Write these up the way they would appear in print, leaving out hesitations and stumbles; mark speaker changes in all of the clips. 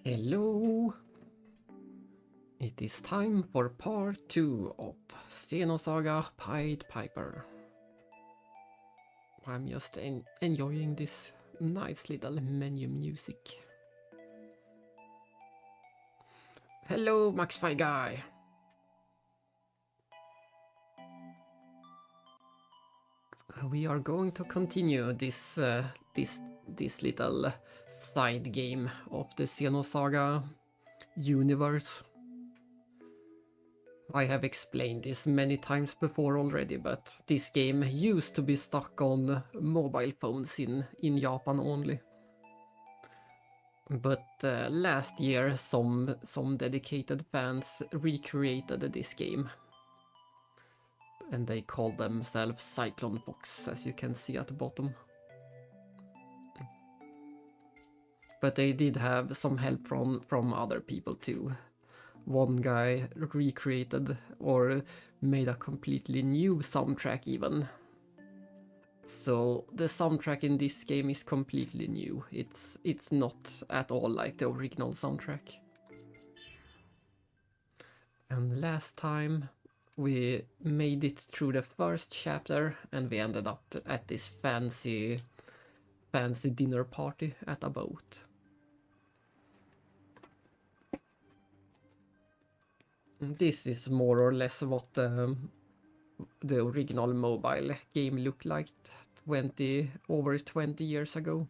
Speaker 1: Hello! It is time for part 2 of Xenosaga Pied Piper. I'm just enjoying this nice little menu music. Hello, Max-Fi guy! We are going to continue this little side game of the Xenosaga universe. I have explained this many times before already, but this game used to be stuck on mobile phones in Japan only. But last year some dedicated fans recreated this game. And they called themselves Cyclone Fox, as you can see at the bottom. But they did have some help from other people too. One guy recreated or made a completely new soundtrack even. So the soundtrack in this game is completely new. It's not at all like the original soundtrack. And last time we made it through the first chapter and we ended up at this fancy dinner party at a boat. This is more or less what the original mobile game looked like over 20 years ago.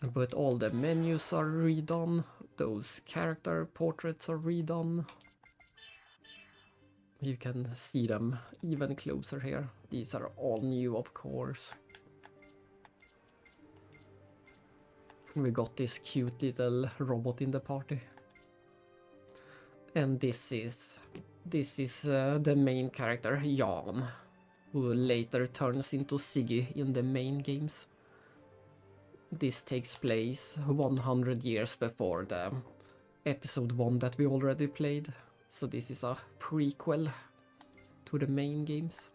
Speaker 1: But all the menus are redone, those character portraits are redone. You can see them even closer here. These are all new, of course. We got this cute little robot in the party. And this is the main character, Jan, who later turns into Siggy in the main games. This takes place 100 years before the episode 1 that we already played. So this is a prequel to the main games.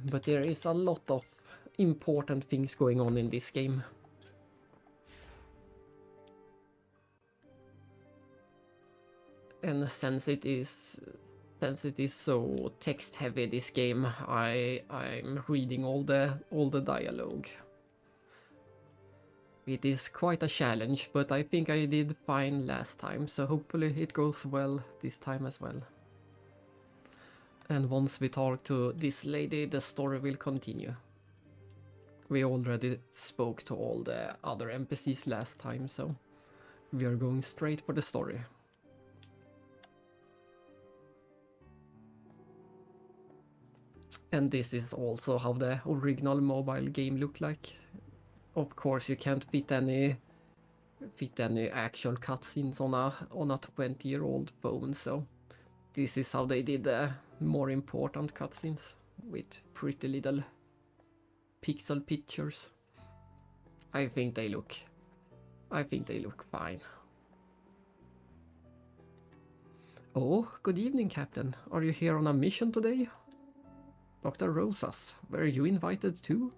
Speaker 1: But there is a lot of important things going on in this game. And since it is so text heavy, this game, I'm reading all the dialogue. It is quite a challenge, but I think I did fine last time, so hopefully it goes well this time as well. And once we talk to this lady, the story will continue. We already spoke to all the other NPCs last time, so we are going straight for the story. And this is also how the original mobile game looked like. Of course, you can't fit any actual cutscenes on a 20-year-old phone, so this is how they did the more important cutscenes with pretty little pixel pictures. I think they look fine. Oh, good evening, Captain. Are you here on a mission today? Dr. Rosas, were you invited too?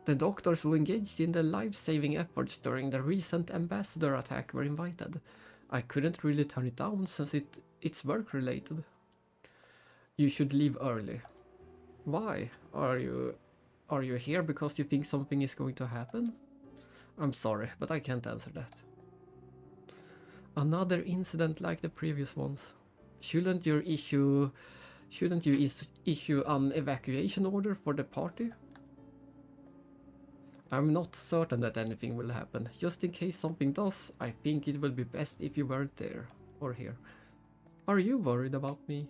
Speaker 1: The doctors who engaged in the life-saving efforts during the recent ambassador attack were invited. I couldn't really turn it down since it's work-related. You should leave early. Why? Are you here because you think something is going to happen? I'm sorry, but I can't answer that. Another incident like the previous ones. Shouldn't you issue an evacuation order for the party? I'm not certain that anything will happen. Just in case something does, I think it would be best if you weren't there. Or here. Are you worried about me?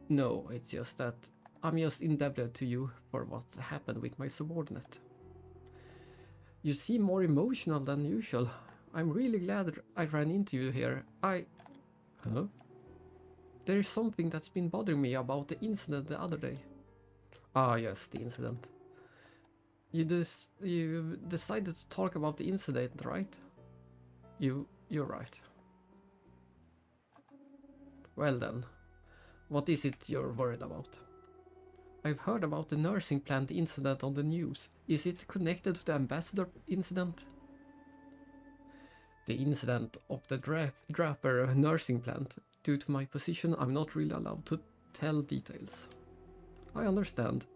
Speaker 1: No, it's just that I'm just indebted to you for what happened with my subordinate. You seem more emotional than usual. I'm really glad I ran into you here. Huh? There is something that's been bothering me about the incident the other day. Ah, yes, the incident. You decided to talk about the incident, right? You're right. Well then, what is it you're worried about? I've heard about the nursing plant incident on the news. Is it connected to the ambassador incident? The incident of the Draper nursing plant. Due to my position, I'm not really allowed to tell details. I understand.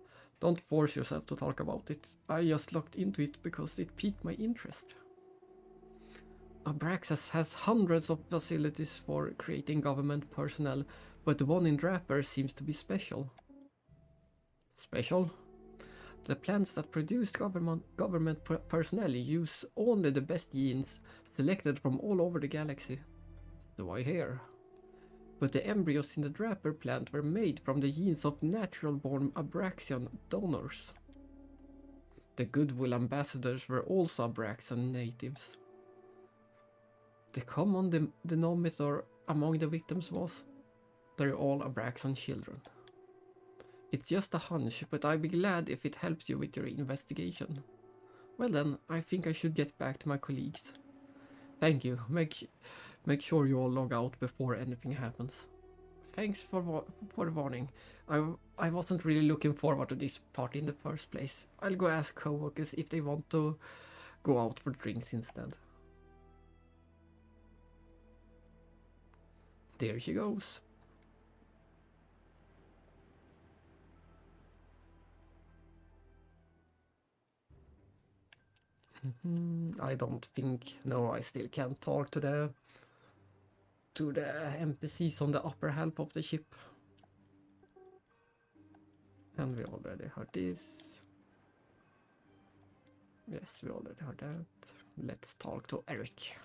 Speaker 1: Don't force yourself to talk about it. I just looked into it because it piqued my interest. Abraxas has hundreds of facilities for creating government personnel, but the one in Draper seems to be special. Special? The plants that produce government personnel use only the best genes selected from all over the galaxy. So I hear. But the embryos in the Draper plant were made from the genes of natural-born Abraxian donors. The Goodwill ambassadors were also Abraxian natives. The common denominator among the victims was they're all Abraxian children. It's just a hunch, but I'd be glad if it helps you with your investigation. Well then, I think I should get back to my colleagues. Thank you. Make sure you all log out before anything happens. Thanks for the warning. I wasn't really looking forward to this party in the first place. I'll go ask coworkers if they want to go out for drinks instead. There she goes. I don't think... No, I still can't talk to the NPCs on the upper half of the ship. And we already heard this. Yes, we already heard that. Let's talk to Eric.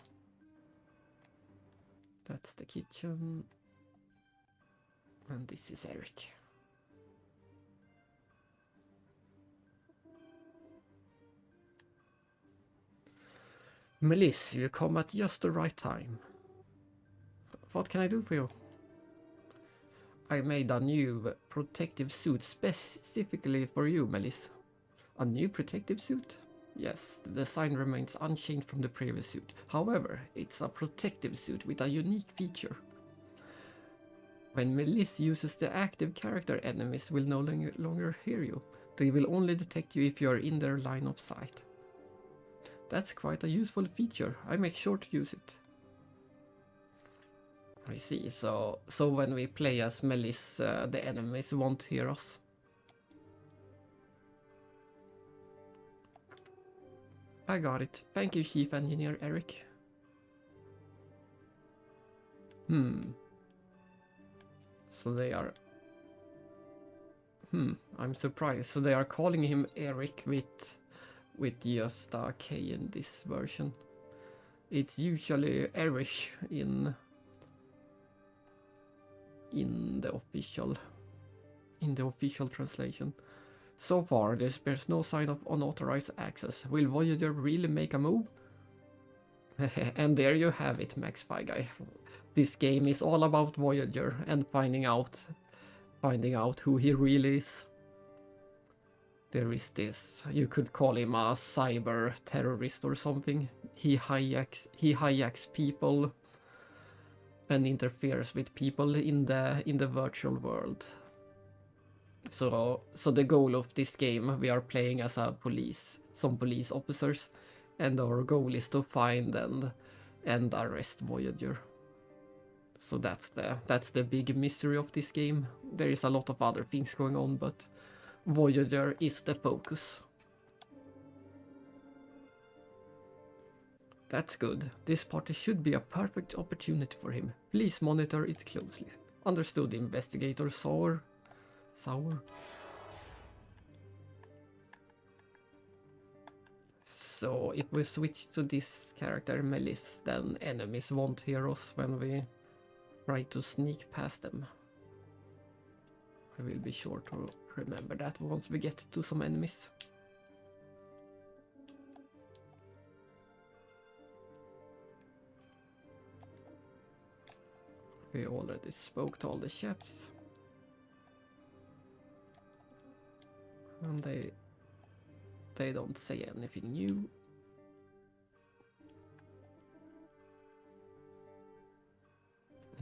Speaker 1: That's the kitchen. And this is Eric. Melissa, you come at just the right time. What can I do for you? I made a new protective suit specifically for you, Melissa. A new protective suit? Yes, the design remains unchanged from the previous suit. However, it's a protective suit with a unique feature. When Melissa uses the active character, enemies will no longer hear you. They will only detect you if you are in their line of sight. That's quite a useful feature. I make sure to use it. I see. So when we play as Melissa, the enemies won't hear us. I got it. Thank you, Chief Engineer Eric. So they are... I'm surprised. So they are calling him Eric with just a K in this version. It's usually Erish in the official translation. So far, there's no sign of unauthorized access. Will Voyager really make a move? And there you have it, Max Fi Guy. This game is all about Voyager and finding out who he really is. There is this, you could call him a cyber terrorist or something. He hijacks people and interferes with people in the virtual world. So the goal of this game, we are playing as some police officers, and our goal is to find and arrest Voyager. So that's the big mystery of this game. There is a lot of other things going on, but Voyager is the focus. That's good. This party should be a perfect opportunity for him. Please monitor it closely. Understood, Investigator Sour. So if we switch to this character, Melis, then enemies won't hear us when we try to sneak past them. I will be sure to remember that once we get to some enemies. We already spoke to all the chaps. And they don't say anything new.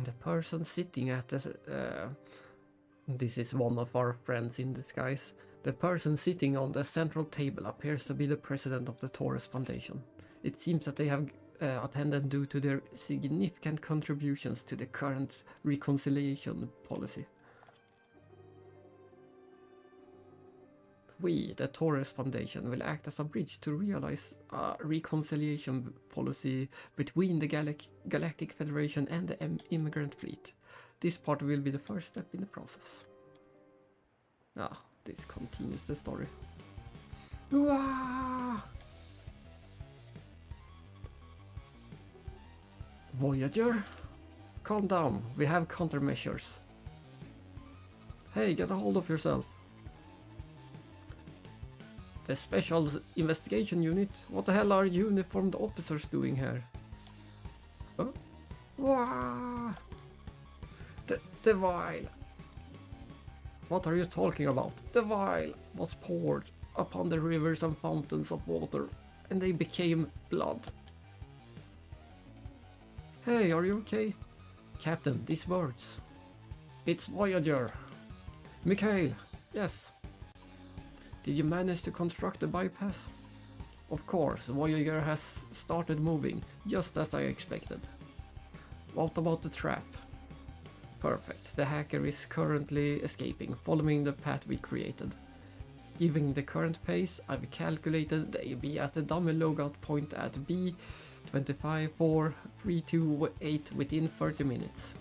Speaker 1: The person sitting at the this is one of our friends in disguise. The person sitting on the central table appears to be the president of the Torres Foundation. It seems that they have attended due to their significant contributions to the current reconciliation policy. We, the Torres Foundation, will act as a bridge to realize a reconciliation policy between the Galactic Federation and the immigrant fleet. This part will be the first step in the process. This continues the story. Uah! Voyager? Calm down, we have countermeasures. Hey, get a hold of yourself. The Special Investigation Unit? What the hell are uniformed officers doing here? Oh? Wow! The vial! What are you talking about? The vial was poured upon the rivers and fountains of water, and they became blood. Hey, are you okay? Captain, these words. It's Voyager. Mikhail, yes. Did you manage to construct a bypass? Of course, Voyager has started moving, just as I expected. What about the trap? Perfect. The hacker is currently escaping, following the path we created. Given the current pace, I've calculated they'll be at the dummy logout point at B254328 within 30 minutes.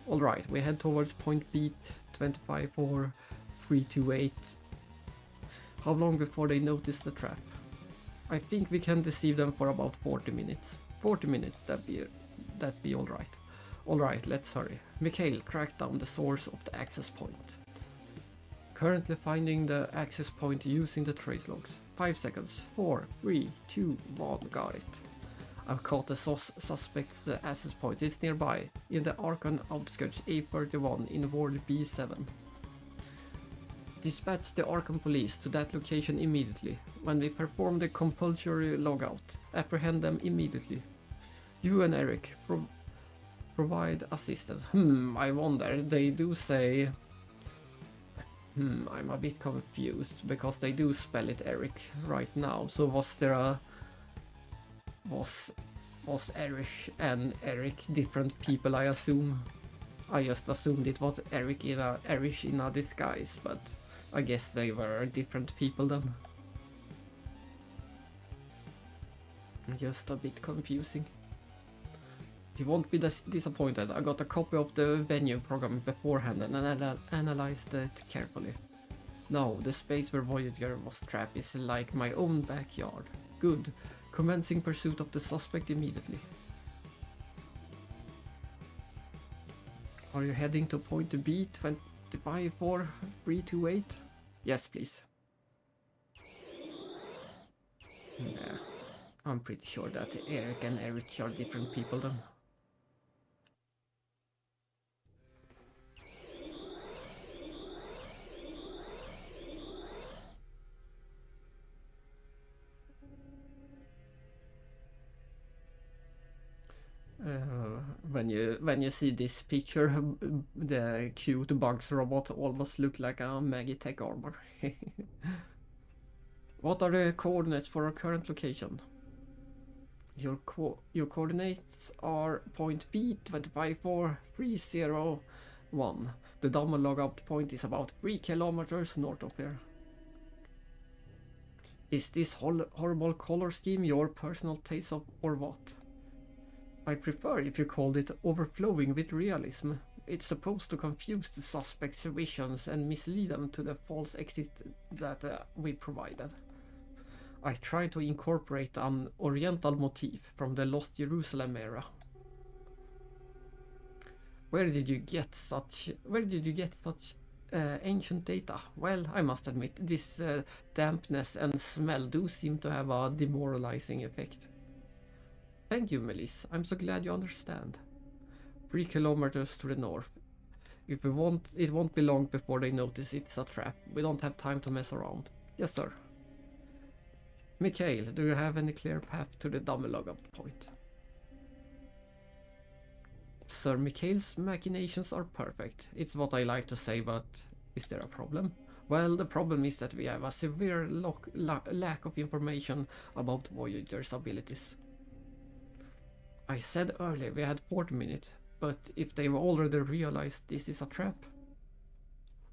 Speaker 1: Alright, we head towards point B254328. How long before they notice the trap? I think we can deceive them for about 40 minutes. 40 minutes, that'd be alright. Alright, let's hurry. Mikhail, track down the source of the access point. Currently finding the access point using the trace logs. 5 seconds. 4, 3, 2, 1, got it. I've caught the suspect, the access point. It's nearby, in the Archon outskirts A31 in Ward B7. Dispatch the Arkham police to that location immediately. When we perform the compulsory logout, apprehend them immediately. You and Eric provide assistance. I wonder, they do say... I'm a bit confused, because they do spell it Eric right now. So was there a... Was Eric and Eric different people, I assume? I just assumed it was Eric in a disguise, but... I guess they were different people then. Just a bit confusing. You won't be disappointed. I got a copy of the venue program beforehand and analyzed it carefully. No, the space where Voyager was trapped is like my own backyard. Good. Commencing pursuit of the suspect immediately. Are you heading to point B254328? Yes, please. Yeah, I'm pretty sure that Eric and Eric are different people then. When you see this picture, the cute Bugs robot almost look like a Magitech armor. What are the coordinates for our current location? Your coordinates are point B254301. The Dama logout point is about 3 kilometers north of here. Is this horrible color scheme your personal taste of, or what? I prefer if you called it overflowing with realism. It's supposed to confuse the suspect's visions and mislead them to the false exit that we provided. I tried to incorporate an oriental motif from the Lost Jerusalem era. Where did you get such ancient data? Well, I must admit, this dampness and smell do seem to have a demoralizing effect. Thank you, Melisse. I'm so glad you understand. 3 kilometers to the north. It won't be long before they notice it's a trap. We don't have time to mess around. Yes, sir. Mikhail, do you have any clear path to the dummy logout point? Sir Mikhail's machinations are perfect. It's what I like to say, but is there a problem? Well, the problem is that we have a severe lack of information about Voyager's abilities. I said earlier we had 40 minutes, but if they've already realized this is a trap,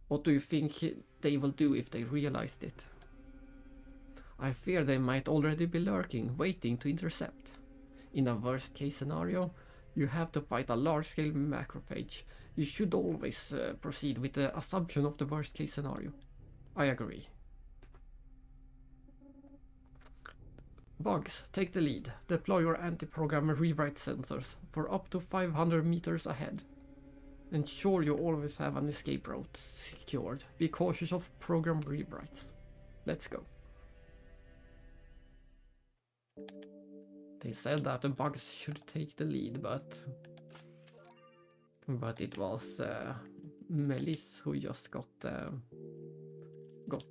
Speaker 1: what do you think they will do if they realized it? I fear they might already be lurking, waiting to intercept. In a worst case scenario, you have to fight a large-scale macrophage. You should always proceed with the assumption of the worst-case scenario. I agree. Bugs, take the lead. Deploy your anti-program rewrite sensors for up to 500 meters ahead. Ensure you always have an escape route secured. Be cautious of program rewrites. Let's go. They said that the bugs should take the lead, but it was Melisse who just got the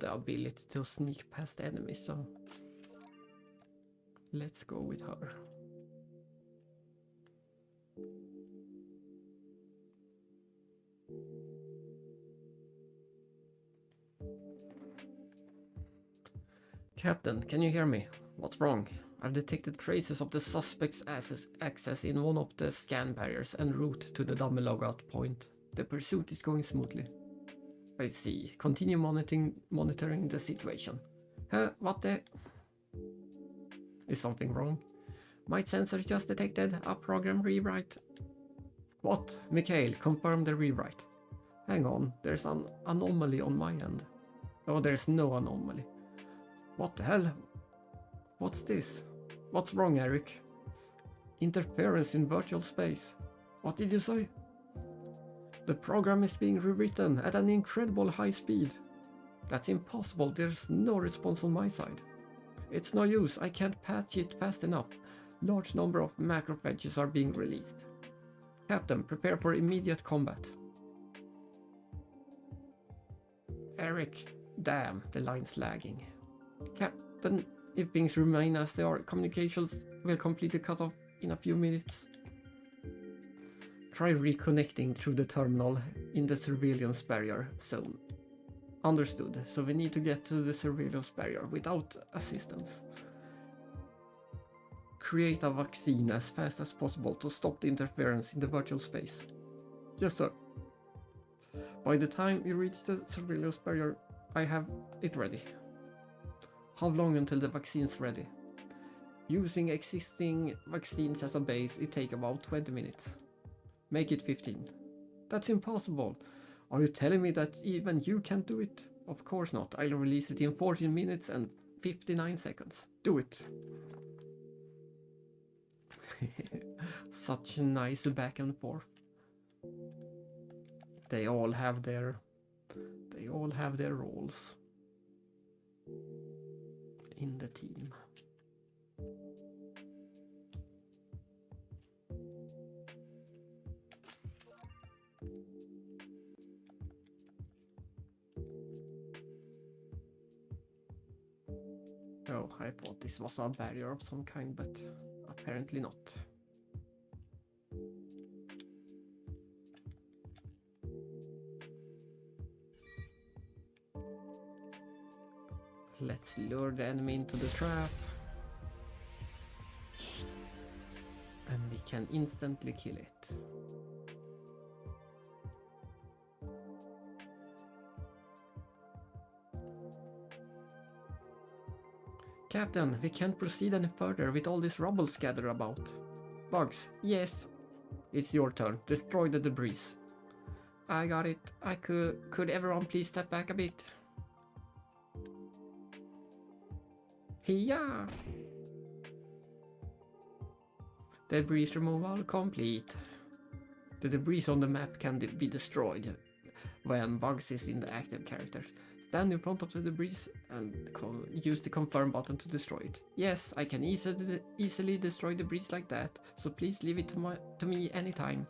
Speaker 1: ability to sneak past enemies, so let's go with her. Captain, can you hear me? What's wrong? I've detected traces of the suspect's access in one of the scan barriers en route to the dummy logout point. The pursuit is going smoothly. I see. Continue monitoring the situation. What the... Is something wrong? My sensor just detected a program rewrite. What? Mikhail, confirm the rewrite. Hang on, there's an anomaly on my end. Oh, there's no anomaly. What the hell? What's this? What's wrong, Eric? Interference in virtual space. What did you say? The program is being rewritten at an incredible high speed. That's impossible, there's no response on my side. It's no use, I can't patch it fast enough. Large number of macrophages are being released. Captain, prepare for immediate combat. Eric, damn, the line's lagging. Captain, if things remain as they are, communications will completely cut off in a few minutes. Try reconnecting through the terminal in the surveillance barrier zone. Understood, so we need to get to the surveillance barrier without assistance. Create a vaccine as fast as possible to stop the interference in the virtual space. Yes, sir. By the time we reach the surveillance barrier, I have it ready. How long until the vaccine's ready? Using existing vaccines as a base, it takes about 20 minutes. Make it 15. That's impossible. Are you telling me that even you can't do it? Of course not. I'll release it in 14 minutes and 59 seconds. Do it. Such a nice back and forth. They all have their roles in the team. Oh, I thought this was a barrier of some kind, but apparently not. Let's lure the enemy into the trap. And we can instantly kill it. Captain, we can't proceed any further with all this rubble scattered about. Bugs, yes. It's your turn. Destroy the debris. I got it. Could everyone please step back a bit? Yeah. Debris removal complete. The debris on the map can be destroyed when bugs is in the active character. Stand in front of the debris and use the confirm button to destroy it. Yes, I can easily destroy debris like that, so please leave it to me anytime.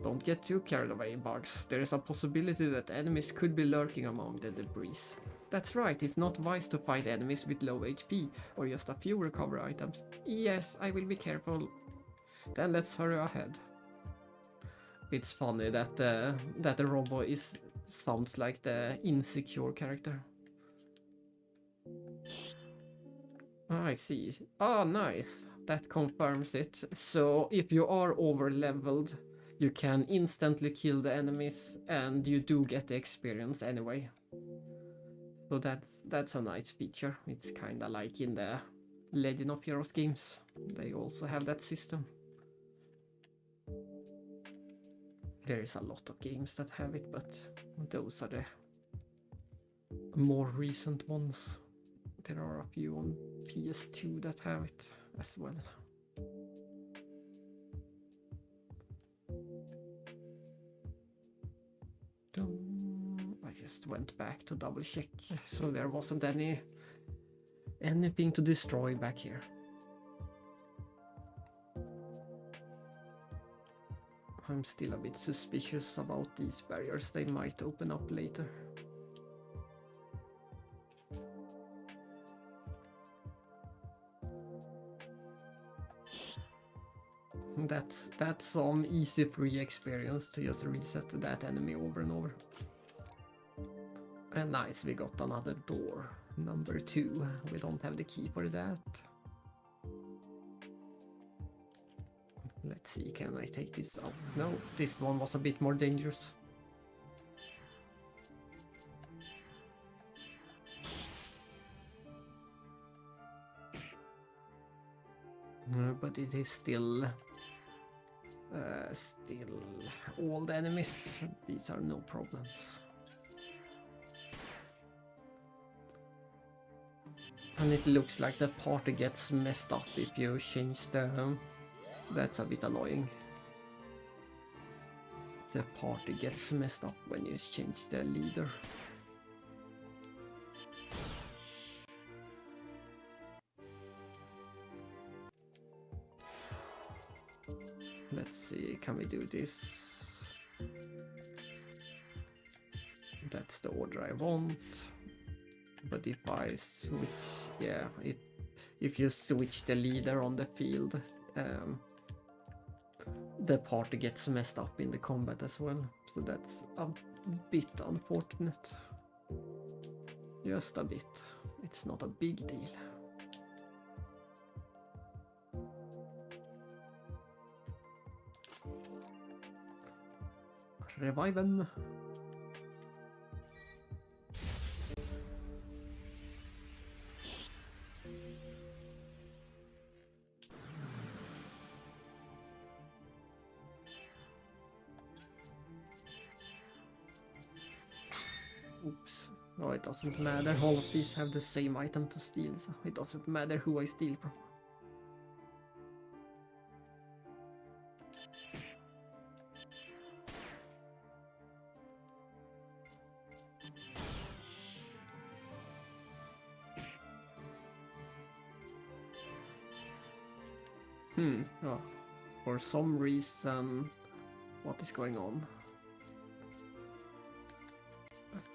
Speaker 1: Don't get too carried away, bugs. There is a possibility that enemies could be lurking among the debris. That's right, it's not wise to fight enemies with low HP or just a few recovery items. Yes, I will be careful. Then let's hurry ahead. It's funny that the Robo sounds like the insecure character. I see. Ah, nice. That confirms it. So if you are over leveled, you can instantly kill the enemies, and you do get the experience anyway. So that's a nice feature. It's kind of like in the Legend of Heroes games. They also have that system. There is a lot of games that have it, but those are the more recent ones. There are a few on PS2 that have it as well. I just went back to double check, so there wasn't anything to destroy back here. I'm still a bit suspicious about these barriers. They might open up later. That's some easy free experience to just reset that enemy over and over. And nice, we got another door. Number 2. We don't have the key for that. Let's see, can I take this out? No, this one was a bit more dangerous. But it is still all the enemies. These are no problems. And it looks like the party gets messed up if you change the... that's a bit annoying. The party gets messed up when you change the leader. Let's see, can we do this? That's the order I want. But if I switch, yeah, if you switch the leader on the field, the party gets messed up in the combat as well. So that's a bit unfortunate. Just a bit. It's not a big deal. Revive them. Oops. Oh, it doesn't matter. All of these have the same item to steal, so it doesn't matter who I steal from. Oh, for some reason, what is going on?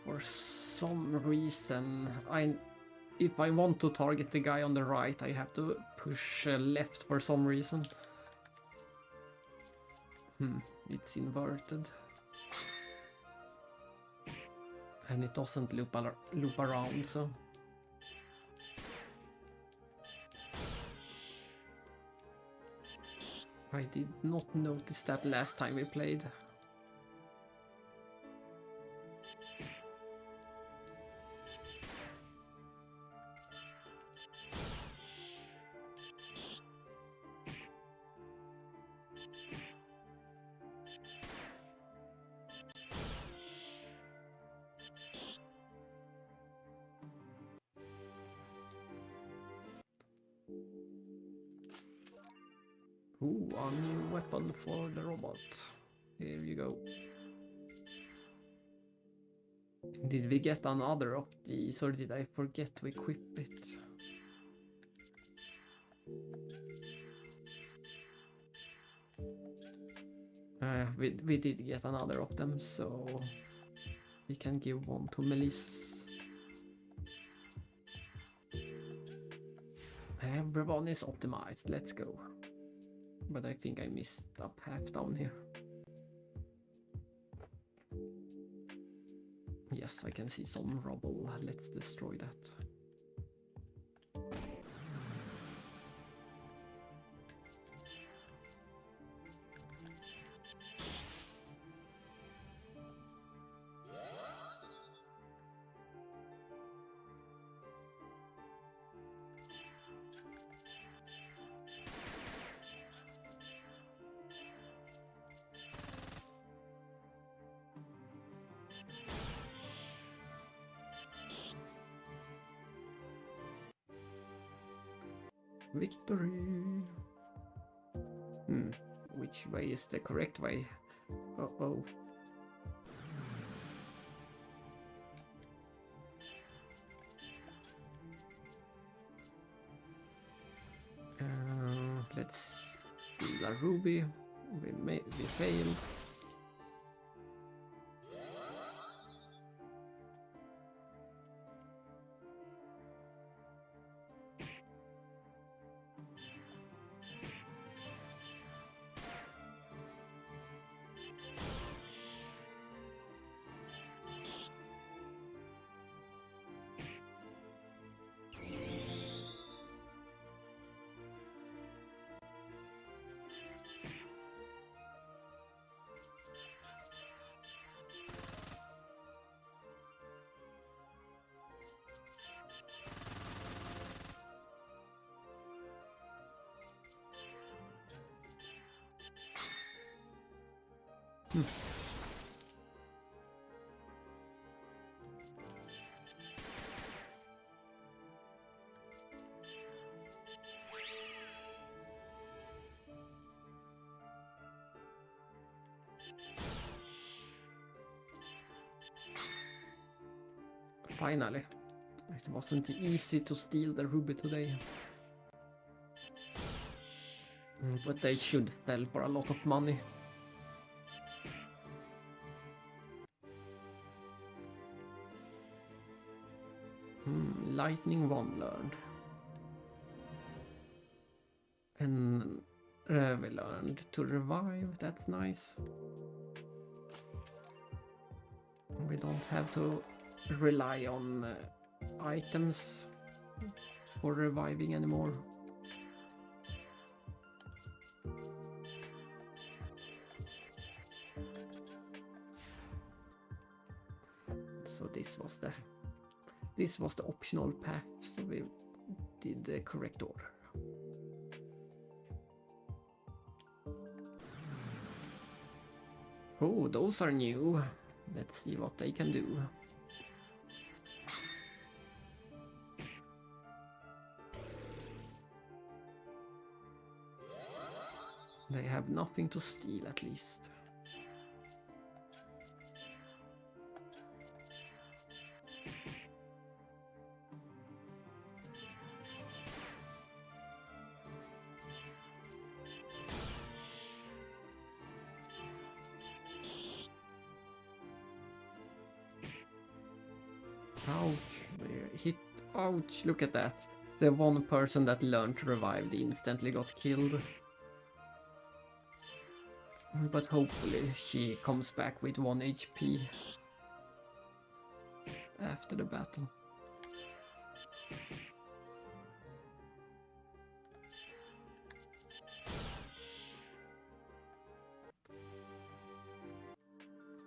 Speaker 1: For some reason, if I want to target the guy on the right, I have to push left for some reason. It's inverted. And it doesn't loop around, so... I did not notice that last time we played. Ooh, a new weapon for the robot. Here you go. Did we get another of these, or did I forget to equip it? We did get another of them, so we can give one to Melisse. Everyone is optimized, let's go. But I think I missed a path down here. Yes, I can see some rubble. Let's destroy that. Victory! Which way is the correct way? Uh-oh. Let's steal a ruby. We failed. Finally. It wasn't easy to steal the ruby today. But they should sell for a lot of money. Lightning 1 learned. And we learned to revive, that's nice. We don't have to rely on items for reviving anymore. So this was the optional path, so we did the correct order. Oh, those are new. Let's see what they can do. They have nothing to steal, at least. Ouch, ouch, look at that. The one person that learned to revive instantly got killed. But hopefully she comes back with 1 HP after the battle.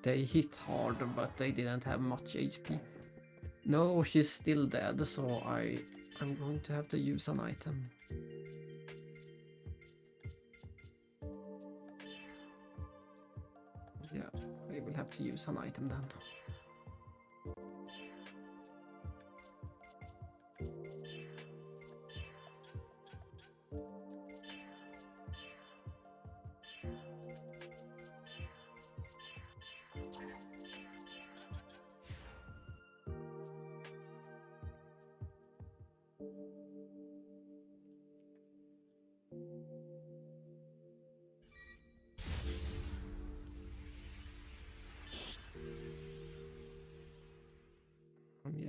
Speaker 1: They hit hard, but they didn't have much HP. No, she's still dead, so I'm going to have to use an item. Yeah, we will have to use an item then.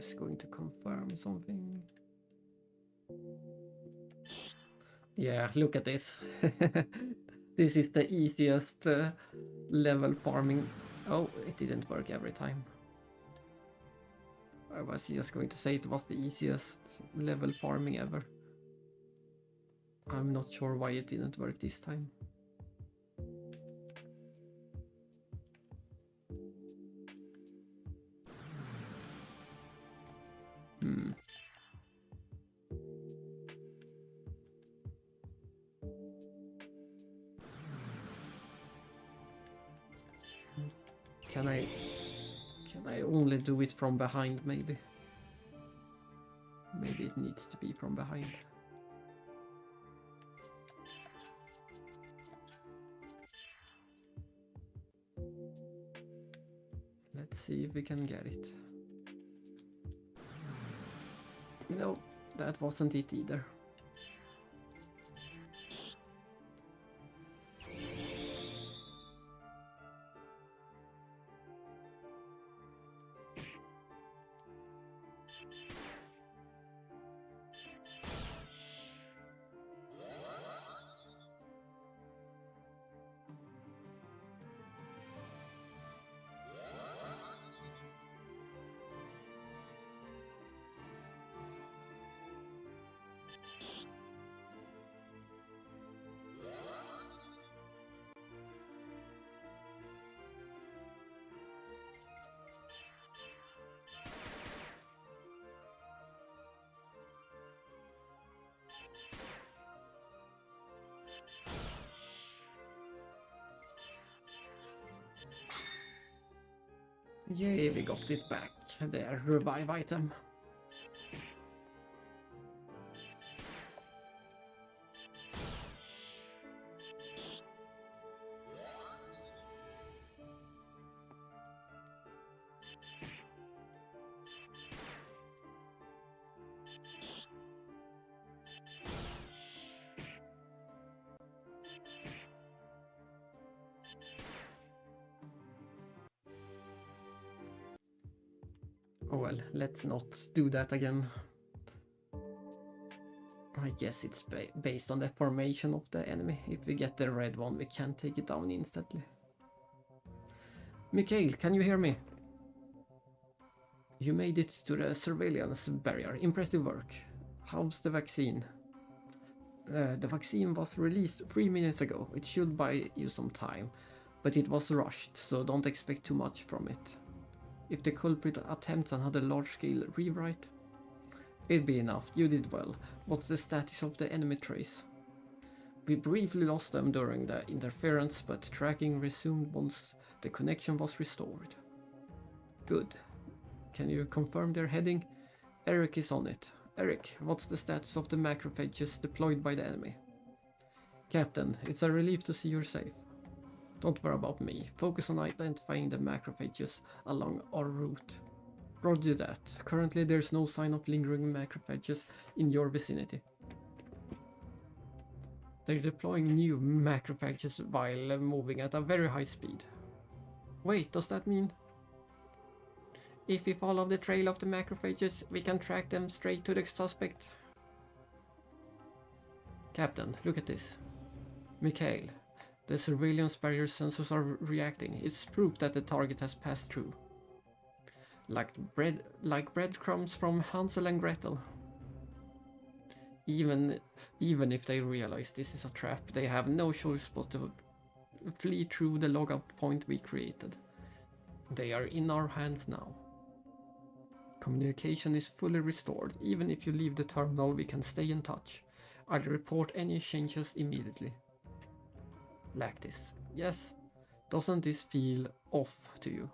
Speaker 1: is going to confirm something. Yeah, look at this. This is the easiest level farming. Oh, it didn't work every time. I was just going to say it was the easiest level farming ever. I'm not sure why it didn't work this time. Can I only do it from behind, maybe? Maybe it needs to be from behind. Let's see if we can get it. No, that wasn't it either. Yay, we got it back. There, revive item. Oh well, let's not do that again. I guess it's based on the formation of the enemy. If we get the red one, we can take it down instantly. Mikhail, can you hear me? You made it to the surveillance barrier. Impressive work. How's the vaccine? The vaccine was released 3 minutes ago. It should buy you some time, but it was rushed, so don't expect too much from it. If the culprit attempts another large-scale rewrite, it'd be enough. You did well. What's the status of the enemy trace? We briefly lost them during the interference, but tracking resumed once the connection was restored. Good. Can you confirm their heading? Eric is on it. Eric, what's the status of the macrophages deployed by the enemy? Captain, it's a relief to see you're safe. Don't worry about me. Focus on identifying the macrophages along our route. Roger that. Currently there's no sign of lingering macrophages in your vicinity. They're deploying new macrophages while moving at a very high speed. Wait, does that mean? If we follow the trail of the macrophages, we can track them straight to the suspect. Captain, look at this. Mikhail, the surveillance barrier sensors are reacting. It's proof that the target has passed through. Like breadcrumbs from Hansel and Gretel. Even if they realize this is a trap, they have no choice but to flee through the logout point we created. They are in our hands now. Communication is fully restored. Even if you leave the terminal, we can stay in touch. I'll report any changes immediately. Lactis. Yes. Doesn't this feel off to you?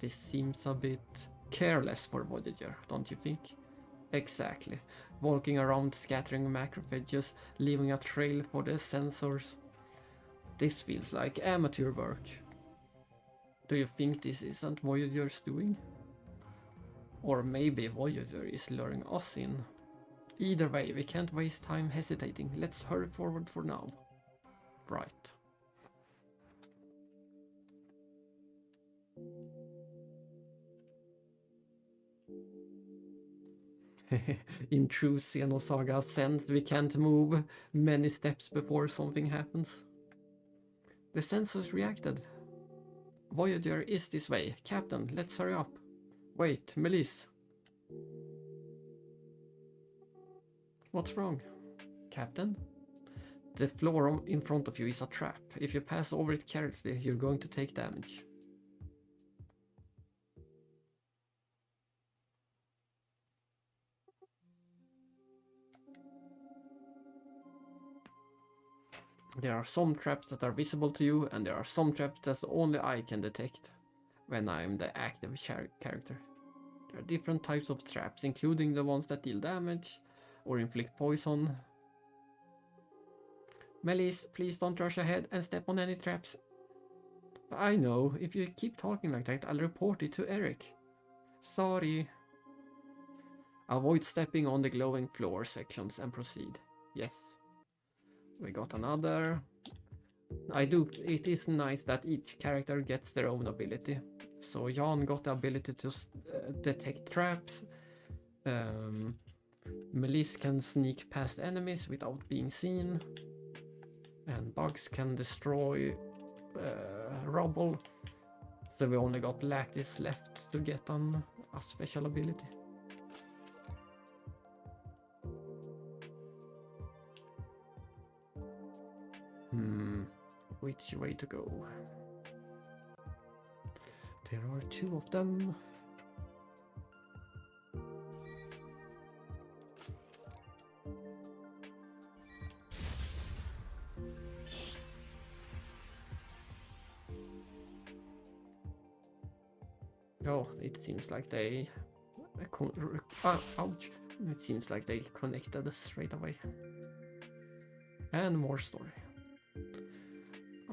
Speaker 1: This seems a bit careless for Voyager, don't you think? Exactly. Walking around scattering macrophages, leaving a trail for the sensors. This feels like amateur work. Do you think this isn't Voyager's doing? Or maybe Voyager is luring us in. Either way, we can't waste time hesitating. Let's hurry forward for now. Right. In true Xenosaga sense, we can't move many steps before something happens. The sensors reacted. Voyager is this way. Captain, let's hurry up. Wait, Melisse. What's wrong? Captain? The floor in front of you is a trap. If you pass over it carelessly, you're going to take damage. There are some traps that are visible to you, and there are some traps that only I can detect when I'm the active character. There are different types of traps, including the ones that deal damage or inflict poison. Melisse, please don't rush ahead and step on any traps. I know, if you keep talking like that, I'll report it to Eric. Sorry. Avoid stepping on the glowing floor sections and proceed. Yes. We got another. It is nice that each character gets their own ability. So Jan got the ability to detect traps. Melisse can sneak past enemies without being seen. And Bugs can destroy rubble. So we only got Lactis left to get on a special ability. Which way to go? There are two of them. Oh, it seems like they... ouch! It seems like they connected straight away. And more story.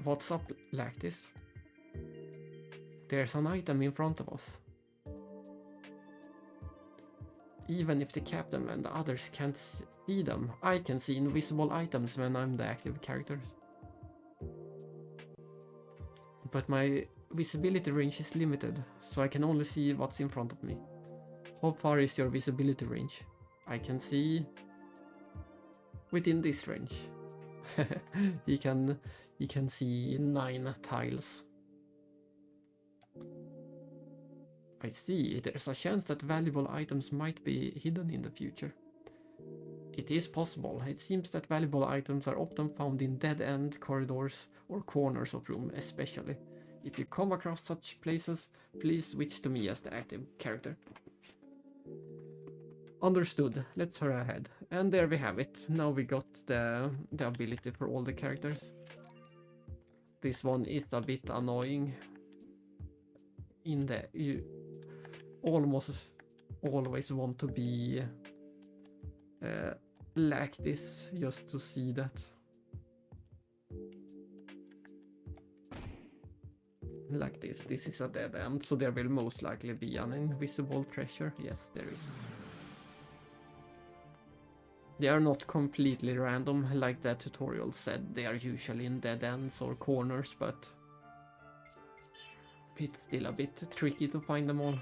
Speaker 1: What's up, Lactis? There's an item in front of us. Even if the captain and the others can't see them, I can see invisible items when I'm the active characters. But my visibility range is limited, so I can only see what's in front of me. How far is your visibility range? I can see within this range. He can see 9 tiles. I see, there's a chance that valuable items might be hidden in the future. It is possible. It seems that valuable items are often found in dead-end corridors or corners of room, especially. If you come across such places, please switch to me as the active character. Understood. Let's hurry ahead. And there we have it. Now we got the ability for all the characters. This one is a bit annoying. You almost always want to be like this just to see that. Like this. This is a dead end, so there will most likely be an invisible treasure. Yes, there is. They are not completely random, like the tutorial said. They are usually in dead ends or corners, but it's still a bit tricky to find them all.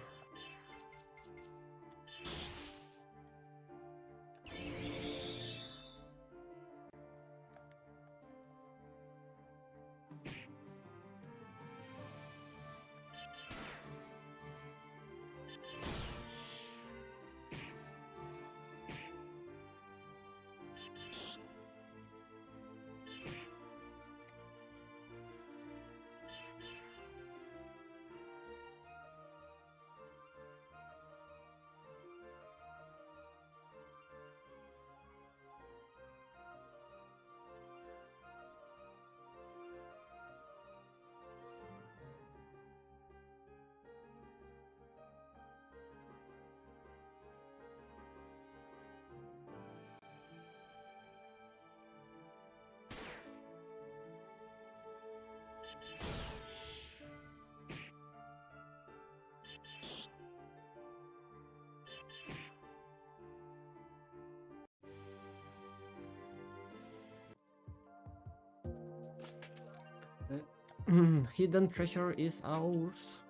Speaker 1: Hidden treasure is ours.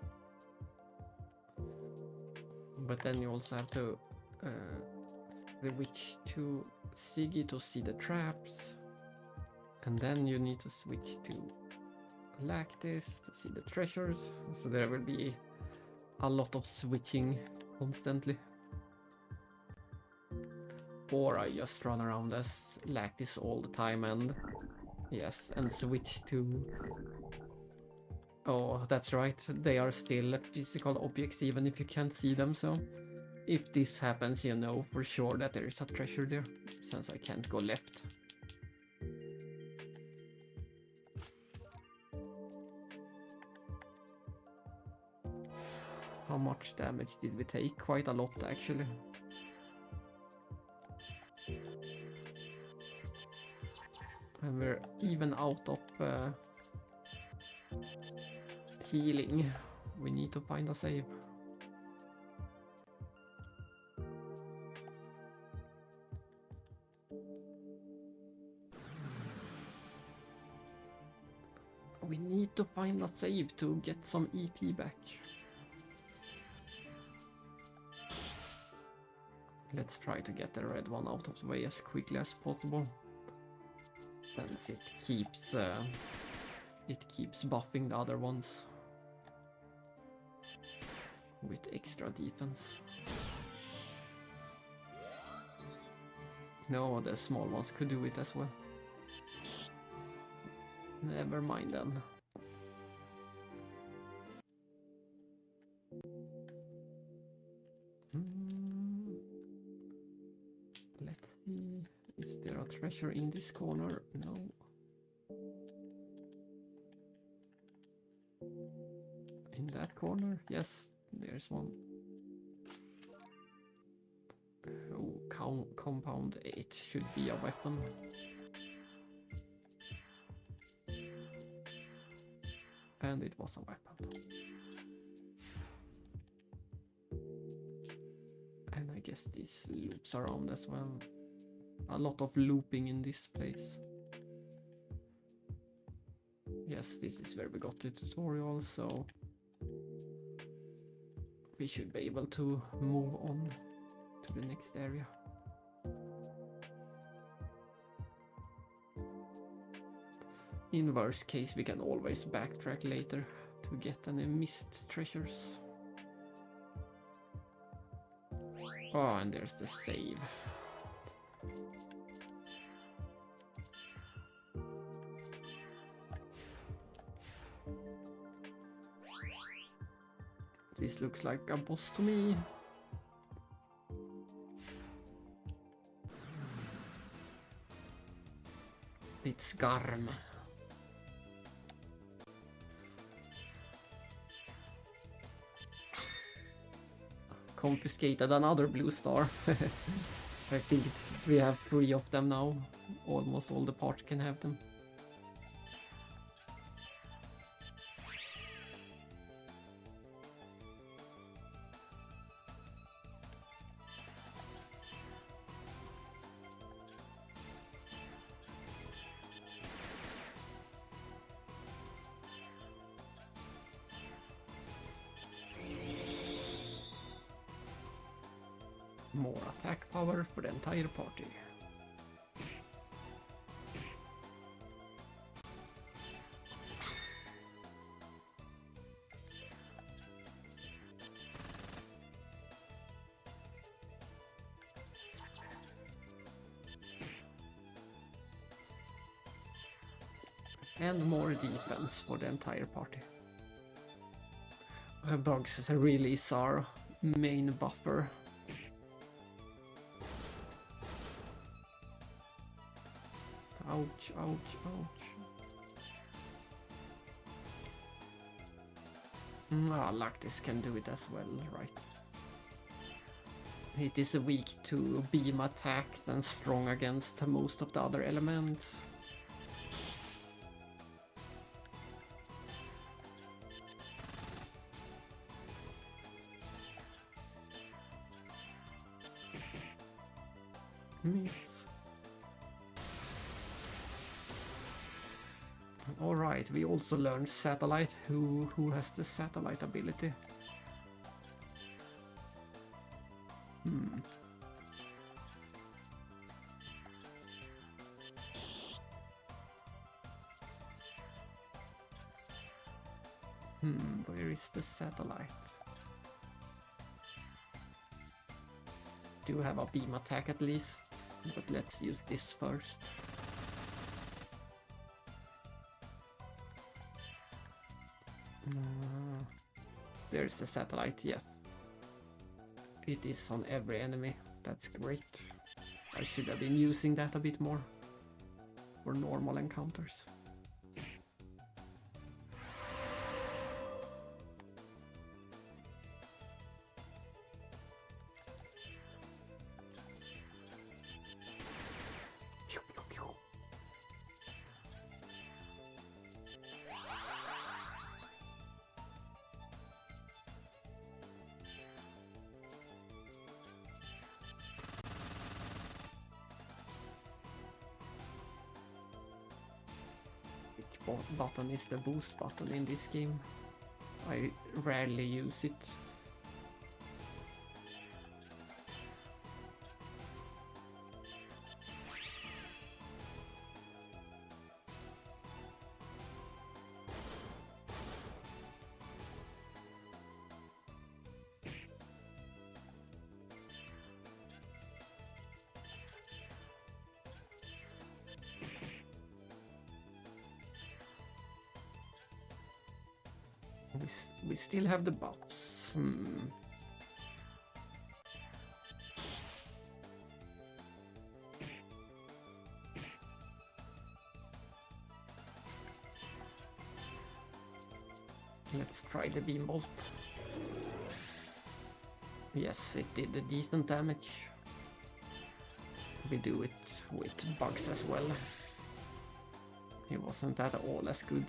Speaker 1: But then you also have to switch to Siggy to see the traps. And then you need to switch to Lactis to see the treasures. So there will be a lot of switching constantly. Or I just run around as Lactis all the time and yes, and switch to... Oh, that's right, they are still physical objects even if you can't see them, so if this happens you know for sure that there is a treasure there, since I can't go left. How much damage did we take? Quite a lot actually. And we're even out of healing. We need to find a save. We need to find a save to get some EP back. Let's try to get the red one out of the way as quickly as possible. Since it keeps buffing the other ones with extra defense. No, the small ones could do it as well. Never mind then. Let's see. Is there a treasure in this corner? No. In that corner? Yes, there's one. Oh, compound 8 should be a weapon. And it was a weapon. And I guess this loops around as well. A lot of looping in this place. Yes, this is where we got the tutorial, so we should be able to move on to the next area. In worst case, we can always backtrack later to get any missed treasures. Oh, and there's the save. This looks like a boss to me. It's Garm. Confiscated another blue star. I think we have 3 of them now. Almost all the party can have them. More attack power for the entire party. And more defense for the entire party. Bugs release our main buffer. Ouch, ouch, ouch. Lactis can do it as well, right? It is weak to beam attacks and strong against most of the other elements. Miss. Alright, we also learned satellite. Who has the satellite ability? Where is the satellite? Do have a beam attack at least, but let's use this first. There's the satellite, yes. It is on every enemy, that's great. I should have been using that a bit more for normal encounters. Button is the boost button in this game. I rarely use it. We still have the buffs. Let's try the beam bolt. Yes, it did a decent damage. We do it with bugs as well. It wasn't at all as good.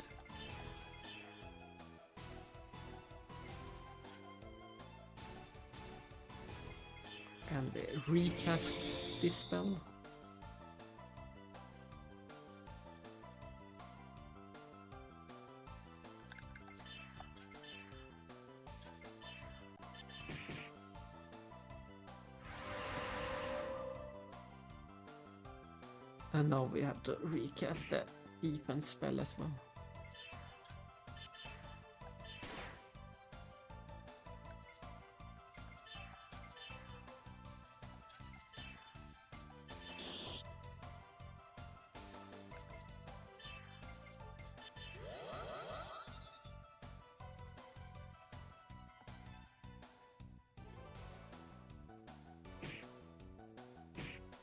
Speaker 1: And recast this spell. And now we have to recast the defense spell as well.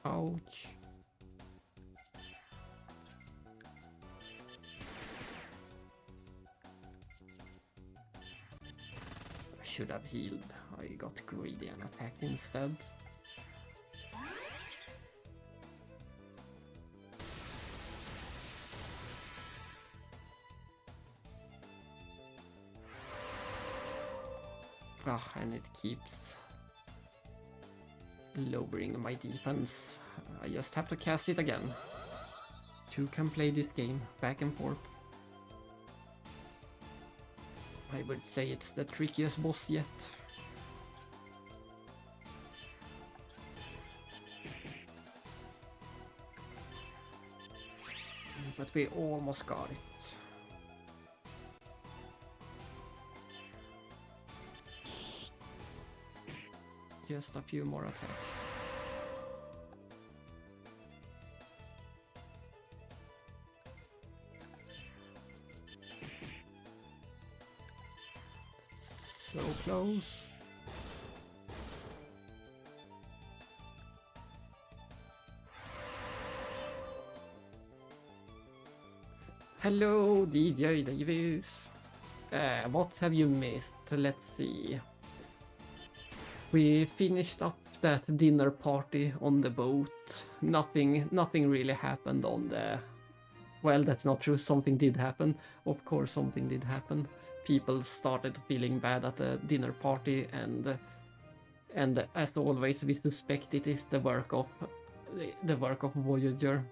Speaker 1: Ouch. I should have healed. I got greedy and attacked instead. And it keeps lowering my defense. I just have to cast it again. Two can play this game back and forth. I would say it's the trickiest boss yet. But we almost got it. Just a few more attacks. So close. Hello, DJ Davis. What have you missed? Let's see. We finished up that dinner party on the boat. Nothing really happened on the... Well, that's not true. Something did happen. Of course, something did happen. People started feeling bad at the dinner party, and as always, we suspect it is the work of Voyager.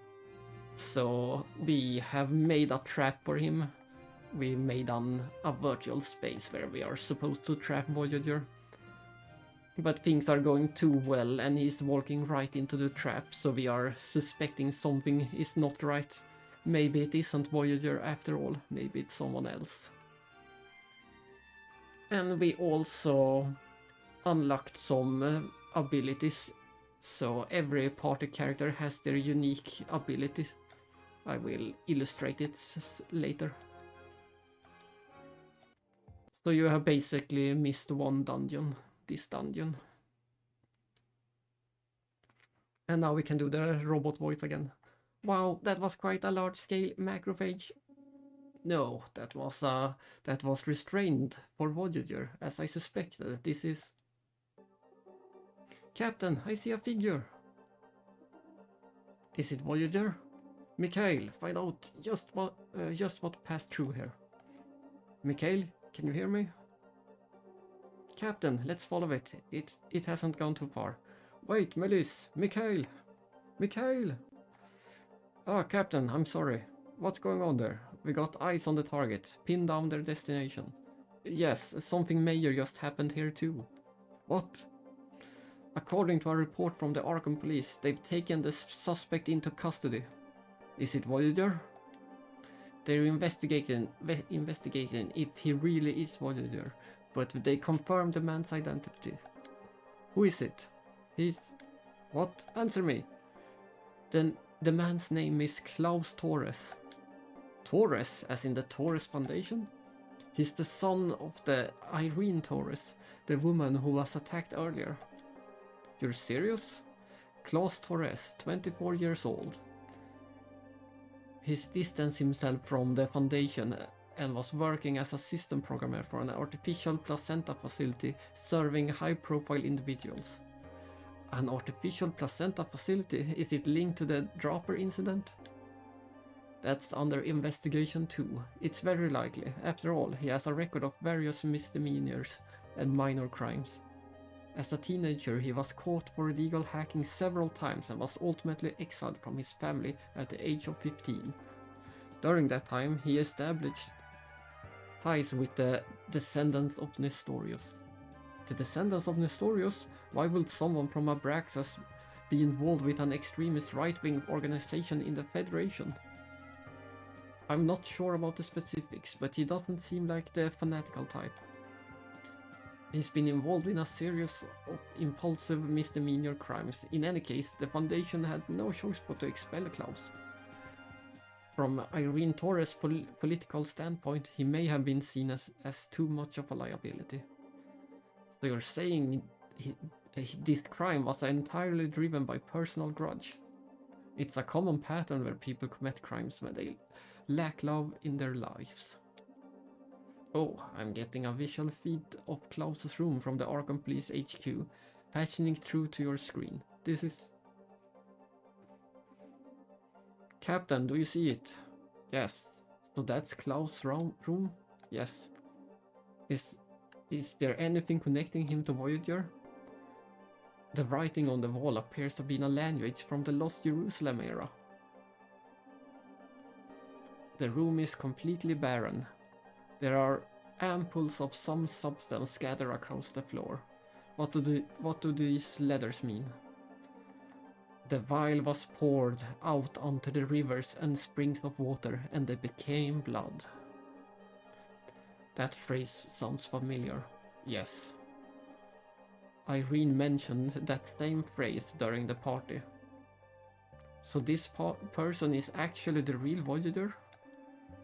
Speaker 1: So we have made a trap for him. We made a virtual space where we are supposed to trap Voyager. But things are going too well and he's walking right into the trap, so we are suspecting something is not right. Maybe it isn't Voyager after all, maybe it's someone else. And we also unlocked some abilities, so every party character has their unique ability. I will illustrate it later. So you have basically missed one dungeon, this dungeon. And now we can do the robot voice again. Wow, that was quite a large-scale macrophage. No, that was restrained for Voyager, as I suspected. This is... Captain, I see a figure. Is it Voyager? Mikhail, find out just what passed through here. Mikhail, can you hear me? Captain, let's follow it. It hasn't gone too far. Wait, Melis, Mikhail! Mikhail! Ah, Captain, I'm sorry. What's going on there? We got eyes on the target. Pin down their destination. Yes, something major just happened here too. What? According to a report from the Arkham police, they've taken the suspect into custody. Is it Voyager? They're investigating if he really is Voyager, but they confirmed the man's identity. Who is it? He's... What? Answer me! Then the man's name is Klaus Torres. Torres, as in the Torres Foundation? He's the son of the Irene Torres, the woman who was attacked earlier. You're serious? Klaus Torres, 24 years old. He's distanced himself from the Foundation and was working as a system programmer for an artificial placenta facility serving high-profile individuals. An artificial placenta facility? Is it linked to the Draper incident? That's under investigation too. It's very likely. After all, he has a record of various misdemeanors and minor crimes. As a teenager, he was caught for illegal hacking several times and was ultimately exiled from his family at the age of 15. During that time, he established ties with the descendants of Nestorius. The descendants of Nestorius? Why would someone from Abraxas be involved with an extremist right-wing organization in the Federation? I'm not sure about the specifics, but he doesn't seem like the fanatical type. He's been involved in a series of impulsive misdemeanor crimes. In any case, the Foundation had no choice but to expel Klaus. From Irene Torres' political standpoint, he may have been seen as too much of a liability. So you're saying this crime was entirely driven by personal grudge? It's a common pattern where people commit crimes when they lack love in their lives. Oh, I'm getting a visual feed of Klaus's room from the Arkham Police HQ, patching through to your screen. This is... Captain, do you see it? Yes. So that's Klaus' room? Yes. Is there anything connecting him to Voyager? The writing on the wall appears to be in a language from the Lost Jerusalem era. The room is completely barren. There are ampoules of some substance scattered across the floor. What do these letters mean? The vial was poured out onto the rivers and springs of water, and they became blood. That phrase sounds familiar. Yes. Irene mentioned that same phrase during the party. So this person is actually the real Voyager?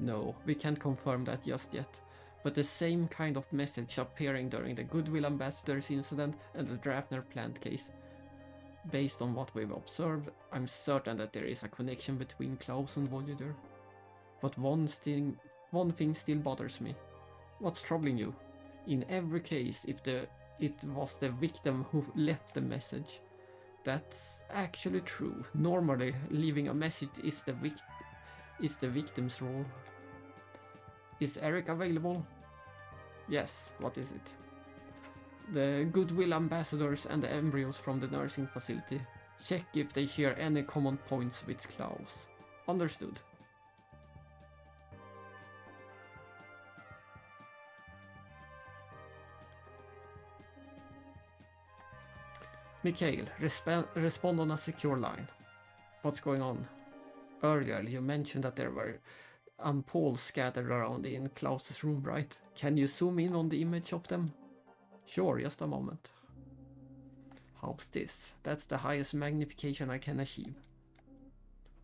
Speaker 1: No, we can't confirm that just yet, but the same kind of message appearing during the Goodwill Ambassadors incident and the Drapner plant case. Based on what we've observed, I'm certain that there is a connection between Klaus and Voyager. But one thing still bothers me. What's troubling you? In every case, if it was the victim who left the message, that's actually true. Normally, leaving a message is the victim's role. Is Eric available? Yes, what is it? The Goodwill Ambassadors and the embryos from the nursing facility. Check if they share any common points with Klaus. Understood. Mikhail, respond on a secure line. What's going on? Earlier, you mentioned that there were ampules scattered around in Klaus's room, right? Can you zoom in on the image of them? Sure, just a moment. How's this? That's the highest magnification I can achieve.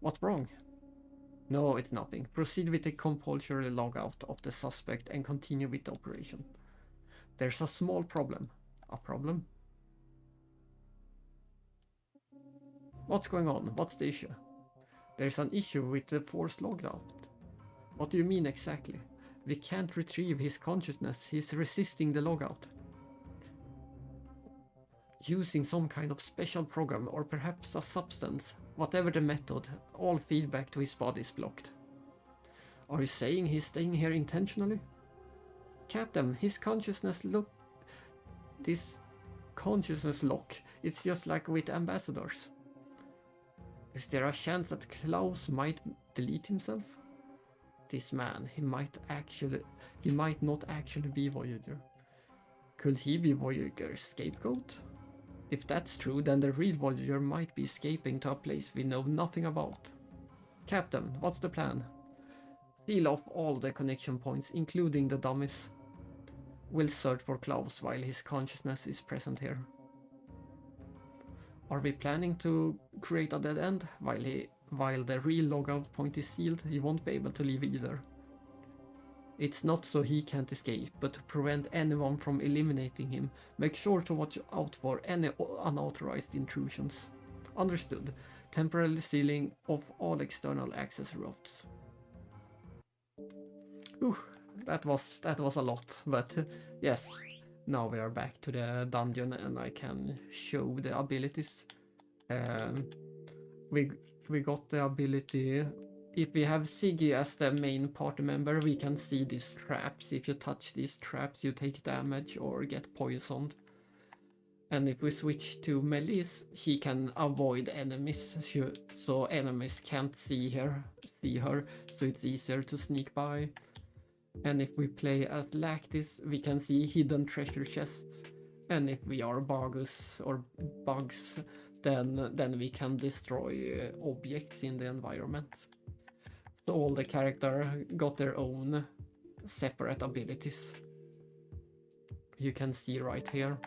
Speaker 1: What's wrong? No, it's nothing. Proceed with the compulsory logout of the suspect and continue with the operation. There's a small problem. A problem? What's going on? What's the issue? There's an issue with the forced logout. What do you mean exactly? We can't retrieve his consciousness. He's resisting the logout. Using some kind of special program or perhaps a substance, whatever the method, all feedback to his body is blocked. Are you saying he's staying here intentionally? Captain, his consciousness look... This consciousness lock, it's just like with ambassadors. Is there a chance that Klaus might delete himself? This man, he might not actually be Voyager. Could he be Voyager's scapegoat? If that's true, then the real Voyager might be escaping to a place we know nothing about. Captain, what's the plan? Seal off all the connection points, including the dummies. We'll search for Klaus while his consciousness is present here. Are we planning to create a dead end? While the real logout point is sealed, he won't be able to leave either. It's not so he can't escape, but to prevent anyone from eliminating him, make sure to watch out for any unauthorized intrusions. Understood. Temporarily sealing off all external access routes. That was a lot, but yes. Now we are back to the dungeon and I can show the abilities. We got the ability. If we have Siggy as the main party member, we can see these traps. If you touch these traps, you take damage or get poisoned. And if we switch to Melis, she can avoid enemies, so enemies can't see her, so it's easier to sneak by. And if we play as Lactis, we can see hidden treasure chests. And if we are Bagus or bugs, then we can destroy objects in the environment. So all the characters got their own separate abilities. You can see right here.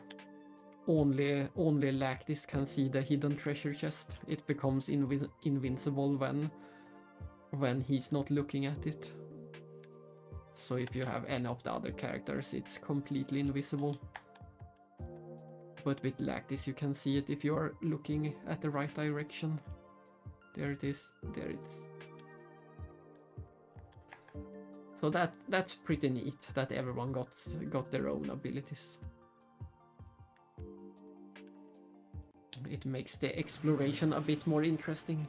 Speaker 1: Only Lactis can see the hidden treasure chest. It becomes invincible when he's not looking at it. So if you have any of the other characters, it's completely invisible. But with Lactis you can see it if you are looking at the right direction. There it is, there it is. So that's pretty neat that everyone got their own abilities. It makes the exploration a bit more interesting.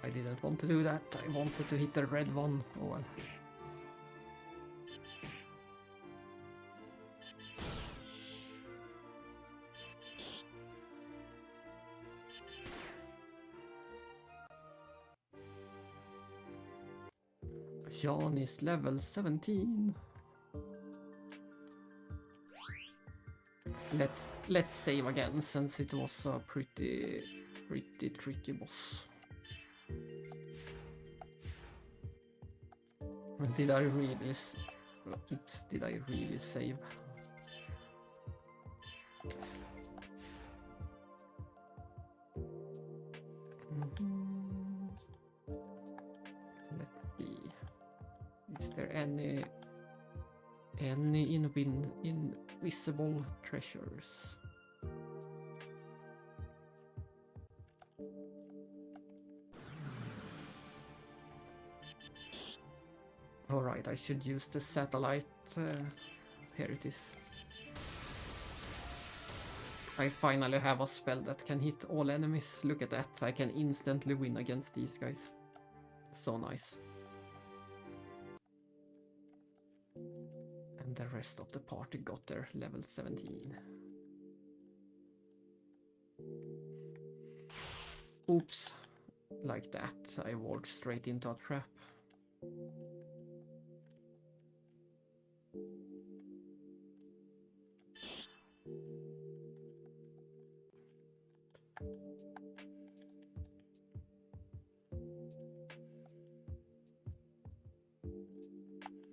Speaker 1: I didn't want to do that. I wanted to hit the red one. Oh well. Jan is level 17. Let's save again, since it was a pretty tricky boss. Did I really save? Let's see. Is there any invisible treasures? Alright, I should use the satellite. Here it is. I finally have a spell that can hit all enemies. Look at that, I can instantly win against these guys. So nice. And And the rest of the party got their level 17. Oops. Like that, I walked straight into a trap.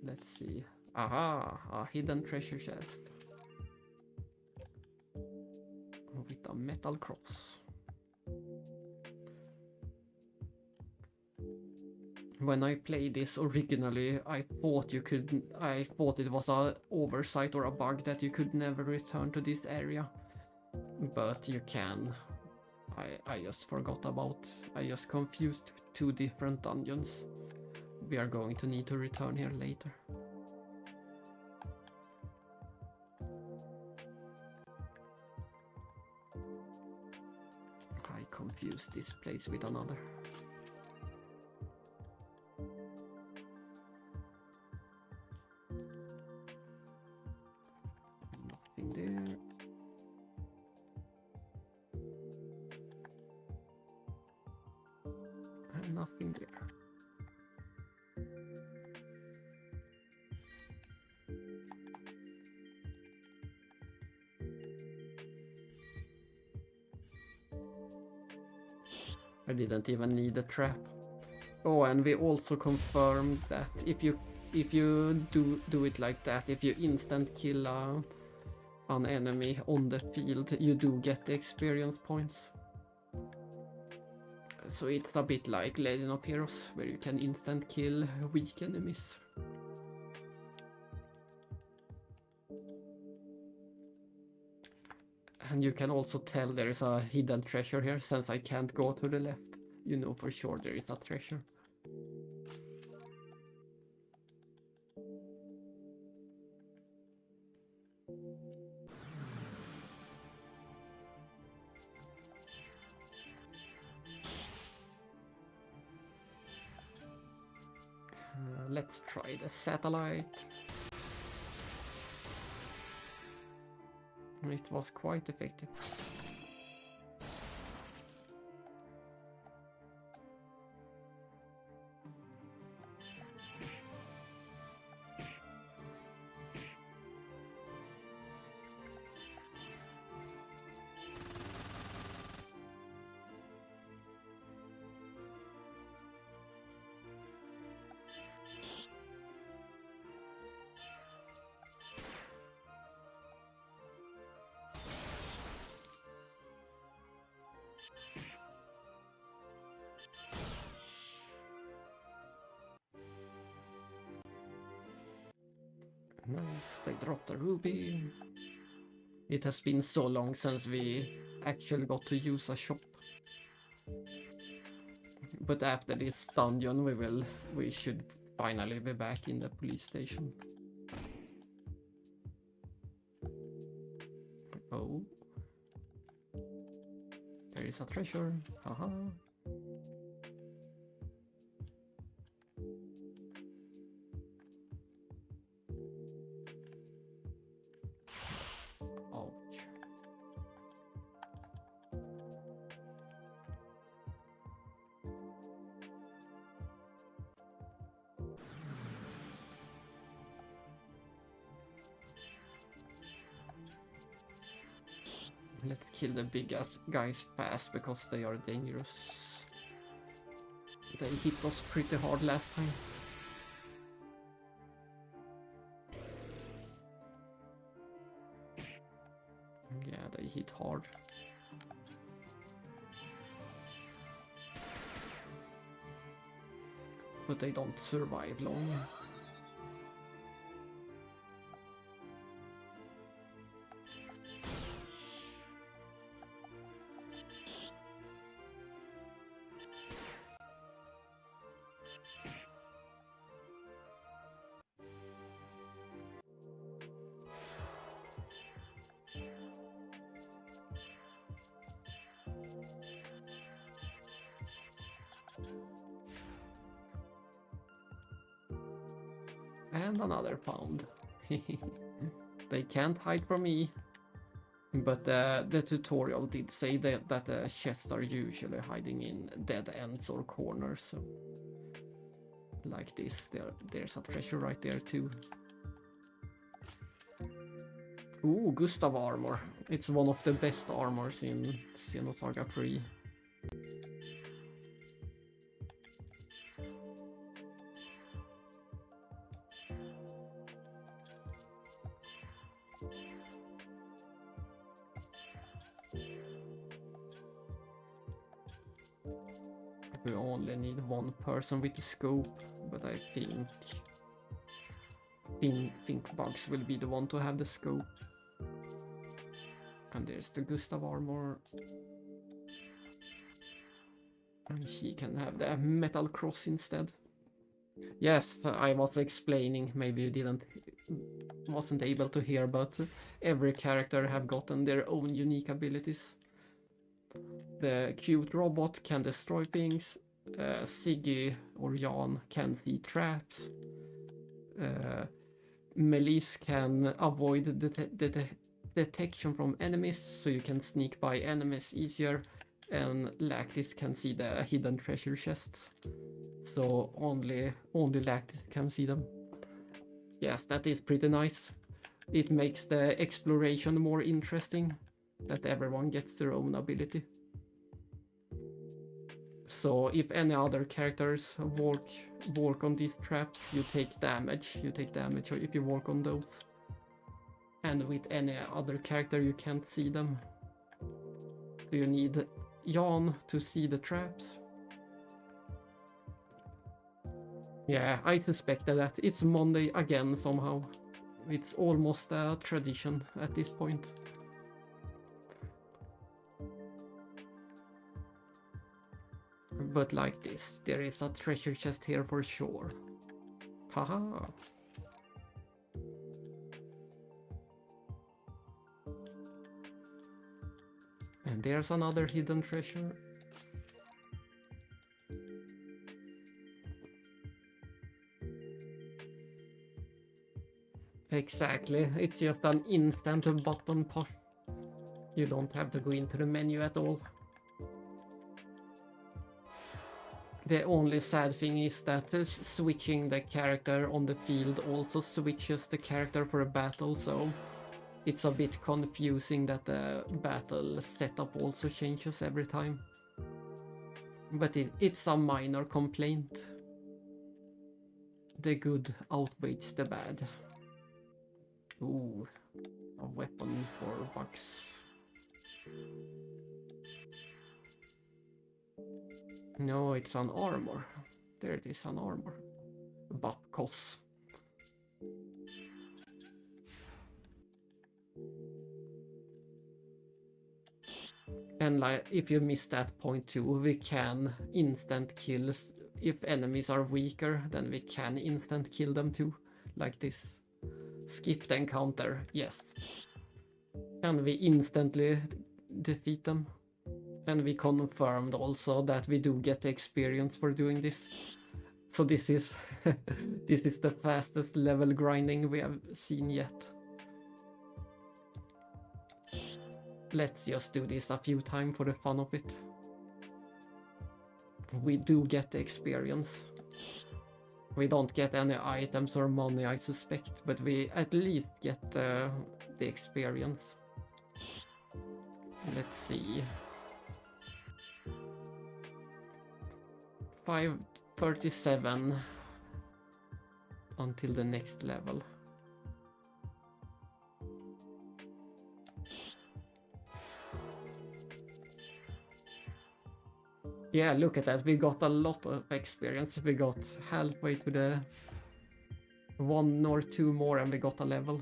Speaker 1: Let's see. Aha! A hidden treasure chest. With a metal cross. When I played this originally, I thought it was a oversight or a bug that you could never return to this area. But you can. I just forgot about. I just confused two different dungeons. We are going to need to return here later. I confused this place with another. Nothing there. And nothing there. I didn't even need a trap. Oh, and we also confirmed that if you do it like that, if you instant kill an enemy on the field, you do get the experience points. So it's a bit like Legend of Heroes, where you can instant kill weak enemies. And you can also tell there is a hidden treasure here, since I can't go to the left. You know for sure there is a treasure. Let's try the satellite. It was quite effective. Nice, they dropped a ruby. It has been so long since we actually got to use a shop. But after this dungeon we should finally be back in the police station. Oh. There is a treasure. Haha. Ouch. Let's kill the big guys fast because they are dangerous. They hit us pretty hard last time. Yeah, they hit hard. But they don't survive long. And another pound. They can't hide from me. But the tutorial did say that the chests are usually hiding in dead ends or corners. So like this, there's a treasure right there too. Ooh, Gustav armor. It's one of the best armors in Xenosaga 3. We only need one person with the scope, but I think Bugs will be the one to have the scope. And there's the Gustav armor. And she can have the metal cross instead. Yes, I was explaining, maybe you wasn't able to hear, but every character have gotten their own unique abilities. The cute robot can destroy things, Siggy or Jan can see traps, Melis can avoid detection from enemies, so you can sneak by enemies easier, and Lactis can see the hidden treasure chests, so only Lactis can see them. Yes, that is pretty nice. It makes the exploration more interesting, that everyone gets their own ability. So if any other characters walk on these traps, you take damage. You take damage if you walk on those. And with any other character, you can't see them. So you need Jan to see the traps. Yeah, I suspected that. It's Monday again somehow. It's almost a tradition at this point. But like this, there is a treasure chest here for sure. Haha. And there's another hidden treasure. Exactly, it's just an instant button push. You don't have to go into the menu at all. The only sad thing is that switching the character on the field also switches the character for a battle, so it's a bit confusing that the battle setup also changes every time. But it's a minor complaint. The good outweighs the bad. Ooh, a weapon for Bugs. No, it's an armor. There it is, an armor. Buckos. And like, if you miss that point too, we can instant kills. If enemies are weaker, then we can instant kill them too. Like this. Skip the encounter, yes. And we instantly defeat them. And we confirmed also that we do get the experience for doing this. So this is this is the fastest level grinding we have seen yet. Let's just do this a few times for the fun of it. We do get the experience. We don't get any items or money, I suspect, but we at least get the experience. Let's see. 537 until the next level. Yeah, look at that. We got a lot of experience. We got halfway to the 1 or 2 more and we got a level.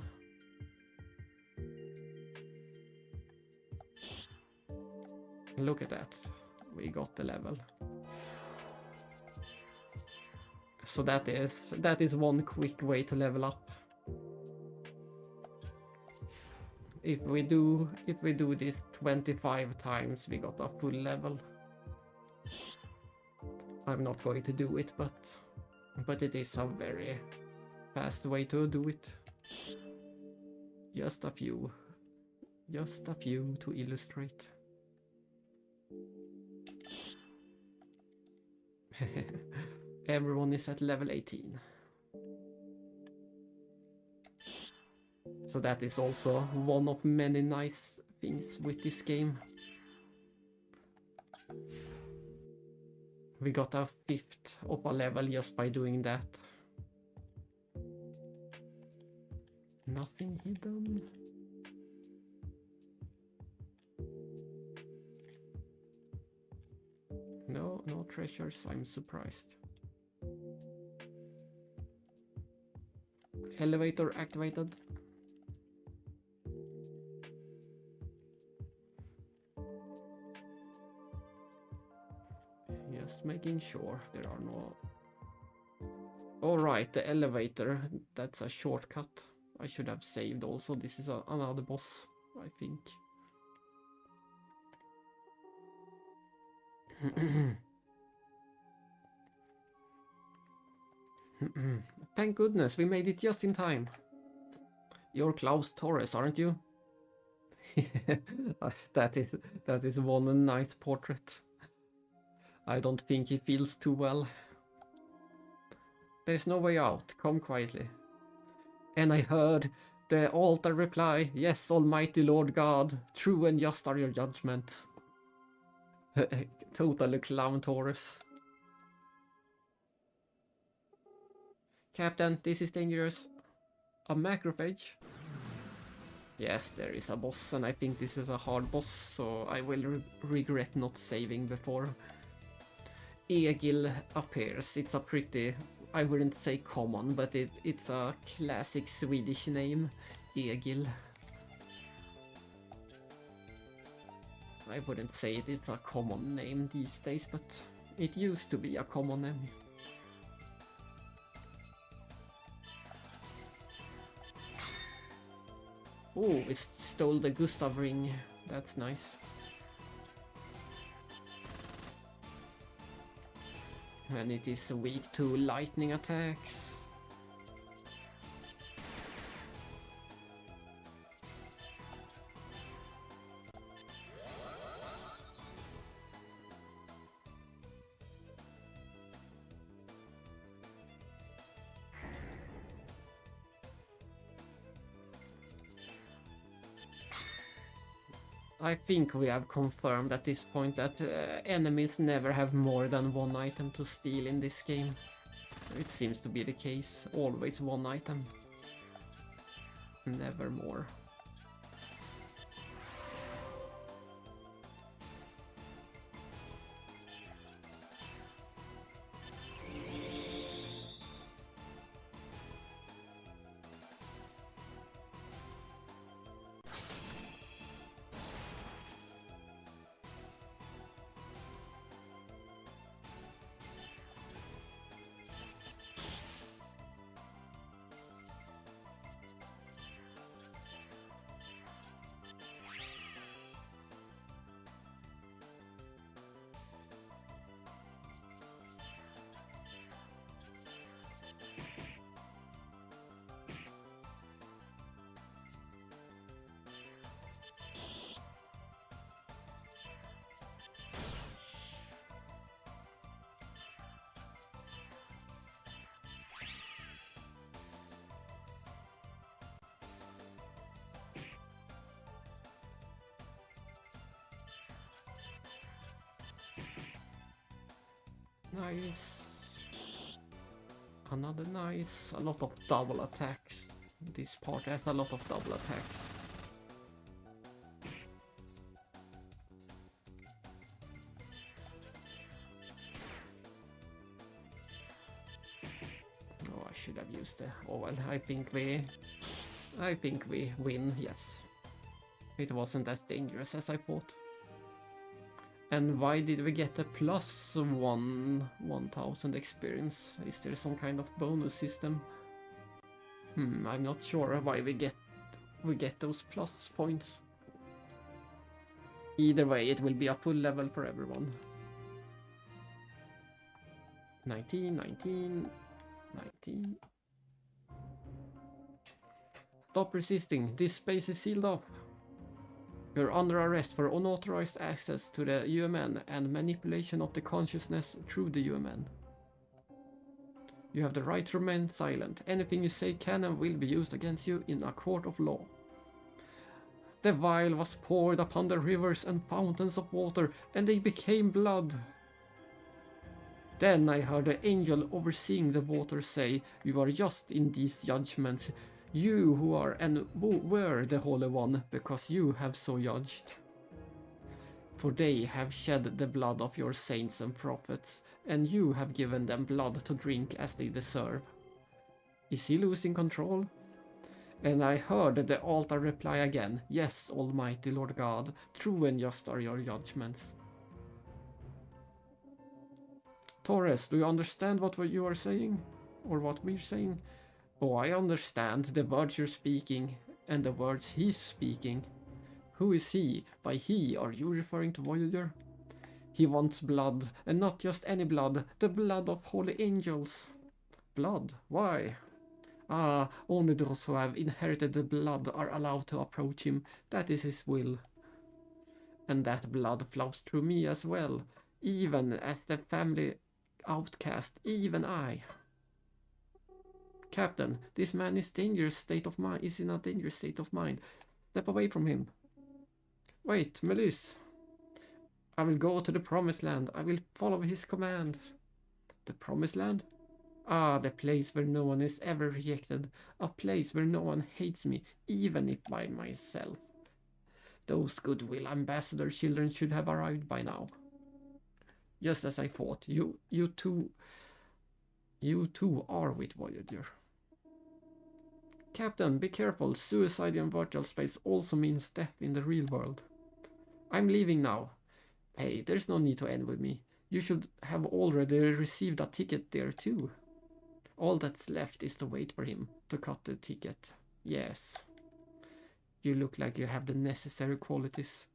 Speaker 1: Look at that. We got the level. So that is one quick way to level up. If we do this 25 times, we got a full level. I'm not going to do it, but it is a very fast way to do it. Just a few. Just a few to illustrate. Everyone is at level 18. So that is also one of many nice things with this game. We got a 5th of a level just by doing that. Nothing hidden. No, no treasures, I'm surprised. Elevator activated. Just making sure there are no... Alright, the elevator, that's a shortcut. I should have saved also. This is another boss, I think. Thank goodness, we made it just in time. You're Klaus Torres, aren't you? That is one nice portrait. I don't think he feels too well. There's no way out. Come quietly. And I heard the altar reply, yes, Almighty Lord God, true and just are your judgments. Totally clown Taurus. Captain, this is dangerous. A macrophage? Yes, there is a boss, and I think this is a hard boss, so I will regret not saving before. Egil appears. It's a pretty, I wouldn't say common, but it's a classic Swedish name, Egil. I wouldn't say it's a common name these days, but it used to be a common name. Oh, it stole the Gustav ring. That's nice. And it is weak to lightning attacks. I think we have confirmed at this point that enemies never have more than one item to steal in this game. It seems to be the case. Always one item. Never more. Nice. Another nice. A lot of double attacks. This part has a lot of double attacks. Oh, I should have used the... Oh well, I think we win, yes. It wasn't as dangerous as I thought. And why did we get a plus 1000 experience? Is there some kind of bonus system? I'm not sure why we get those plus points. Either way, it will be a full level for everyone. 19, 19, 19. Stop resisting. This space is sealed off. You're under arrest for unauthorized access to the UMN and manipulation of the consciousness through the UMN. You have the right to remain silent. Anything you say can and will be used against you in a court of law. The vial was poured upon the rivers and fountains of water, and they became blood. Then I heard the angel overseeing the water say, "You are just in these judgments, you who are and were the Holy One, because you have so judged. For they have shed the blood of your saints and prophets, and you have given them blood to drink as they deserve." Is he losing control? And I heard the altar reply again, "Yes, Almighty Lord God, true and just are your judgments." Torres, do you understand what you are saying? Or what we're saying? Oh, I understand the words you're speaking, and the words he's speaking. Who is he? By he, are you referring to Voyager? He wants blood, and not just any blood, the blood of holy angels. Blood? Why? Ah, only those who have inherited the blood are allowed to approach him. That is his will. And that blood flows through me as well, even as the family outcast, even I. Captain, this man is in a dangerous state of mind. Step away from him. Wait, Melisse. I will go to the Promised Land. I will follow his command. The Promised Land? Ah, the place where no one is ever rejected. A place where no one hates me, even if by myself. Those goodwill ambassador children should have arrived by now. Just as I thought, you two are with Voyager. Captain, be careful. Suicide in virtual space also means death in the real world. I'm leaving now. Hey, there's no need to end with me. You should have already received a ticket there too. All that's left is to wait for him to cut the ticket. Yes. You look like you have the necessary qualities.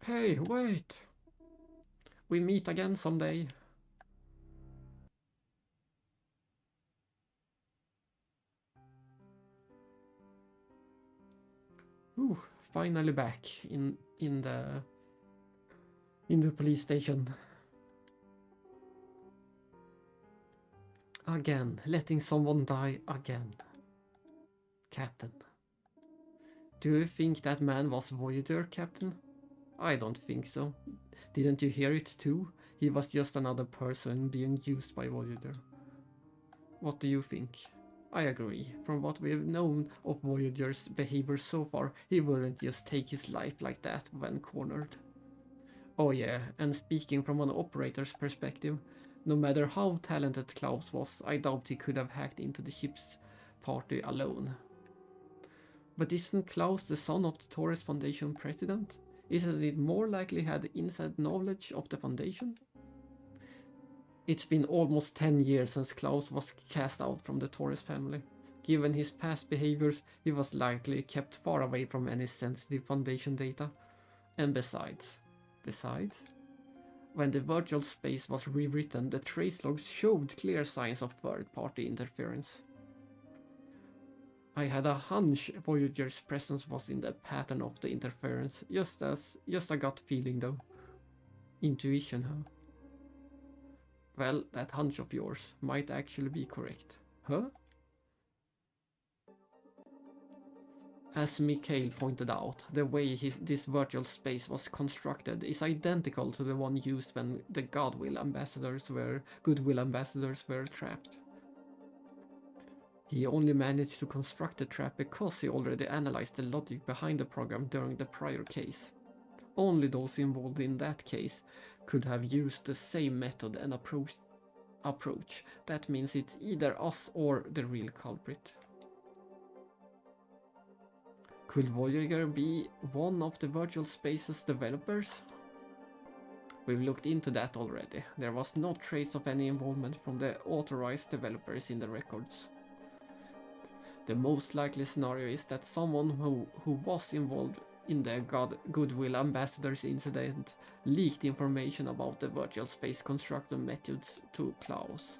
Speaker 1: Hey, wait. We meet again someday. Ooh, finally back in the police station. Again, letting someone die again. Captain. Do you think that man was Voyager, Captain? I don't think so. Didn't you hear it too? He was just another person being used by Voyager. What do you think? I agree. From what we've known of Voyager's behavior so far, he wouldn't just take his life like that when cornered. Oh yeah, and speaking from an operator's perspective, no matter how talented Klaus was, I doubt he could have hacked into the ship's party alone. But isn't Klaus the son of the Torres Foundation president? Isn't it more likely he had inside knowledge of the Foundation? It's been almost 10 years since Klaus was cast out from the Torres family. Given his past behaviors, he was likely kept far away from any sensitive Foundation data. And besides, when the virtual space was rewritten, the trace logs showed clear signs of third-party interference. I had a hunch Voyager's presence was in the pattern of the interference, just a gut feeling though. Intuition, huh? Well, that hunch of yours might actually be correct. Huh? As Mikhail pointed out, the way this virtual space was constructed is identical to the one used when the Goodwill ambassadors were trapped. He only managed to construct the trap because he already analyzed the logic behind the program during the prior case. Only those involved in that case could have used the same method and approach. That means it's either us or the real culprit. Could Voyager be one of the virtual space's developers? We've looked into that already. There was no trace of any involvement from the authorized developers in the records. The most likely scenario is that someone who was involved in the Goodwill Ambassadors incident leaked information about the virtual space construction methods to Klaus,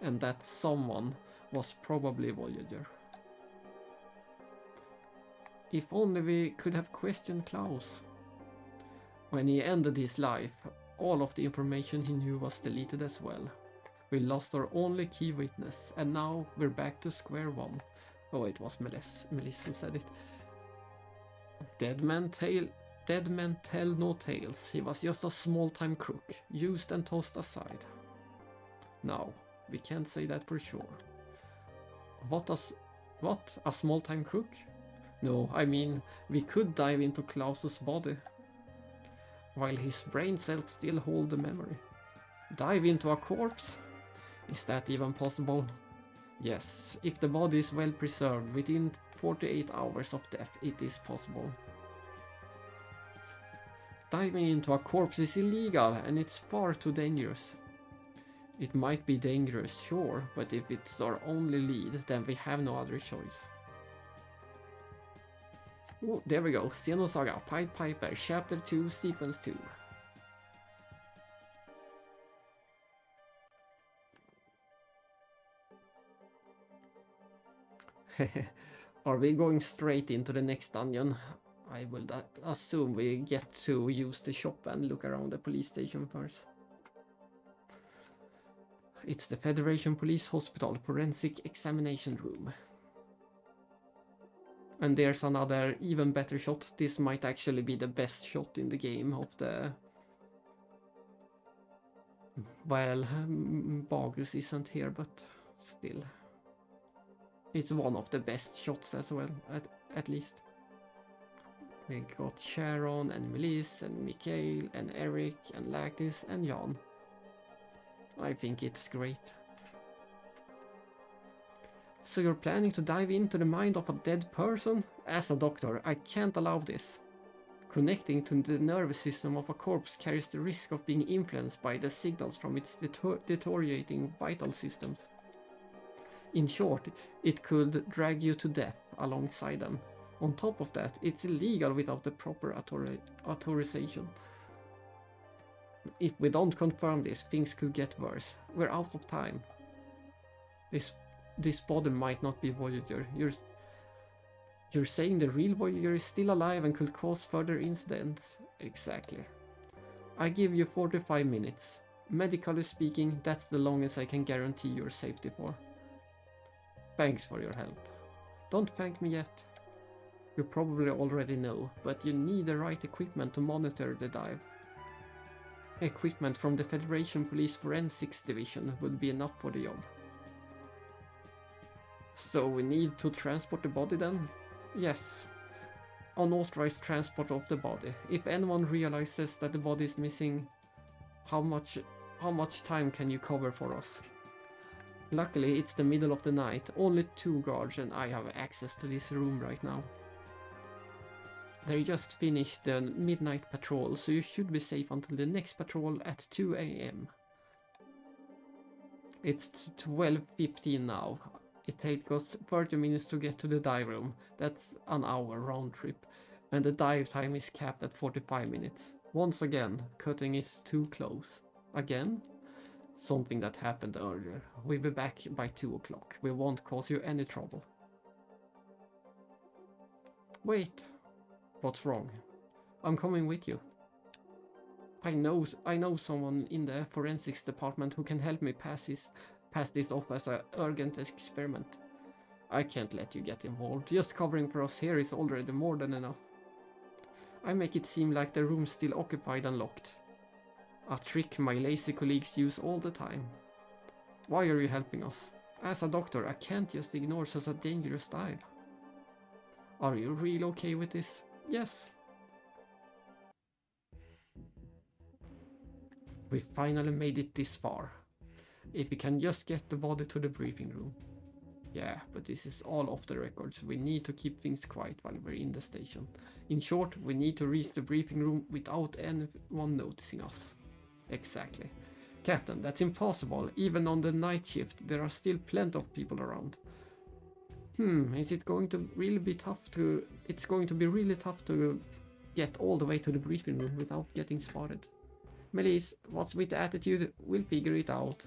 Speaker 1: and that someone was probably Voyager. If only we could have questioned Klaus. When he ended his life, all of the information he knew was deleted as well. We lost our only key witness, and now we're back to square one. Oh, it was Melissa who said it. Dead men tell no tales. He was just a small-time crook, used and tossed aside. No, we can't say that for sure. What, a small-time crook? No, I mean, we could dive into Klaus's body, while his brain cells still hold the memory. Dive into a corpse? Is that even possible? Yes, if the body is well preserved within 48 hours of death, it is possible. Diving into a corpse is illegal and it's far too dangerous. It might be dangerous, sure, but if it's our only lead, then we have no other choice. Oh, there we go. Xenosaga Pied Piper, Chapter 2, Sequence 2. Are we going straight into the next dungeon? I will assume we get to use the shop and look around the police station first. It's the Federation Police Hospital Forensic Examination Room. And there's another even better shot. This might actually be the best shot in the game of the... Well, Bagus isn't here, but still. It's one of the best shots as well, at least. We got Sharon and Melissa and Mikhail and Eric and Lactis and Jan. I think it's great. So you're planning to dive into the mind of a dead person? As a doctor, I can't allow this. Connecting to the nervous system of a corpse carries the risk of being influenced by the signals from its deteriorating vital systems. In short, it could drag you to death alongside them. On top of that, it's illegal without the proper authorization. If we don't confirm this, things could get worse. We're out of time. This body might not be Voyager. You're saying the real Voyager is still alive and could cause further incidents? Exactly. I give you 45 minutes. Medically speaking, that's the longest I can guarantee your safety for. Thanks for your help. Don't thank me yet. You probably already know, but you need the right equipment to monitor the dive. Equipment from the Federation Police Forensics Division would be enough for the job. So we need to transport the body then? Yes. Unauthorized transport of the body. If anyone realizes that the body is missing, how much time can you cover for us? Luckily, it's the middle of the night. Only 2 guards and I have access to this room right now. They just finished the midnight patrol, so you should be safe until the next patrol at 2 AM. It's 12:15 now. It takes us 30 minutes to get to the dive room. That's an hour round trip. And the dive time is capped at 45 minutes. Once again, cutting it too close. Again? Something that happened earlier. We'll be back by 2 o'clock. We won't cause you any trouble. Wait. What's wrong? I'm coming with you. I know someone in the forensics department who can help me pass this off as an urgent experiment. I can't let you get involved. Just covering for us here is already more than enough. I make it seem like the room's still occupied and locked. A trick my lazy colleagues use all the time. Why are you helping us? As a doctor, I can't just ignore such a dangerous dive. Are you really okay with this? Yes. We finally made it this far. If we can just get the body to the briefing room. Yeah, but this is all off the records. We need to keep things quiet while we're in the station. In short, we need to reach the briefing room without anyone noticing us. Exactly. Captain, that's impossible. Even on the night shift, there are still plenty of people around. Is it going to really be tough to... It's going to be really tough to get all the way to the briefing room without getting spotted. Melissa, what's with the attitude? We'll figure it out.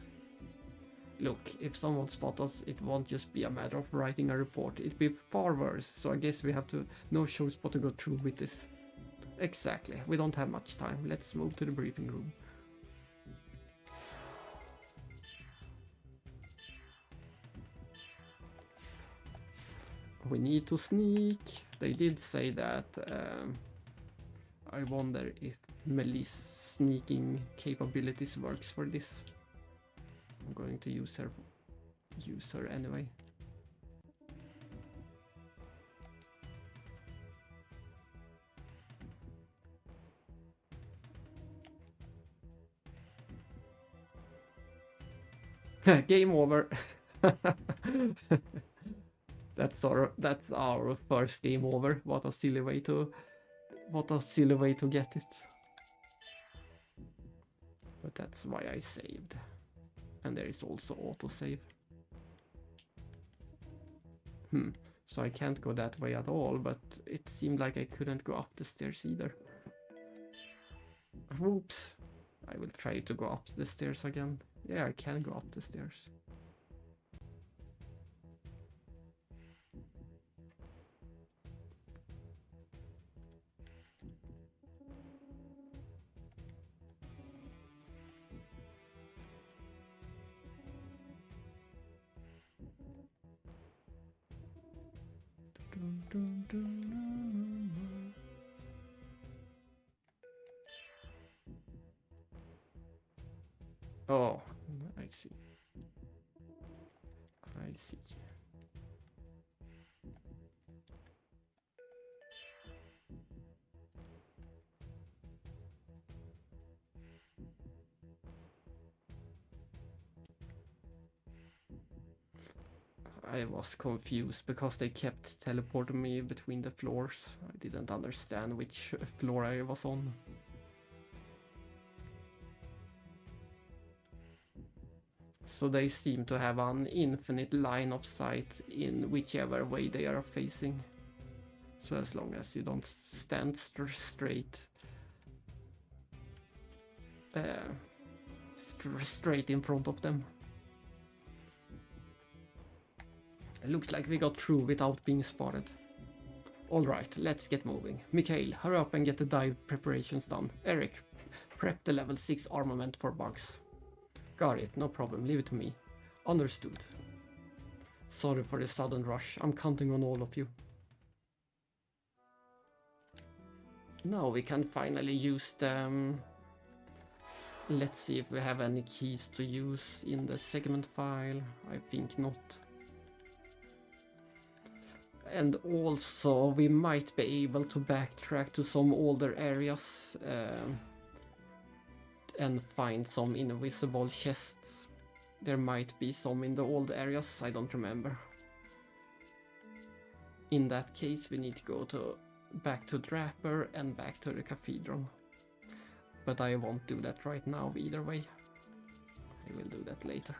Speaker 1: Look, if someone spots us, it won't just be a matter of writing a report. It'd be far worse, so I guess we have to no choice but to go through with this. Exactly. We don't have much time. Let's move to the briefing room. We need to sneak. They did say that. I wonder if Melie's sneaking capabilities works for this. I'm going to use her anyway. Game over. That's our first game over. What a silly way to get it. But that's why I saved. And there is also autosave. So I can't go that way at all, but it seemed like I couldn't go up the stairs either. Whoops. I will try to go up the stairs again. Yeah, I can go up the stairs. Oh, I see. I see. I was confused because they kept teleporting me between the floors. I didn't understand which floor I was on. So they seem to have an infinite line of sight in whichever way they are facing. So as long as you don't stand straight straight in front of them. It looks like we got through without being spotted. Alright, let's get moving. Mikhail, hurry up and get the dive preparations done. Eric, prep the level 6 armament for bugs. Got it, no problem, leave it to me. Understood. Sorry for the sudden rush, I'm counting on all of you. Now we can finally use them. Let's see if we have any keys to use in the segment file. I think not. And also we might be able to backtrack to some older areas and find some invisible chests. There might be some in the old areas, I don't remember. In that case we need to go back to Draper and back to the cathedral. But I won't do that right now either way. I will do that later.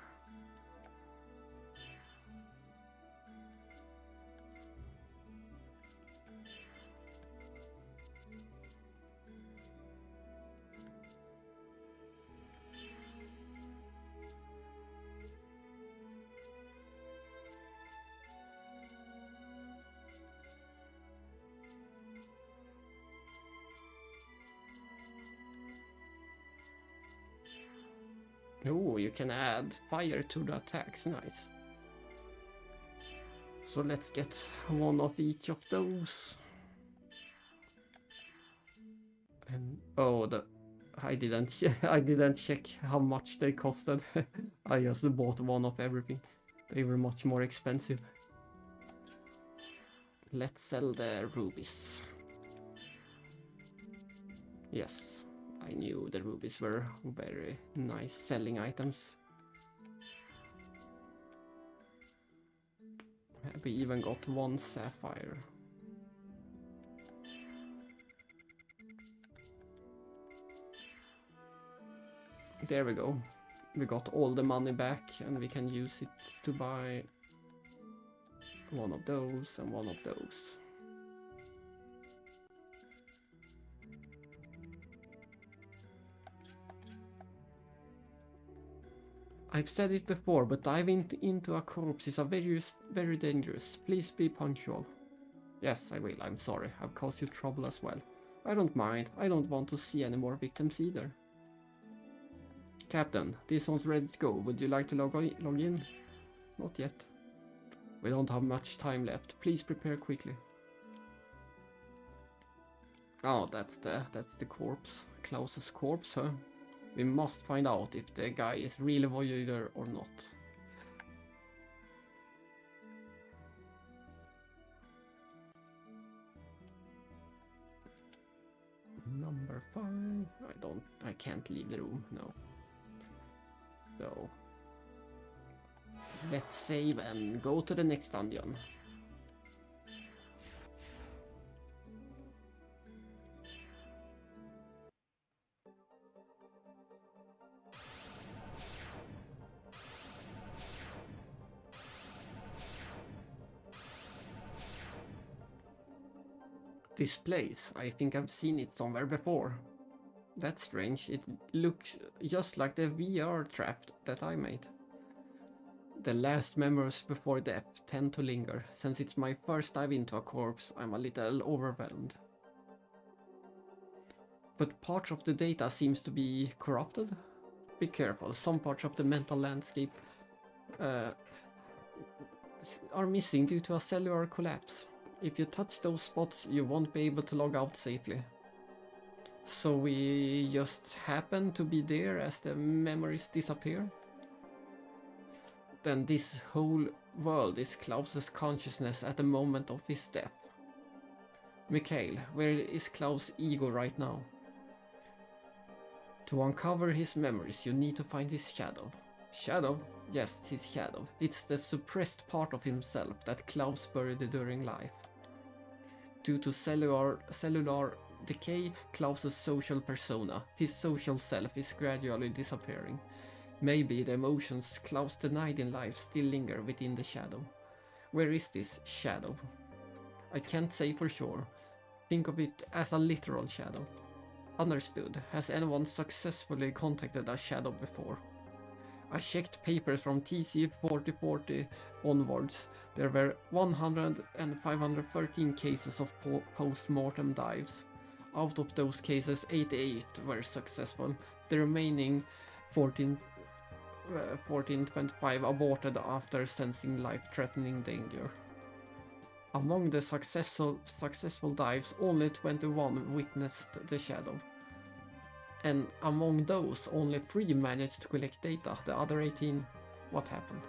Speaker 1: Oh, you can add fire to the attacks, nice. So let's get one of each of those. And oh, I didn't check how much they costed. I just bought one of everything. They were much more expensive. Let's sell the rubies. Yes. I knew the rubies were very nice selling items. We even got one sapphire. There we go. We got all the money back and we can use it to buy one of those and one of those. I've said it before, but diving into a corpse is very dangerous. Please be punctual. Yes, I will. I'm sorry. I've caused you trouble as well. I don't mind. I don't want to see any more victims either. Captain, this one's ready to go. Would you like to log in? Not yet. We don't have much time left. Please prepare quickly. Oh, that's the corpse. Klaus's corpse, huh? We must find out if the guy is really Voyager or not. Number 5. I can't leave the room, no. So let's save and go to the next dungeon. This place, I think I've seen it somewhere before. That's strange, it looks just like the VR trap that I made. The last memories before death tend to linger. Since it's my first dive into a corpse, I'm a little overwhelmed. But parts of the data seems to be corrupted. Be careful, some parts of the mental landscape are missing due to a cellular collapse. If you touch those spots, you won't be able to log out safely. So we just happen to be there as the memories disappear? Then this whole world is Klaus's consciousness at the moment of his death. Mikhail, where is Klaus' ego right now? To uncover his memories, you need to find his shadow. Shadow? Yes, his shadow. It's the suppressed part of himself that Klaus buried during life. Due to cellular decay, Klaus's social persona, his social self, is gradually disappearing. Maybe the emotions Klaus denied in life still linger within the shadow. Where is this shadow? I can't say for sure. Think of it as a literal shadow. Understood. Has anyone successfully contacted a shadow before? I checked papers from TC 4040 onwards. There were 100 and 513 cases of post-mortem dives. Out of those cases, 88 were successful. The remaining 1425 aborted after sensing life-threatening danger. Among the successful dives, only 21 witnessed the shadow. And among those, only 3 managed to collect data. The other 18, what happened?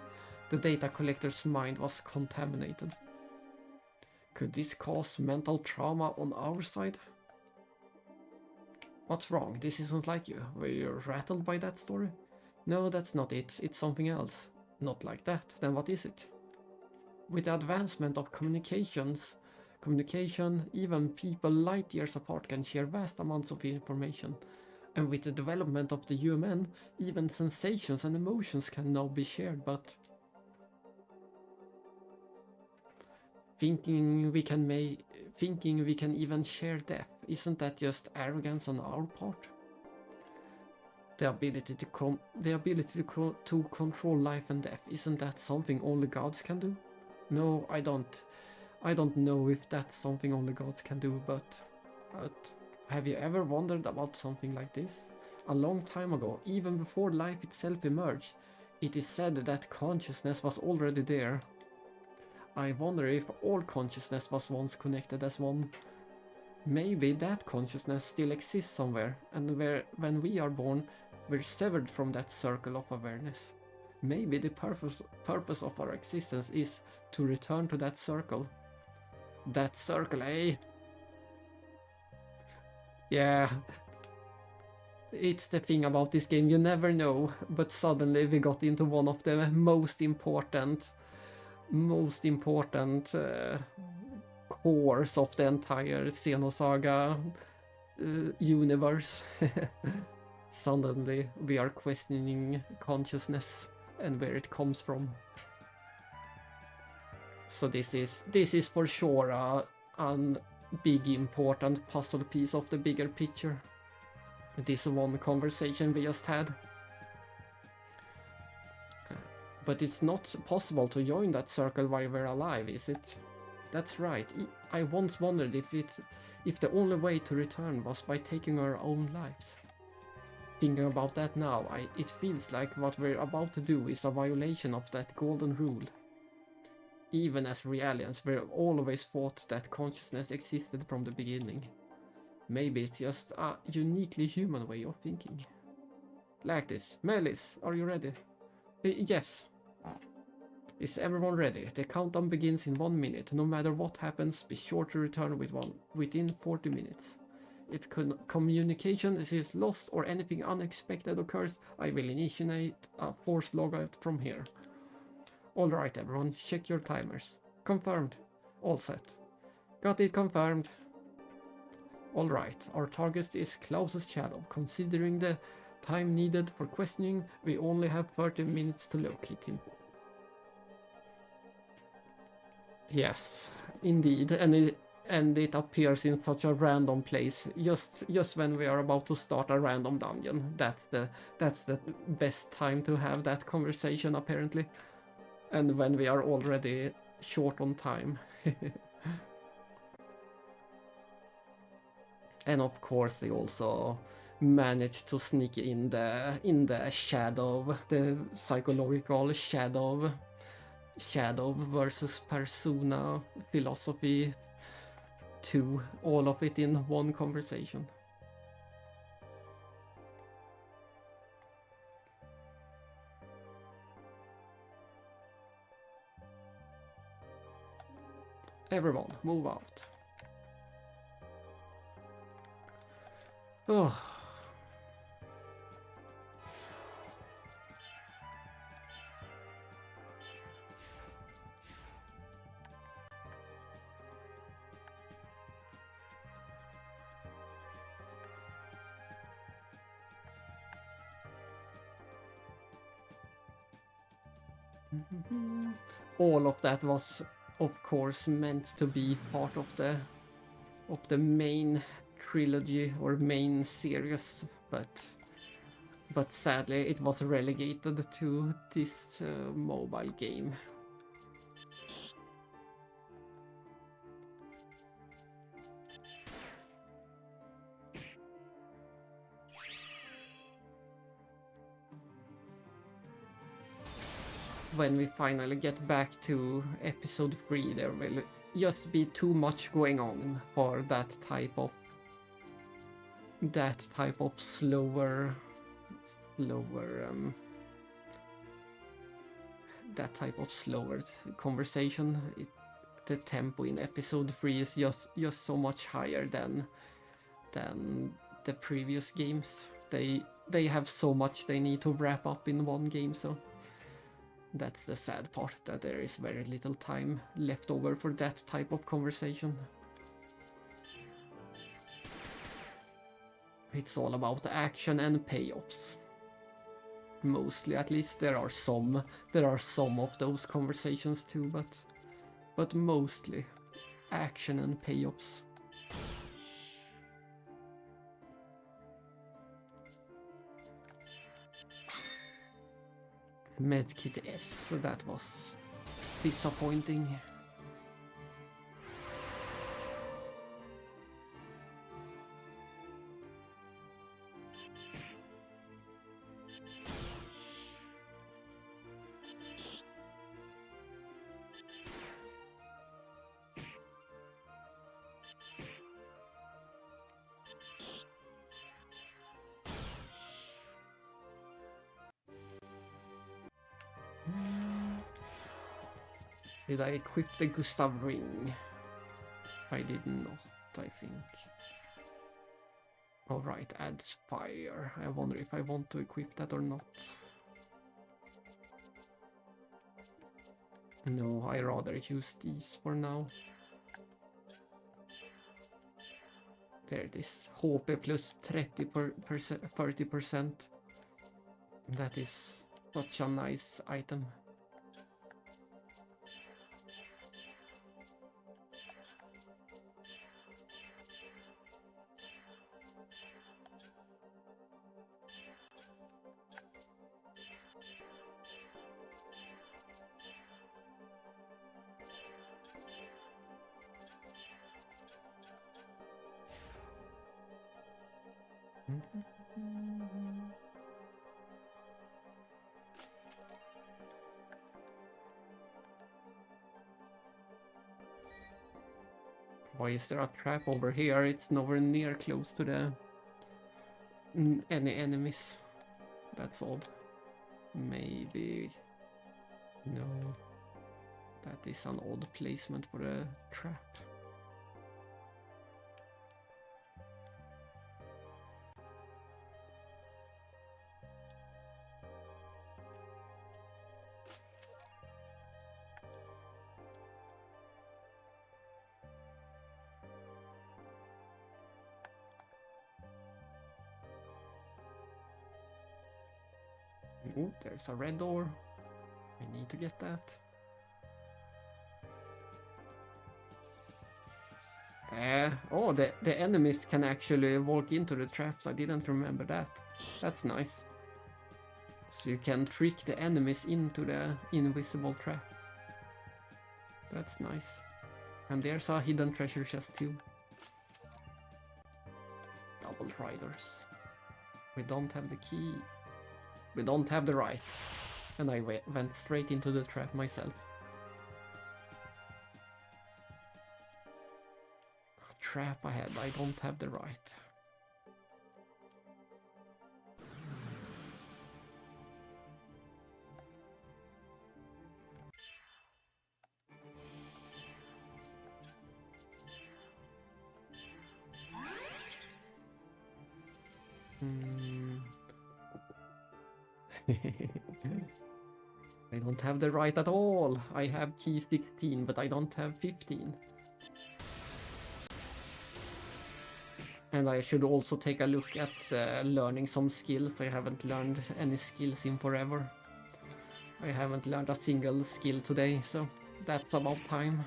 Speaker 1: The data collector's mind was contaminated. Could this cause mental trauma on our side? What's wrong? This isn't like you. Were you rattled by that story? No, that's not it. It's something else. Not like that. Then what is it? With the advancement of communication, even people light years apart can share vast amounts of information. And with the development of the human, even sensations and emotions can now be shared, but thinking we can even share death, isn't that just arrogance on our part? The ability to control life and death, isn't that something only gods can do? No, I don't know if that's something only gods can do, but have you ever wondered about something like this? A long time ago, even before life itself emerged, it is said that consciousness was already there. I wonder if all consciousness was once connected as one. Maybe that consciousness still exists somewhere, and when we are born, we're severed from that circle of awareness. Maybe the purpose of our existence is to return to that circle. That circle, eh? Yeah. It's the thing about this game, you never know, but suddenly we got into one of the most important cores of the entire Xenosaga universe. Suddenly we are questioning consciousness and where it comes from. So this is for sure a big important puzzle piece of the bigger picture. This one conversation we just had. But it's not possible to join that circle while we're alive, is it? That's right. I once wondered if the only way to return was by taking our own lives. Thinking about that now, it feels like what we're about to do is a violation of that golden rule. Even as Realians, we've always thought that consciousness existed from the beginning. Maybe it's just a uniquely human way of thinking. Like this. Melis, are you ready? Yes. Is everyone ready? The countdown begins in 1 minute. No matter what happens, be sure to return within 40 minutes. If communication is lost or anything unexpected occurs, I will initiate a forced logout from here. Alright everyone, check your timers. Confirmed. All set. Got it confirmed. Alright, our target is closest shadow. Considering the time needed for questioning, we only have 30 minutes to locate him. Yes, indeed, and it appears in such a random place, just when we are about to start a random dungeon. That's the best time to have that conversation, apparently. And when we are already short on time. And of course they also managed to sneak in the shadow, the psychological shadow versus persona philosophy to all of it in one conversation. Everyone, move out. Oh. All of that was, of course, meant to be part of the main trilogy or main series, but sadly it was relegated to this mobile game. When we finally get back to episode 3, there will just be too much going on for that type of slower conversation. The tempo in episode 3 is just so much higher than the previous games. They have so much they need to wrap up in one game, so that's the sad part, that there is very little time left over for that type of conversation. It's all about action and payoffs. Mostly, at least. There are some of those conversations too, but mostly action and payoffs. Medkit S, that was disappointing. Did I equip the Gustav ring? I did not, I think. Alright, add fire. I wonder if I want to equip that or not. No, I rather use these for now. There it is. HP plus 30%. That is such a nice item. Why is there a trap over here? It's nowhere near close to the any enemies. That's odd. Maybe... No. That is an odd placement for a trap. Oh, there's a red door. I need to get that. Oh, the enemies can actually walk into the traps. I didn't remember that. That's nice. So you can trick the enemies into the invisible traps. That's nice. And there's a hidden treasure chest too. Double riders. We don't have the key. We don't have the right. And I went straight into the trap myself. Trap ahead, I don't have the right. I don't have the right at all. I have key 16, but I don't have 15. And I should also take a look at learning some skills. I haven't learned any skills in forever. I haven't learned a single skill today, so that's about time.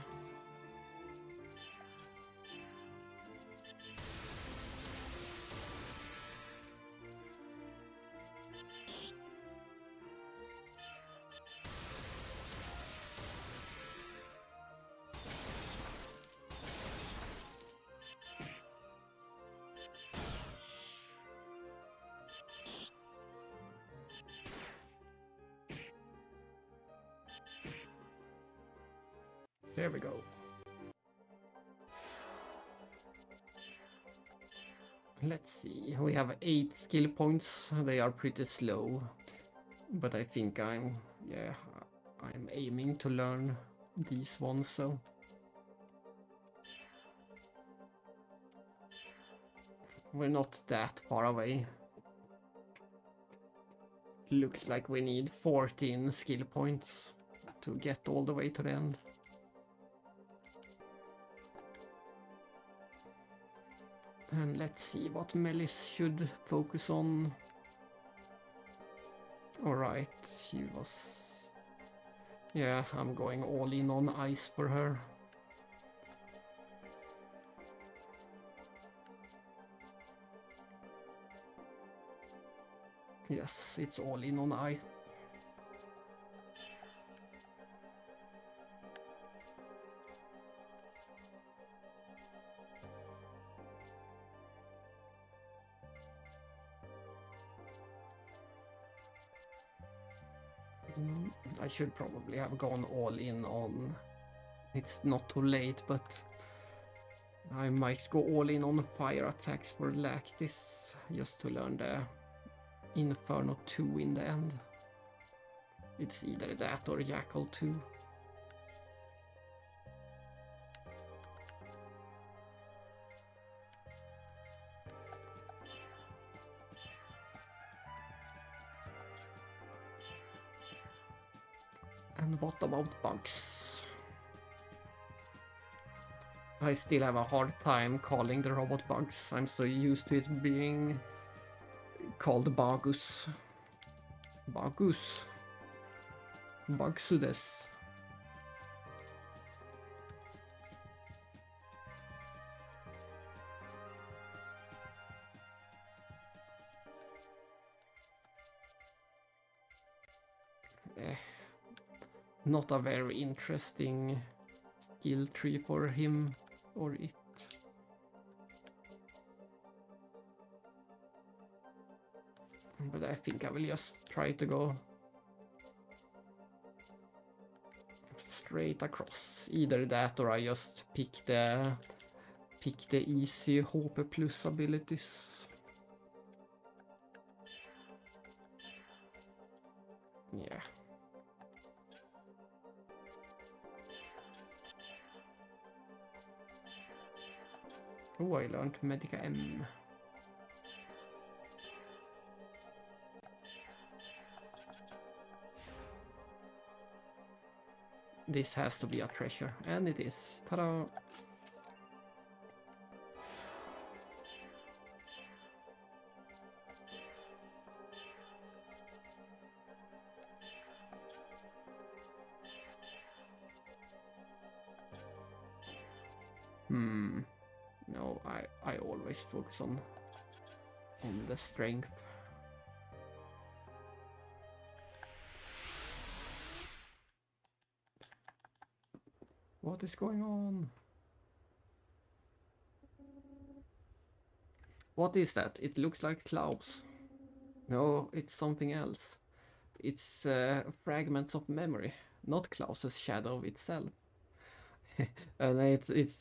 Speaker 1: There we go. Let's see, we have 8 skill points. They are pretty slow, but I think I'm aiming to learn these ones, so we're not that far away. Looks like we need 14 skill points to get all the way to the end. And let's see what Melis should focus on. Alright, she was... Yeah, I'm going all in on ice for her. Yes, it's all in on ice. I should probably have gone all in on... It's not too late, but I might go all in on fire attacks for Lactis, just to learn the Inferno 2 in the end. It's either that or Jackal 2. And what about bugs? I still have a hard time calling the robot bugs. I'm so used to it being called Bagus. Bagus. Bugsudes. Not a very interesting skill tree for him or it. But I think I will just try to go straight across. Either that or I just pick the easy HP plus abilities. Yeah. Oh, I learned Medica M. This has to be a treasure, and it is. Ta-da! No, I always focus on the strength. What is going on? What is that? It looks like clouds. No, it's something else. It's fragments of memory, not Klaus's shadow itself. And it's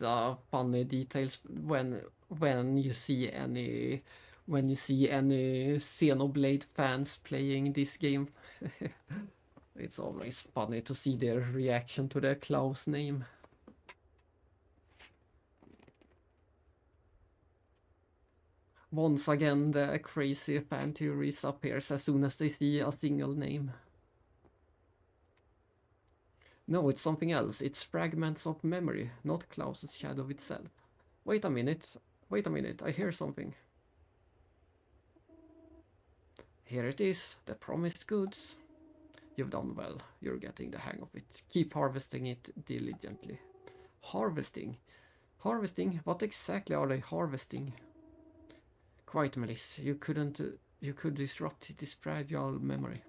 Speaker 1: funny details when you see any Xenoblade fans playing this game. It's always funny to see their reaction to the Klaus name. Once again, the crazy fan theories appears as soon as they see a single name. No, it's something else. It's fragments of memory, not Klaus's shadow itself. Wait a minute, I hear something. Here it is, the promised goods. You've done well, you're getting the hang of it. Keep harvesting it diligently. Harvesting? Harvesting? What exactly are they harvesting? Quite, Melissa, you could disrupt this fragile memory.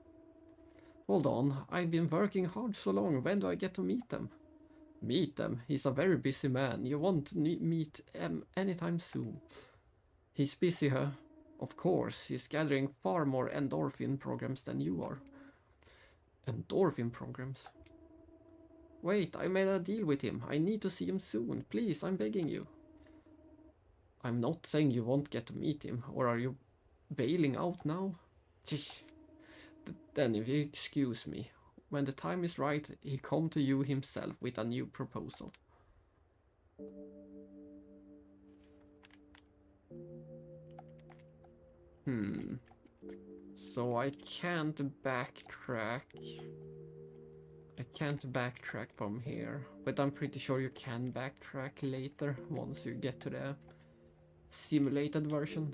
Speaker 1: Hold on, I've been working hard so long, when do I get to meet them? Meet them? He's a very busy man, you won't meet him anytime soon. He's busy, huh? Of course, he's gathering far more endorphin programs than you are. Endorphin programs? Wait, I made a deal with him, I need to see him soon, please, I'm begging you. I'm not saying you won't get to meet him, or are you bailing out now? Then if you excuse me, when the time is right, he'll come to you himself with a new proposal. So I can't backtrack. I can't backtrack from here, but I'm pretty sure you can backtrack later once you get to the simulated version.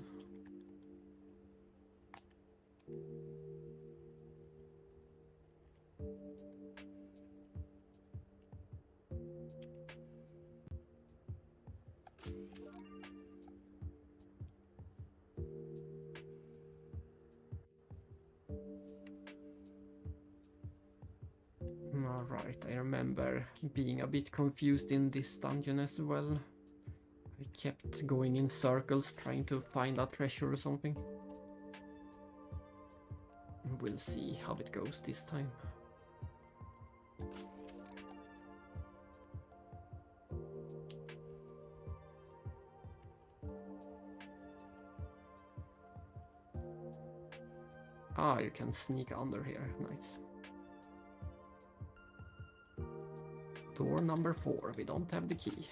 Speaker 1: Alright, I remember being a bit confused in this dungeon as well. I kept going in circles trying to find a treasure or something. We'll see how it goes this time. Ah, you can sneak under here, nice. Door number 4, we don't have the key.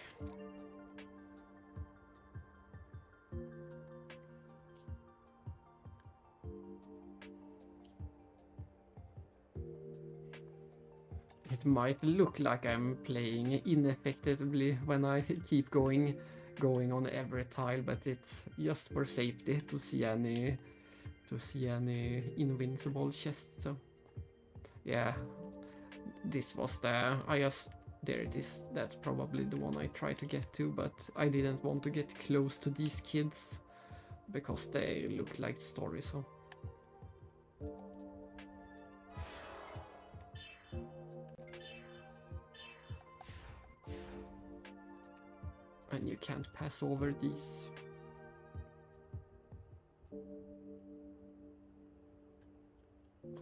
Speaker 1: It might look like I'm playing ineffectively when I keep going on every tile, but it's just for safety to see any invincible chests. So yeah, this was there it is. That's probably the one I tried to get to, but I didn't want to get close to these kids because they look like stories. So and you can't pass over these.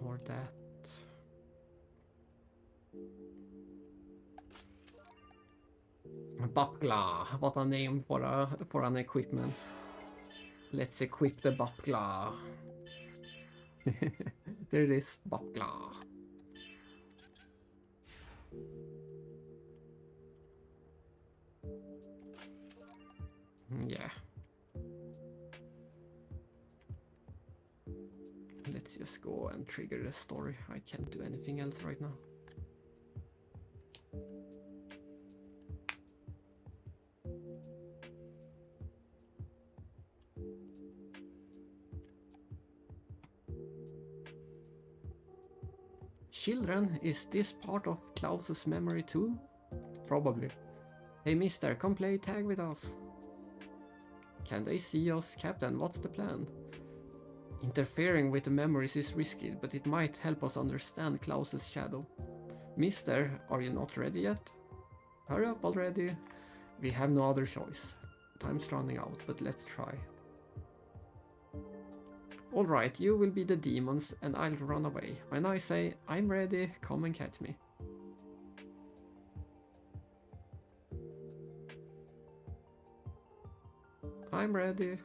Speaker 1: Or that. Bapgla, what a name for an equipment. Let's equip the Bapgla. There it is, Bapgla. Yeah. Let's just go and trigger the story. I can't do anything else right now. Children, is this part of Klaus's memory too? Probably. Hey mister, come play tag with us. Can they see us, Captain? What's the plan? Interfering with the memories is risky, but it might help us understand Klaus's shadow. Mister, are you not ready yet? Hurry up already. We have no other choice. Time's running out, but let's try. Alright, you will be the demons and I'll run away. When I say I'm ready, come and catch me. I'm ready.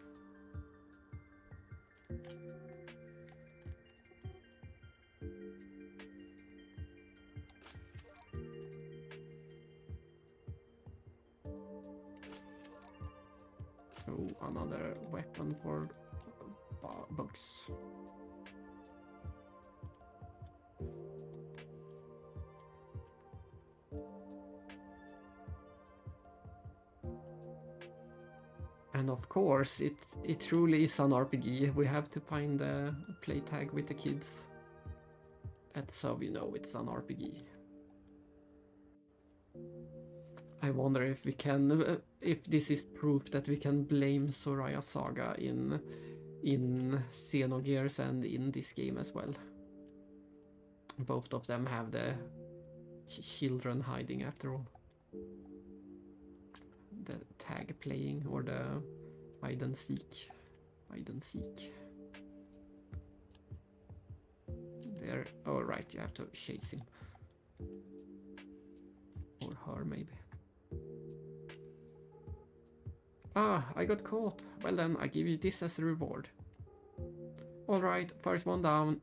Speaker 1: Oh, another weapon for bugs. And of course, it truly is an RPG. We have to find the play tag with the kids. That's how we know it's an RPG. I wonder if we can, if this is proof that we can blame Soraya Saga in Xenogears and in this game as well. Both of them have the children hiding after all. The tag playing or the hide and seek. Hide and seek. There. Oh right, you have to chase him. Or her maybe. Ah, I got caught. Well then, I give you this as a reward. Alright, first one down.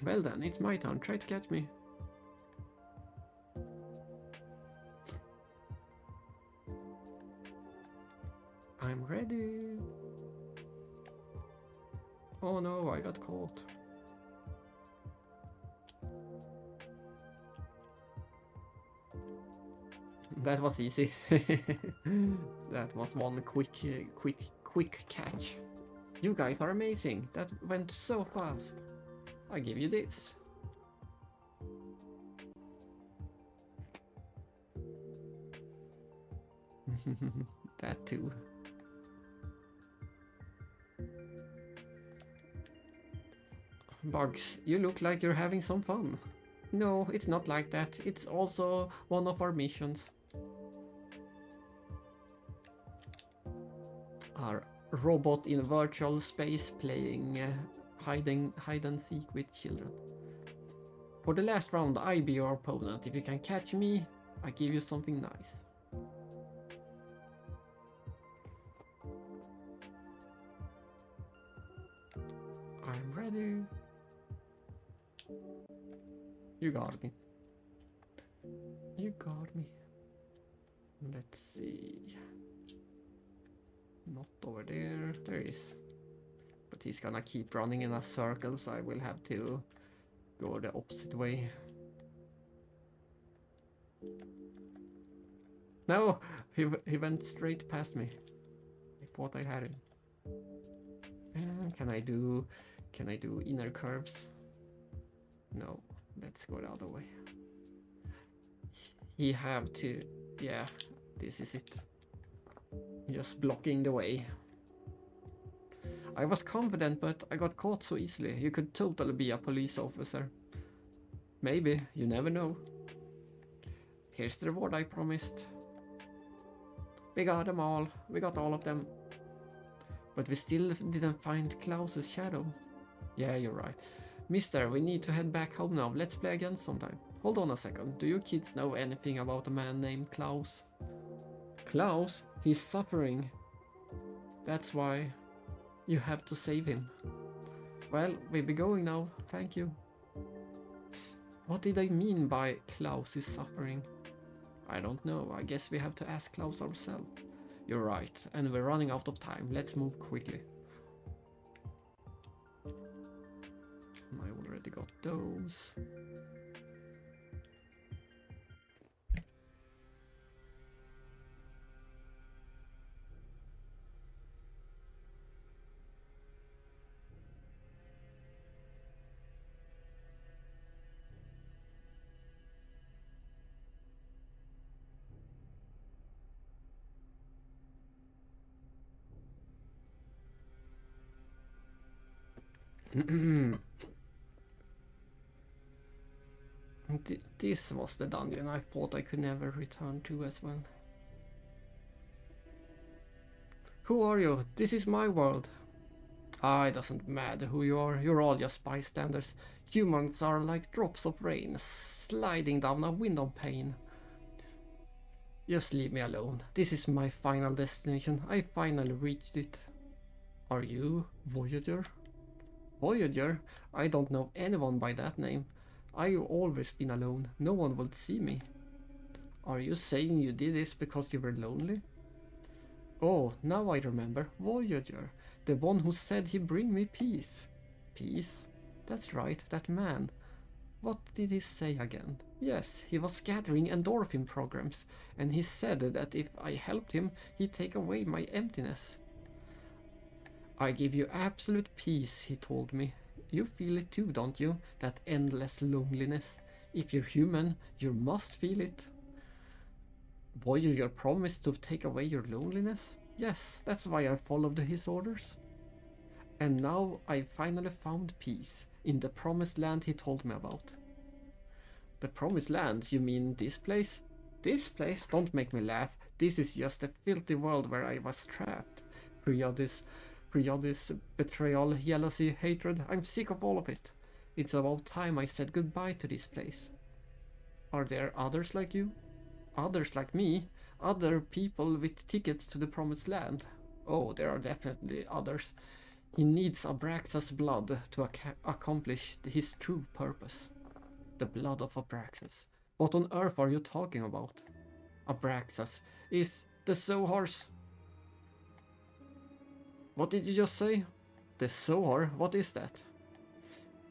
Speaker 1: Well then, it's my turn. Try to catch me. I'm ready. Oh no, I got caught. That was easy. That was one quick catch. You guys are amazing. That went so fast. I give you this. That too. Bugs, you look like you're having some fun. No, it's not like that. It's also one of our missions. Our robot in virtual space playing hide and seek with children. For the last round, I'll be your opponent. If you can catch me, I give you something nice. I'm ready. You got me. You got me. Let's see. Not over there. There is. But he's gonna keep running in a circle, so I will have to go the opposite way. No! He went straight past me. I thought I had him. Can I do inner curves? No. Let's go the other way. You have to... Yeah, this is it. Just blocking the way. I was confident, but I got caught so easily. You could totally be a police officer. Maybe, you never know. Here's the reward I promised. We got them all. We got all of them. But we still didn't find Klaus's shadow. Yeah, you're right. Mister, we need to head back home now. Let's play again sometime. Hold on a second. Do you kids know anything about a man named Klaus? Klaus? He's suffering. That's why you have to save him. Well, we'll be going now. Thank you. What did I mean by Klaus is suffering? I don't know. I guess we have to ask Klaus ourselves. You're right, and we're running out of time. Let's move quickly. I already got those. This was the dungeon I thought I could never return to as well. Who are you? This is my world. It doesn't matter who you are. You're all just bystanders. Humans are like drops of rain sliding down a window pane. Just leave me alone. This is my final destination. I finally reached it. Are you Voyager? Voyager? I don't know anyone by that name. I've always been alone. No one would see me. Are you saying you did this because you were lonely? Oh, now I remember. Voyager. The one who said he'd bring me peace. Peace? That's right, that man. What did he say again? Yes, he was gathering endorphin programs, and he said that if I helped him, he'd take away my emptiness. I give you absolute peace, he told me. You feel it too, don't you? That endless loneliness. If you're human, you must feel it. Voyager promised to take away your loneliness? Yes, that's why I followed his orders. And now I finally found peace in the promised land he told me about. The promised land? You mean this place? This place? Don't make me laugh. This is just a filthy world where I was trapped. Prejudice, betrayal, jealousy, hatred. I'm sick of all of it. It's about time I said goodbye to this place. Are there others like you? Others like me? Other people with tickets to the promised land? Oh, there are definitely others. He needs Abraxas' blood to accomplish his true purpose. The blood of Abraxas. What on earth are you talking about? Abraxas is the Zohar's... What did you just say? The Zohar? What is that?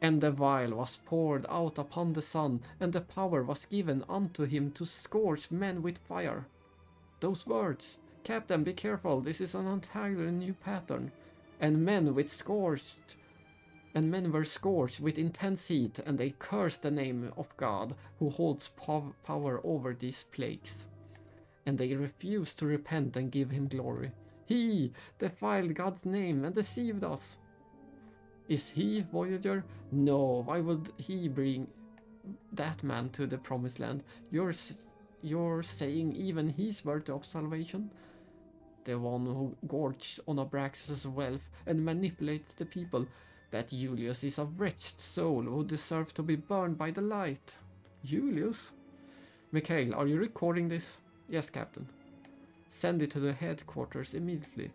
Speaker 1: And the vial was poured out upon the sun, and the power was given unto him to scorch men with fire. Those words. Captain, be careful, this is an entirely new pattern. And men were scorched with intense heat, and they cursed the name of God, who holds power over these plagues. And they refused to repent and give him glory. He defiled God's name and deceived us. Is he Voyager? No, why would he bring that man to the promised land? You're saying even he's worthy of salvation? The one who gorged on Abraxas' wealth and manipulates the people. That Julius is a wretched soul who deserves to be burned by the light. Julius? Mikhail, are you recording this? Yes, Captain. Send it to the headquarters immediately.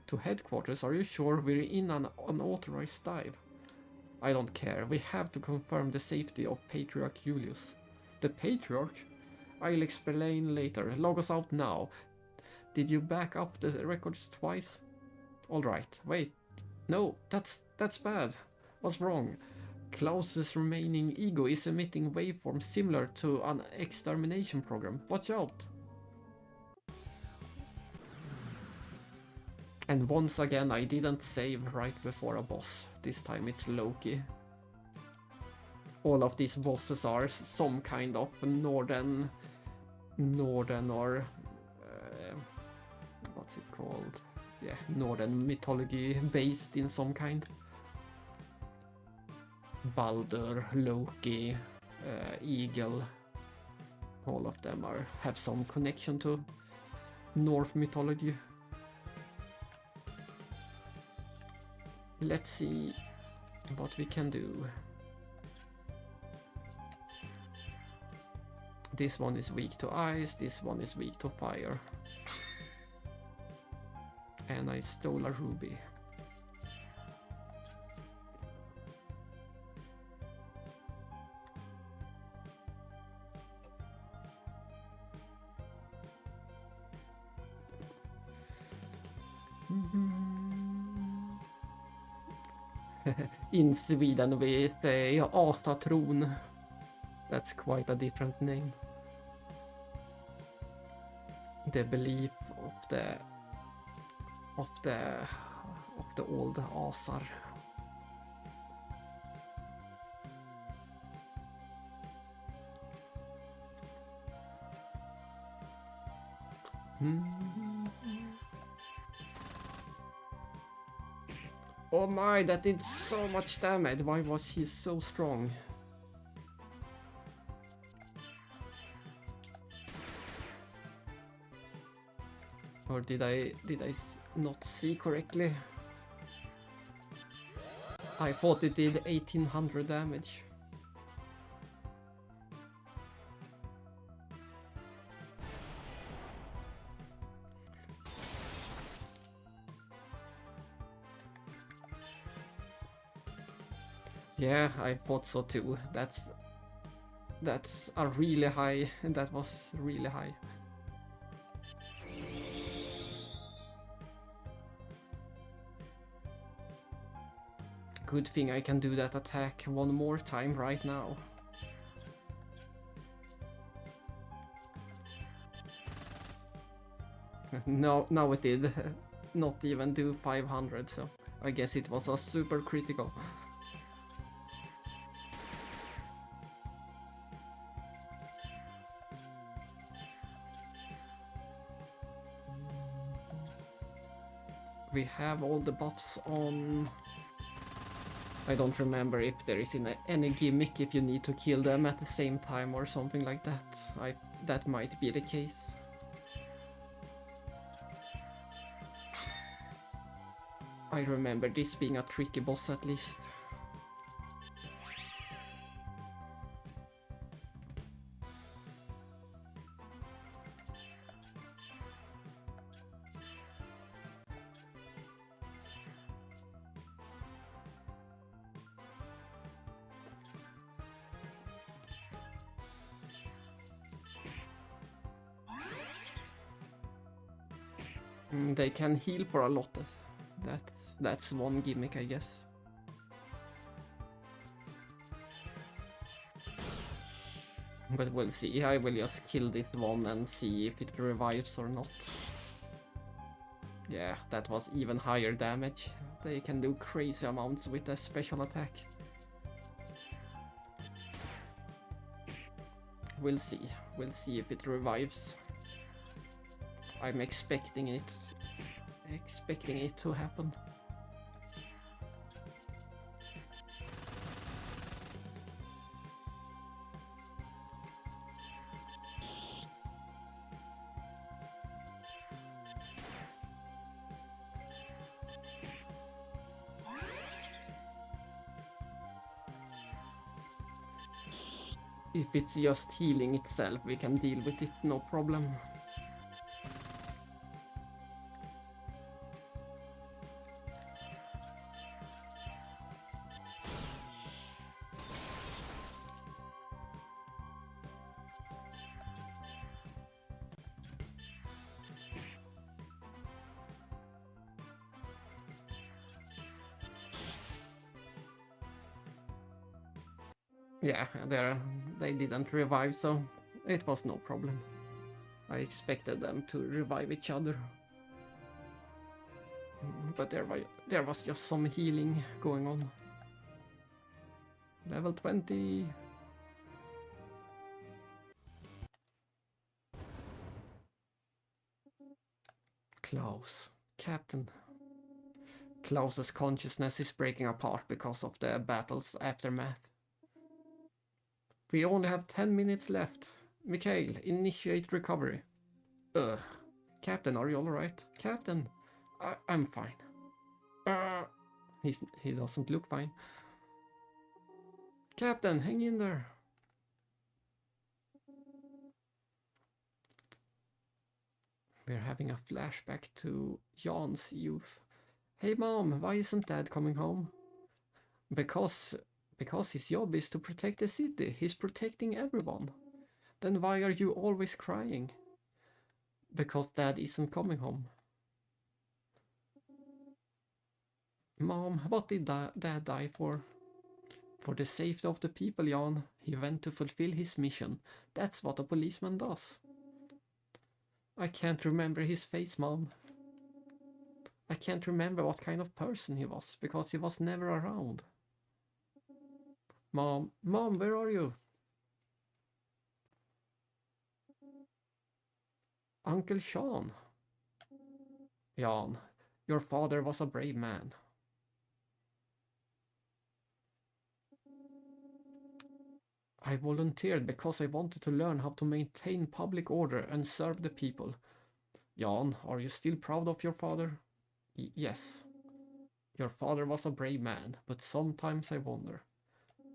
Speaker 1: To headquarters? Are you sure we're in an unauthorized dive? I don't care. We have to confirm the safety of Patriarch Julius. The Patriarch? I'll explain later. Log us out now. Did you back up the records twice? Alright, wait. No, that's bad. What's wrong? Klaus's remaining ego is emitting waveforms similar to an extermination program. Watch out! And once again, I didn't save right before a boss. This time it's Loki. All of these bosses are some kind of northern or what's it called? Yeah, northern mythology based in some kind. Baldur, Loki, Eagle. All of them have some connection to Norse mythology. Let's see what we can do. This one is weak to ice, this one is weak to fire. And I stole a ruby. In Sweden we say asatron. That's quite a different name. The belief of the old asar. Oh my, that did so much damage. Why was he so strong? Or did I not see correctly? I thought it did 1800 damage. Yeah, I thought so too. That's a really high, and that was really high. Good thing I can do that attack one more time right now. No, now it did not even do 500, so I guess it was a super critical. We have all the buffs on. I don't remember if there is any gimmick if you need to kill them at the same time or something like that. That might be the case. I remember this being a tricky boss at least. They can heal for a lot. That's one gimmick, I guess. But we'll see. I will just kill this one and see if it revives or not. Yeah, that was even higher damage. They can do crazy amounts with a special attack. We'll see. We'll see if it revives. I'm expecting it to happen. If it's just healing itself, we can deal with it, no problem. Yeah, they didn't revive, so it was no problem. I expected them to revive each other. But there was just some healing going on. Level 20. Klaus. Captain. Klaus's consciousness is breaking apart because of the battle's aftermath. We only have 10 minutes left. Mikhail, initiate recovery. Captain, are you alright? Captain, I'm fine. He doesn't look fine. Captain, hang in there. We're having a flashback to Jan's youth. Hey mom, why isn't Dad coming home? Because his job is to protect the city. He's protecting everyone. Then why are you always crying? Because Dad isn't coming home. Mom, what did Dad die for? For the safety of the people, Jan. He went to fulfill his mission. That's what a policeman does. I can't remember his face, Mom. I can't remember what kind of person he was, because he was never around. Mom, where are you? Uncle Sean. Jan, your father was a brave man. I volunteered because I wanted to learn how to maintain public order and serve the people. Jan, are you still proud of your father? Yes. Your father was a brave man, but sometimes I wonder.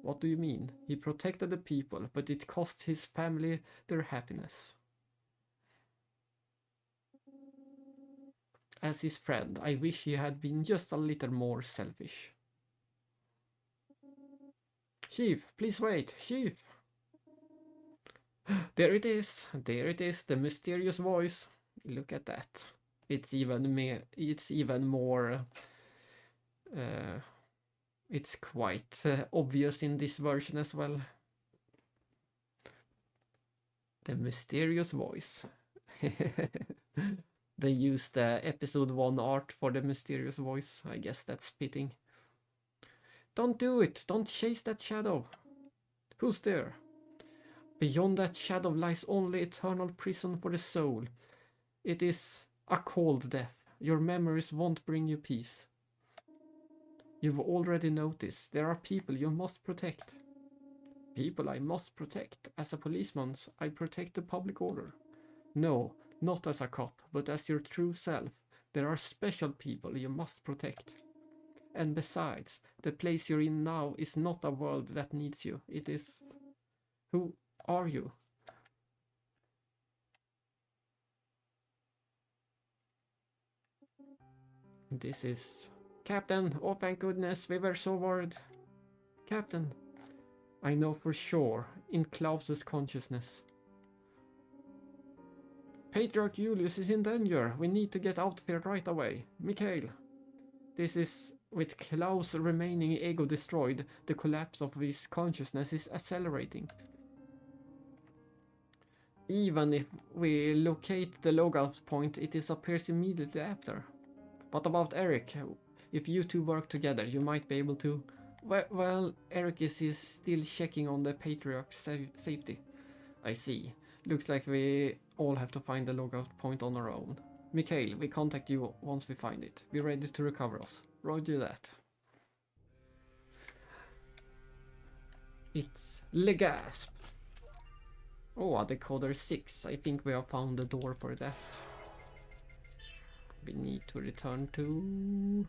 Speaker 1: What do you mean? He protected the people, but it cost his family their happiness. As his friend, I wish he had been just a little more selfish. Chief, please wait, Chief! There it is, the mysterious voice. Look at that. It's even more... it's quite obvious in this version as well. The mysterious voice. They used the episode 1 art for the mysterious voice. I guess that's fitting. Don't do it! Don't chase that shadow! Who's there? Beyond that shadow lies only eternal prison for the soul. It is a cold death. Your memories won't bring you peace. You've already noticed there are people you must protect. People I must protect. As a policeman, I protect the public order. No, not as a cop, but as your true self. There are special people you must protect. And besides, the place you're in now is not a world that needs you. It is... Who are you? This is... Captain! Oh, thank goodness, we were so worried. Captain! I know for sure, in Klaus's consciousness. Patriarch Julius is in danger. We need to get out of here right away. Mikhail. This is... With Klaus remaining ego destroyed, the collapse of his consciousness is accelerating. Even if we locate the logout point, it disappears immediately after. What about Eric? If you two work together, you might be able to... Well, Eric is still checking on the Patriarch's safety. I see. Looks like we all have to find the logout point on our own. Mikhail, we contact you once we find it. Be ready to recover us. Roger that. It's Legasp. Oh, a decoder 6. I think we have found the door for that. We need to return to...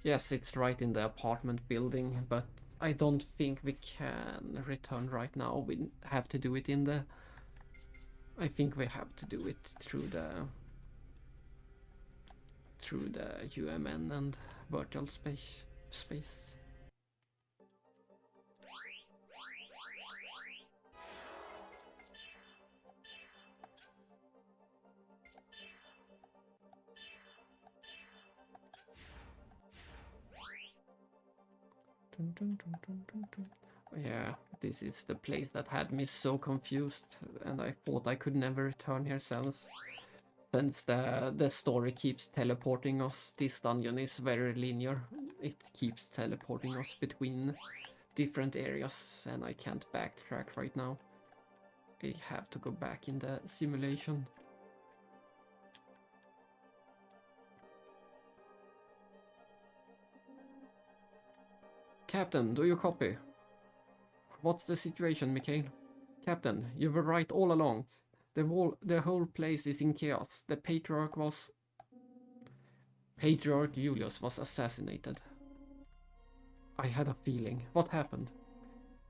Speaker 1: Yes, it's right in the apartment building, but I don't think we can return right now. We have to do it in the... I think we have to do it through the UMN and virtual space. Yeah, this is the place that had me so confused, and I thought I could never return here since the story keeps teleporting us. This dungeon is very linear. It keeps teleporting us between different areas, and I can't backtrack right now. I have to go back in the simulation. Captain, do you copy? What's the situation, Mikhail? Captain, you were right all along. The whole place is in chaos. The Patriarch Julius was assassinated. I had a feeling. What happened?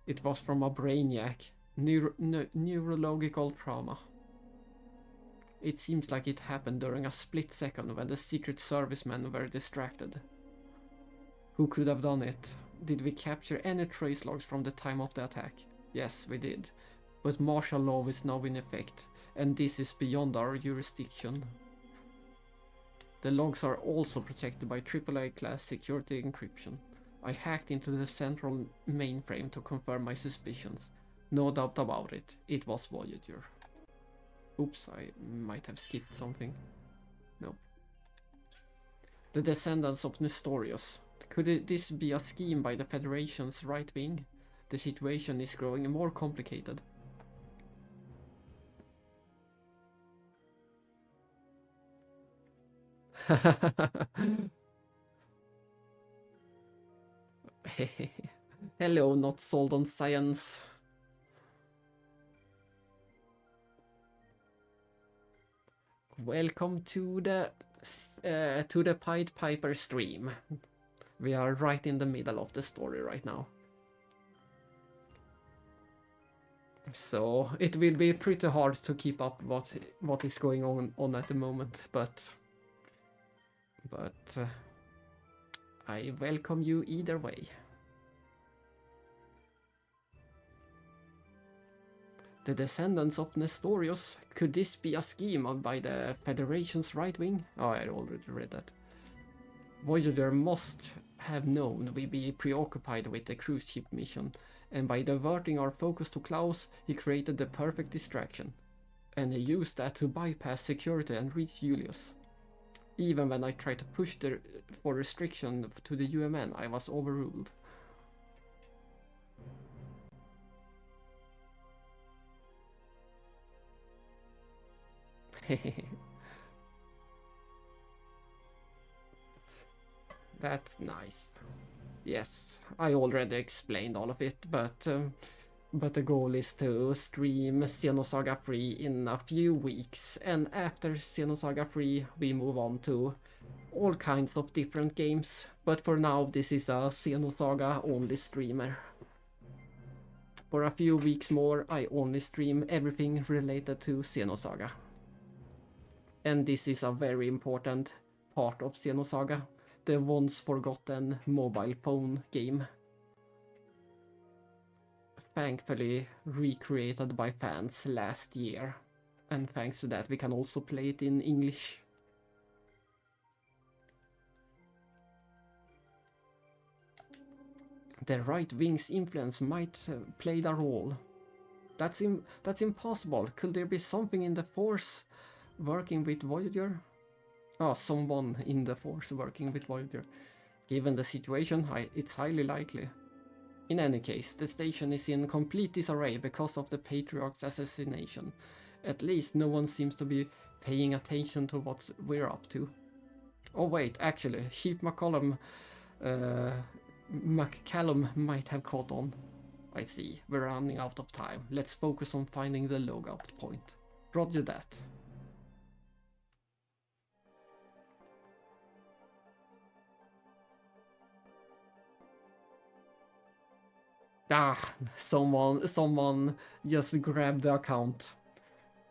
Speaker 1: It was from a brainiac. Neurological trauma. It seems like it happened during a split second when the Secret Servicemen were distracted. Who could have done it? Did we capture any trace logs from the time of the attack? Yes, we did. But martial law is now in effect, and this is beyond our jurisdiction. The logs are also protected by AAA class security encryption. I hacked into the central mainframe to confirm my suspicions. No doubt about it, it was Voyager. Oops, I might have skipped something. No. The descendants of Nestorius. Could this be a scheme by the Federation's right wing? The situation is growing more complicated. Hello, not sold on science. Welcome to the Pied Piper stream. We are right in the middle of the story right now. So it will be pretty hard to keep up what is going on at the moment, but I welcome you either way. The descendants of Nestorius. Could this be a scheme by the Federation's right wing? Oh, I already read that. Voyager must have known we'd be preoccupied with the cruise ship mission, and by diverting our focus to Klaus, he created the perfect distraction. And he used that to bypass security and reach Julius. Even when I tried to push for restriction to the UMN, I was overruled. That's nice. Yes, I already explained all of it, but the goal is to stream Xenosaga 3 in a few weeks, and after Xenosaga 3 we move on to all kinds of different games, but for now this is a Xenosaga only streamer. For a few weeks more I only stream everything related to Xenosaga. And this is a very important part of Xenosaga, the once forgotten mobile phone game. Thankfully recreated by fans last year, and thanks to that we can also play it in English. The right wing's influence might play a role. That's impossible. Could there be something in the Force working with Voyager? Oh, someone in the Force working with Voyager. Given the situation, it's highly likely. In any case, the station is in complete disarray because of the Patriarch's assassination. At least no one seems to be paying attention to what we're up to. Oh wait, actually, Chief McCallum might have caught on. I see, we're running out of time. Let's focus on finding the logout point. Roger that. Ah, someone just grabbed the account.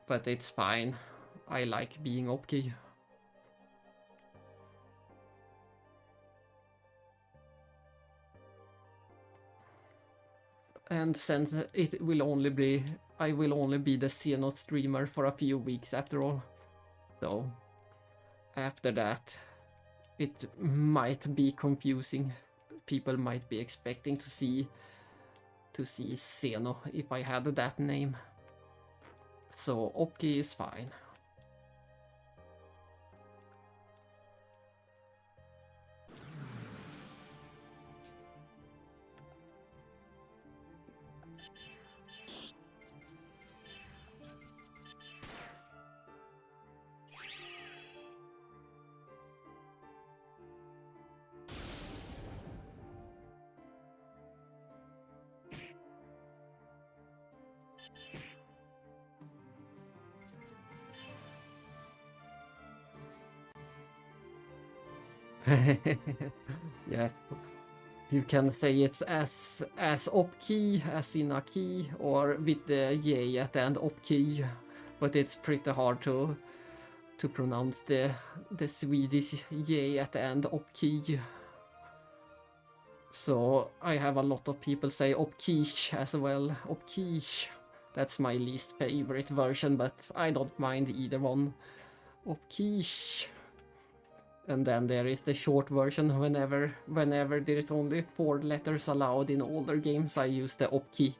Speaker 1: But it's fine. I like being OpKey. And since it will only be, I will only be the Xeno streamer for a few weeks after all. So, after that, it might be confusing. People might be expecting to see Xeno if I had that name. So, OpKey is fine. Yes. You can say it's as op key, as in a key, or with the J at the end, op key, but it's pretty hard to pronounce the Swedish J at the end, op key. So I have a lot of people say op quiche as well, op quiche. That's my least favorite version, but I don't mind either one. Op quiche. And then there is the short version. Whenever there is only 4 letters allowed in older games, I use the op key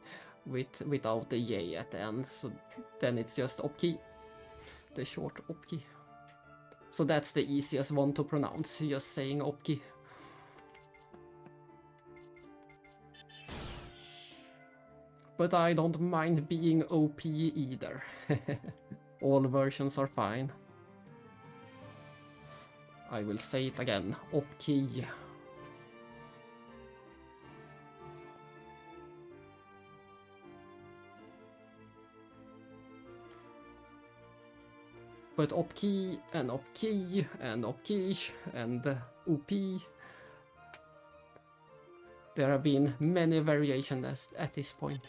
Speaker 1: without the J at the end. So then it's just op key, the short op key. So that's the easiest one to pronounce, just saying op key. But I don't mind being OP either. All versions are fine. I will say it again, op key. But op key and op key and op key and OP. There have been many variations at this point.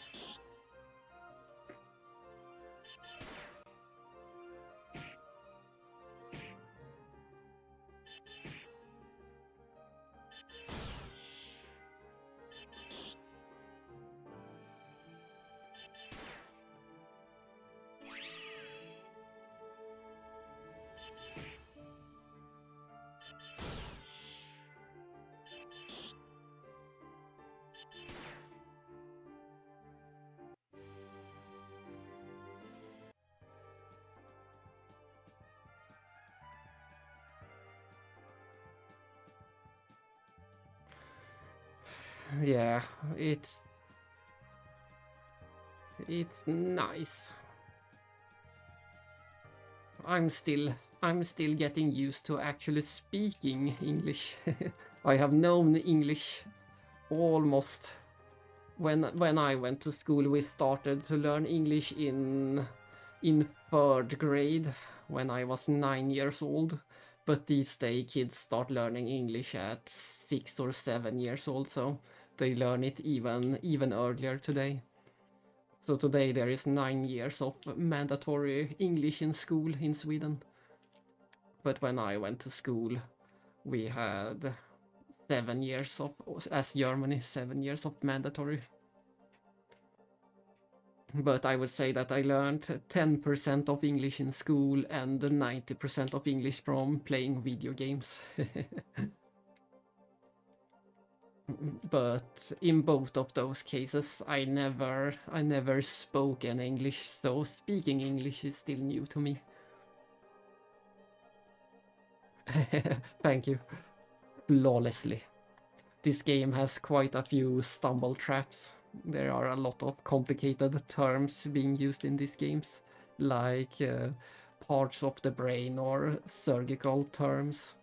Speaker 1: Yeah, it's nice. I'm still getting used to actually speaking English. I have known English almost when I went to school. We started to learn English in 3rd grade when I was 9 years old. But these days kids start learning English at 6 or 7 years old, so they learn it even earlier today. So today there is 9 years of mandatory English in school in Sweden. But when I went to school, we had 7 years of, as Germany, 7 years of mandatory. But I would say that I learned 10% of English in school and 90% of English from playing video games. But in both of those cases, I never spoke any English, so speaking English is still new to me. Thank you. Flawlessly. This game has quite a few stumble traps. There are a lot of complicated terms being used in these games, like parts of the brain or surgical terms.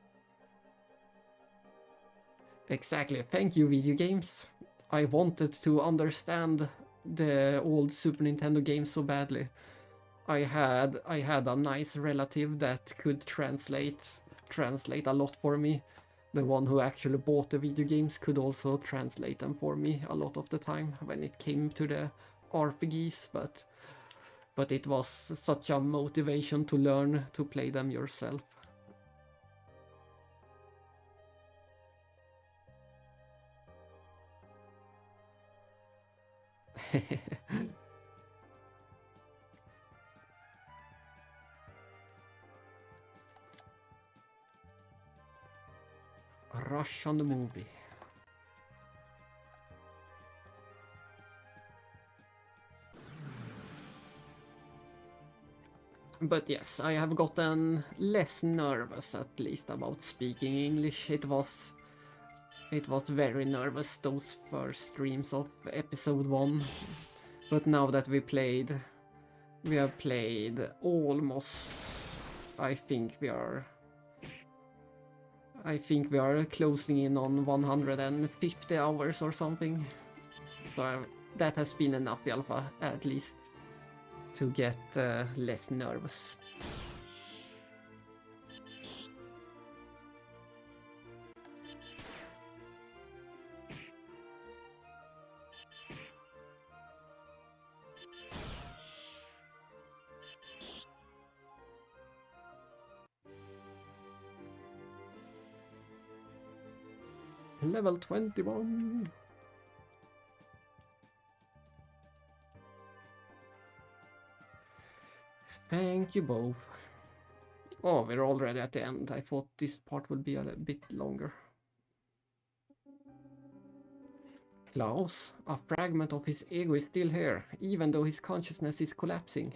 Speaker 1: Exactly, thank you, video games. I wanted to understand the old Super Nintendo games so badly. I had a nice relative that could translate a lot for me. The one who actually bought the video games could also translate them for me a lot of the time when it came to the RPGs, but it was such a motivation to learn to play them yourself. Rush on the movie. But yes, I have gotten less nervous at least about speaking English. It was very nervous those first streams of episode 1. But now that we have played almost, I think we are closing in on 150 hours or something. So that has been enough i alla fall, at least, to get less nervous. Level 21. Thank you both. Oh, we're already at the end. I thought this part would be a bit longer. Klaus, a fragment of his ego is still here, even though his consciousness is collapsing.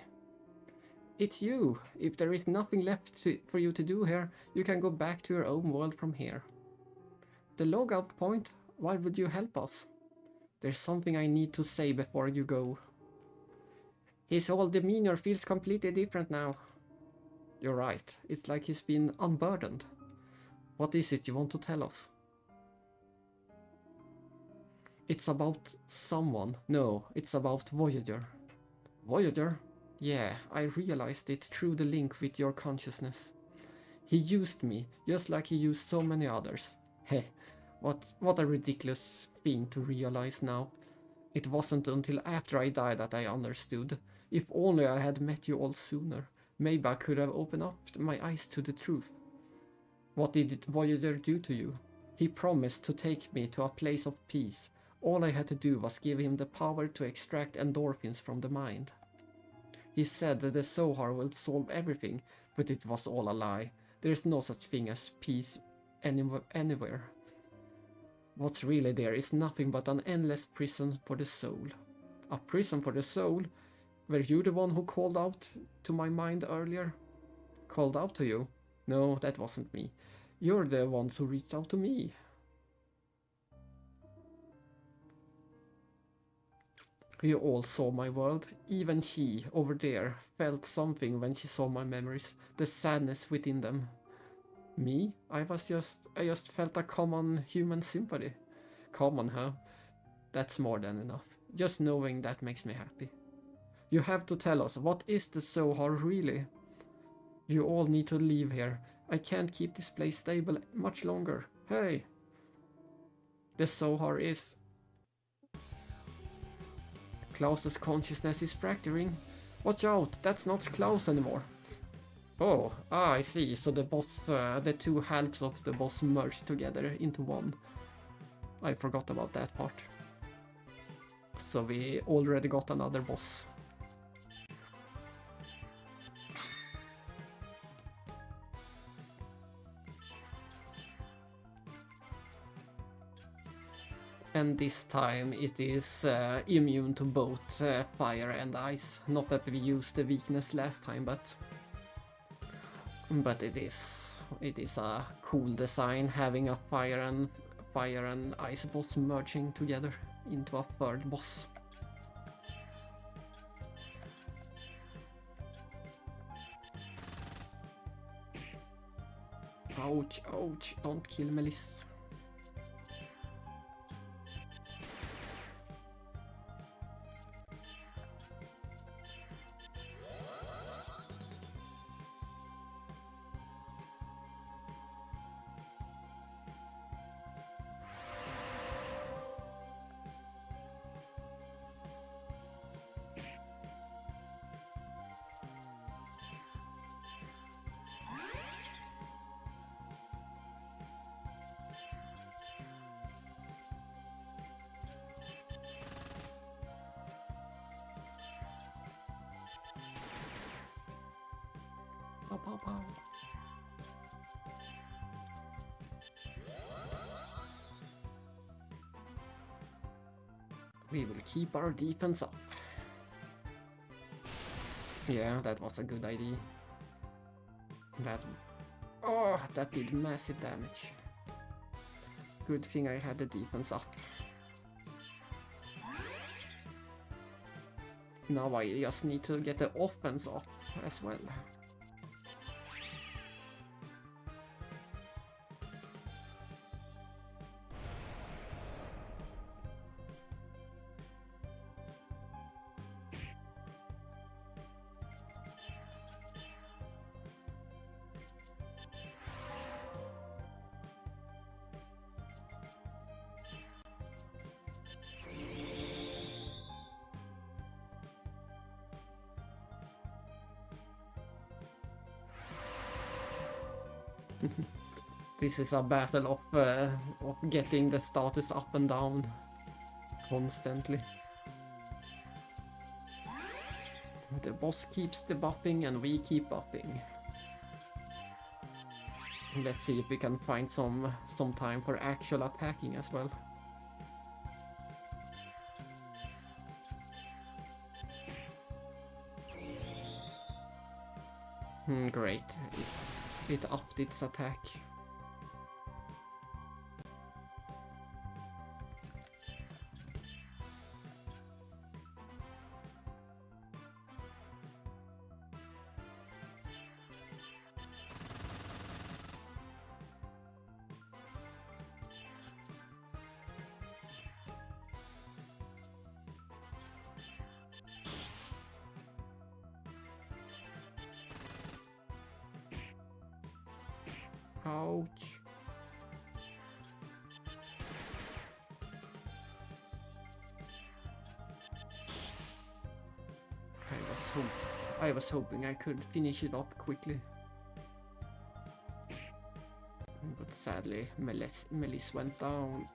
Speaker 1: It's you. If there is nothing left for you to do here, you can go back to your own world from here. The logout point? Why would you help us? There's something I need to say before you go. His whole demeanor feels completely different now. You're right. It's like he's been unburdened. What is it you want to tell us? It's about someone. No, it's about Voyager. Voyager? Yeah, I realized it through the link with your consciousness. He used me, just like he used so many others. Heh, what a ridiculous thing to realize now. It wasn't until after I died that I understood. If only I had met you all sooner. Maybe I could have opened up my eyes to the truth. What did Voyager do to you? He promised to take me to a place of peace. All I had to do was give him the power to extract endorphins from the mind. He said that the Zohar will solve everything, but it was all a lie. There is no such thing as peace anywhere. What's really there is nothing but an endless prison for the soul. A prison for the soul? Were you the one who called out to my mind earlier? Called out to you? No, that wasn't me. You're the ones who reached out to me. You all saw my world. Even she, over there, felt something when she saw my memories, the sadness within them. Me? I just felt a common human sympathy. Common, huh? That's more than enough. Just knowing that makes me happy. You have to tell us, what is the Zohar really? You all need to leave here. I can't keep this place stable much longer. Hey! The Zohar is... Klaus's consciousness is fracturing. Watch out, that's not Klaus anymore. Oh, I see. So the boss, the two halves of the boss merged together into one. I forgot about that part. So we already got another boss. And this time it is immune to both fire and ice. Not that we used the weakness last time, but it is a cool design having a fire and ice boss merging together into a third boss. Ouch, ouch, don't kill Melis. Pow, pow, pow. We will keep our defense up. Yeah, that was a good idea. That did massive damage. Good thing I had the defense up. Now I just need to get the offense up as well. This is a battle of getting the status up and down constantly. The boss keeps debuffing and we keep buffing. Let's see if we can find some time for actual attacking as well. Great. It upped its attack. Ouch. I was hoping I could finish it up quickly. But sadly, Melis went down.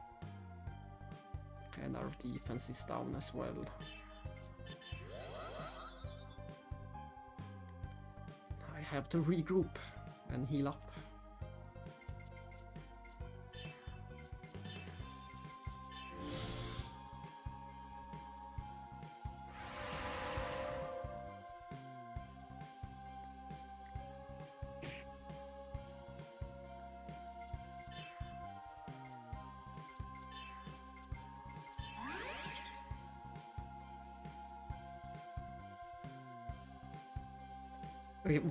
Speaker 1: And our defense is down as well. I have to regroup and heal up.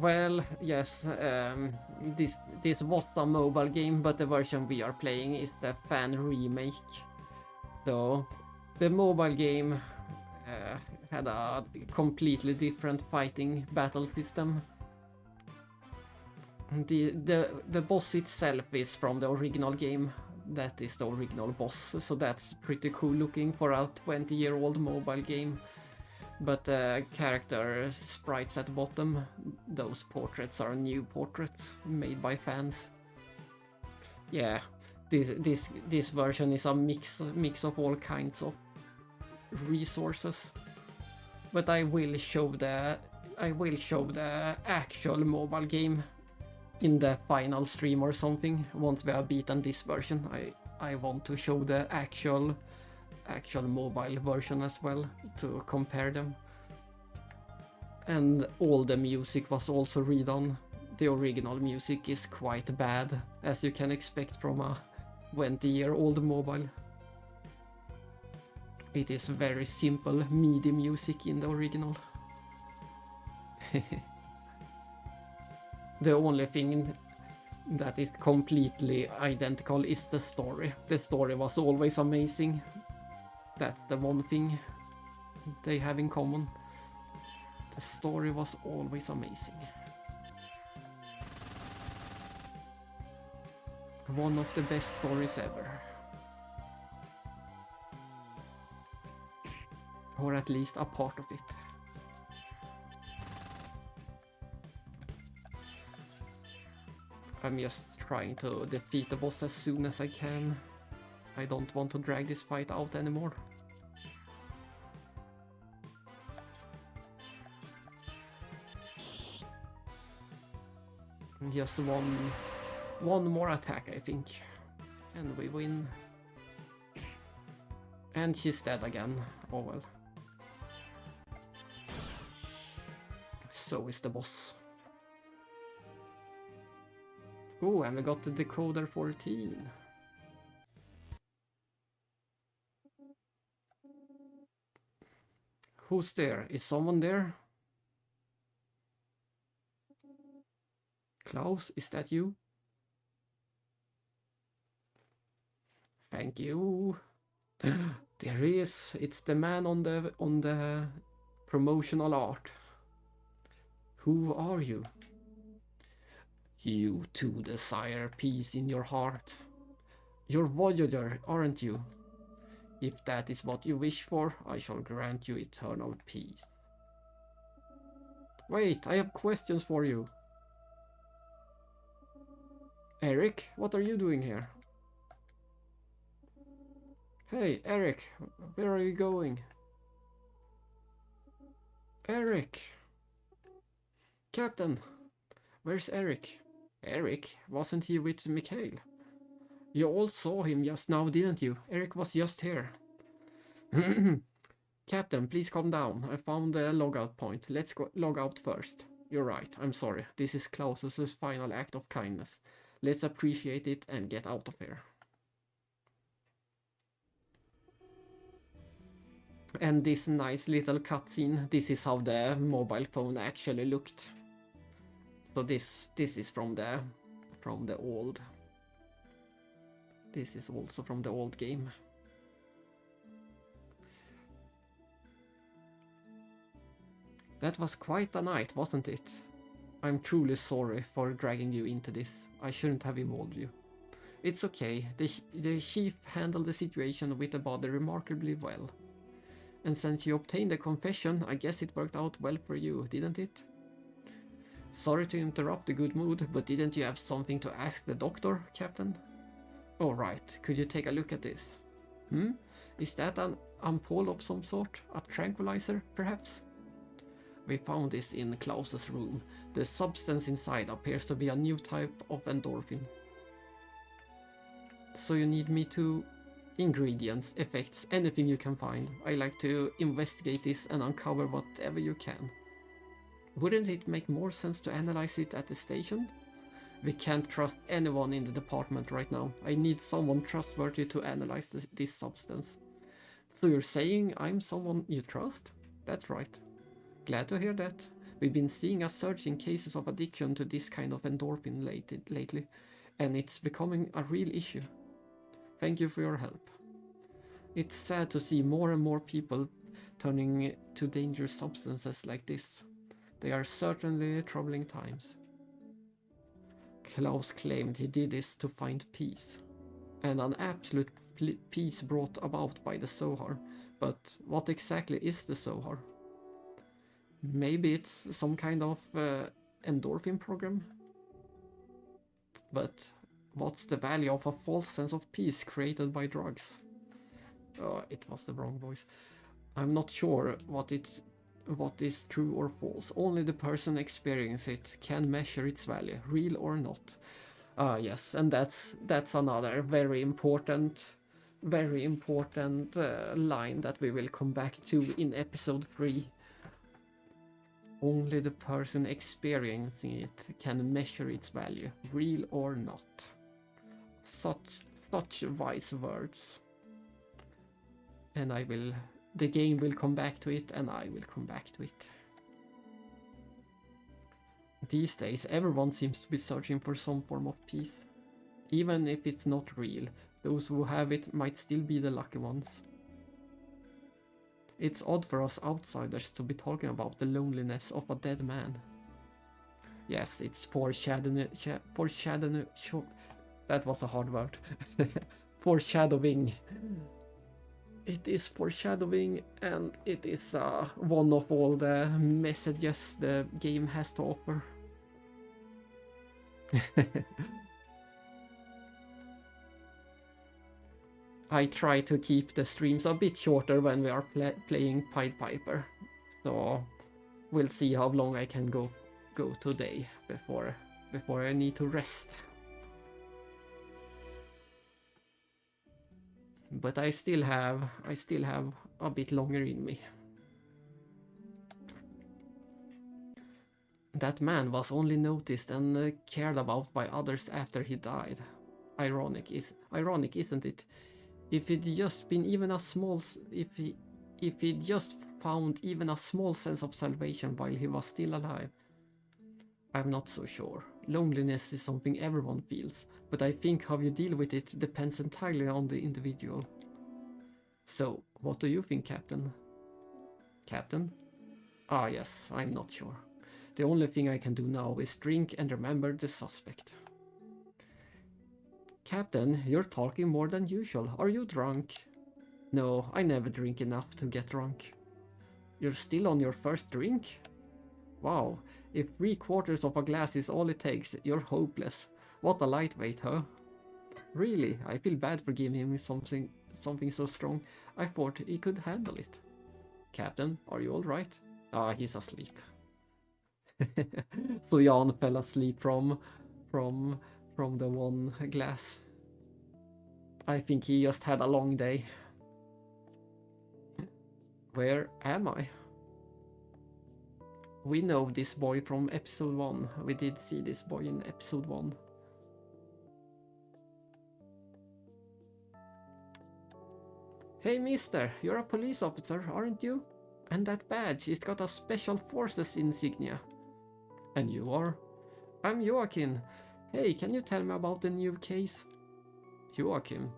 Speaker 1: Well, yes, this was a mobile game, but the version we are playing is the fan remake. So the mobile game had a completely different fighting battle system. The boss itself is from the original game. That is the original boss, so that's pretty cool looking for a 20-year-old mobile game. But the character sprites at the bottom, those portraits are new portraits made by fans. Yeah, this version is a mix of all kinds of resources. But I will show the actual mobile game in the final stream or something. Once we have beaten this version, I want to show the actual mobile version as well to compare them. And all the music was also redone. The original music is quite bad, as you can expect from a 20-year-old mobile. It is very simple MIDI music in the original. The only thing that is completely identical is the story. The story was always amazing. That's the one thing they have in common. The story was always amazing. One of the best stories ever. Or at least a part of it. I'm just trying to defeat the boss as soon as I can. I don't want to drag this fight out anymore. Just one more attack, I think. And we win. And she's dead again. Oh well. So is the boss. Oh, and we got the decoder 14. Who's there? Is someone there? Klaus, is that you? Thank you. There he is. It's the man on the promotional art. Who are you? You too desire peace in your heart. You're Voyager, aren't you? If that is what you wish for, I shall grant you eternal peace. Wait, I have questions for you. Eric, what are you doing here? Hey, Eric, where are you going? Eric! Captain! Where's Eric? Eric? Wasn't he with Mikhail? You all saw him just now, didn't you? Eric was just here. Captain, please calm down. I found the logout point. Let's go log out first. You're right, I'm sorry. This is Klaus's final act of kindness. Let's appreciate it and get out of here. And this nice little cutscene, this is how the mobile phone actually looked. So this is from the old. This is also from the old game. That was quite a night, wasn't it? I'm truly sorry for dragging you into this. I shouldn't have involved you. It's okay. The chief handled the situation with the body remarkably well. And since you obtained a confession, I guess it worked out well for you, didn't it? Sorry to interrupt the good mood, but didn't you have something to ask the doctor, Captain? All right, could you take a look at this? Is that an ampoule of some sort? A tranquilizer, perhaps? We found this in Klaus's room. The substance inside appears to be a new type of endorphin. So you need me to... Ingredients, effects, anything you can find. I like to investigate this and uncover whatever you can. Wouldn't it make more sense to analyze it at the station? We can't trust anyone in the department right now. I need someone trustworthy to analyze this substance. So you're saying I'm someone you trust? That's right. Glad to hear that. We've been seeing a surge in cases of addiction to this kind of endorphin lately, and it's becoming a real issue. Thank you for your help. It's sad to see more and more people turning to dangerous substances like this. They are certainly troubling times. Klaus claimed he did this to find peace, and an absolute peace brought about by the Zohar. But what exactly is the Zohar? Maybe it's some kind of endorphin program? But what's the value of a false sense of peace created by drugs? Oh, it was the wrong voice. I'm not sure what is true or false. Only the person experiencing it can measure its value, real or not. Yes, and that's another very important line that we will come back to in episode 3. Only the person experiencing it can measure its value, real or not. Such wise words. And the game will come back to it, and I will come back to it. These days, everyone seems to be searching for some form of peace. Even if it's not real, those who have it might still be the lucky ones. It's odd for us outsiders to be talking about the loneliness of a dead man. Yes, it's foreshadowing. That was a hard word. Foreshadowing. It is foreshadowing, and it is one of all the messages the game has to offer. I try to keep the streams a bit shorter when we are playing Pied Piper, so we'll see how long I can go today before I need to rest. But I still have a bit longer in me. That man was only noticed and cared about by others after he died. Ironic, isn't it? If he'd just been even a small, if he'd just found even a small sense of salvation while he was still alive. I'm not so sure. Loneliness is something everyone feels, but I think how you deal with it depends entirely on the individual. So, what do you think, Captain? Captain? Ah, yes, I'm not sure. The only thing I can do now is drink and remember the suspect. Captain, you're talking more than usual. Are you drunk? No, I never drink enough to get drunk. You're still on your first drink? Wow, if 3/4 of a glass is all it takes, you're hopeless. What a lightweight, huh? Really, I feel bad for giving him something so strong. I thought he could handle it. Captain, are you alright? Ah, he's asleep. So Jan fell asleep from the one glass. I think he just had a long day. Where am I? We know this boy from episode 1. We did see this boy in episode 1. Hey mister, you're a police officer, aren't you? And that badge, it's got a special forces insignia. And you are? I'm Joachim. Hey, can you tell me about the new case? Joachim,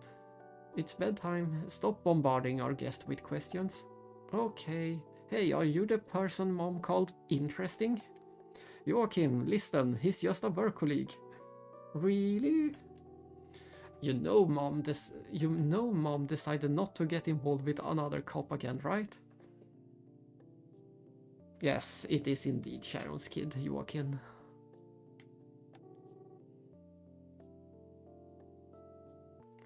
Speaker 1: it's bedtime. Stop bombarding our guest with questions. Okay. Hey, are you the person Mom called interesting? Joachim, listen, he's just a work colleague. Really? You know Mom decided not to get involved with another cop again, right? Yes, it is indeed Sharon's kid, Joachim.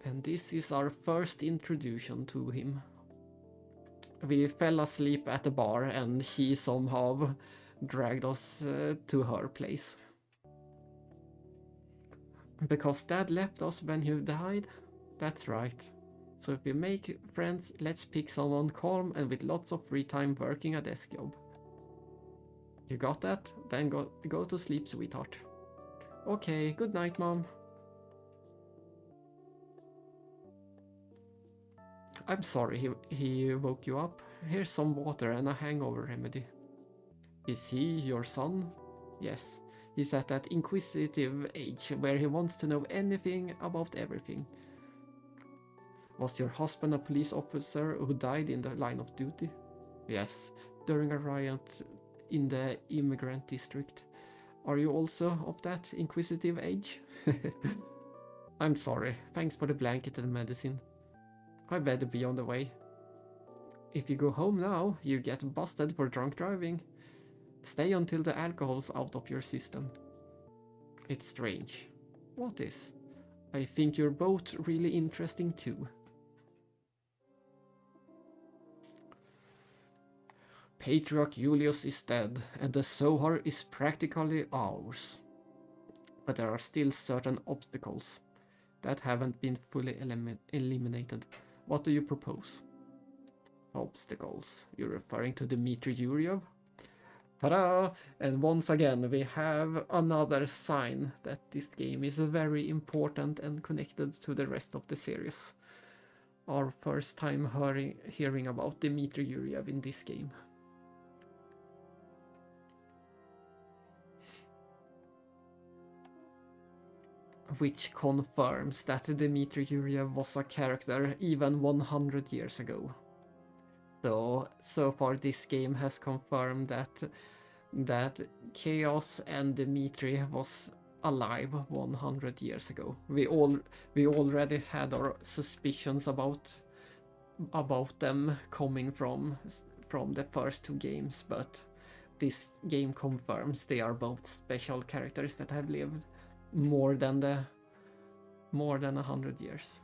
Speaker 1: And this is our first introduction to him. We fell asleep at the bar and she somehow dragged us to her place. Because Dad left us when he died? That's right. So if we make friends, let's pick someone calm and with lots of free time working a desk job. You got that? Then go to sleep, sweetheart. Okay, good night, Mom. I'm sorry he woke you up. Here's some water and a hangover remedy. Is he your son? Yes. He's at that inquisitive age where he wants to know anything about everything. Was your husband a police officer who died in the line of duty? Yes, during a riot in the immigrant district. Are you also of that inquisitive age? I'm sorry. Thanks for the blanket and medicine. I better be on the way. If you go home now, you get busted for drunk driving. Stay until the alcohol's out of your system. It's strange. What is? I think you're both really interesting too. Patriarch Julius is dead, and the Zohar is practically ours. But there are still certain obstacles that haven't been fully eliminated. What do you propose? Obstacles. You're referring to Dmitry Yuryev? Ta-da! And once again we have another sign that this game is very important and connected to the rest of the series. Our first time hearing about Dmitry Yuryev in this game. Which confirms that Dmitry Yuryev was a character even 100 years ago. So far this game has confirmed that Chaos and Dmitry was alive 100 years ago. We already had our suspicions about them coming from the first two games, but this game confirms they are both special characters that have lived more than 100 years.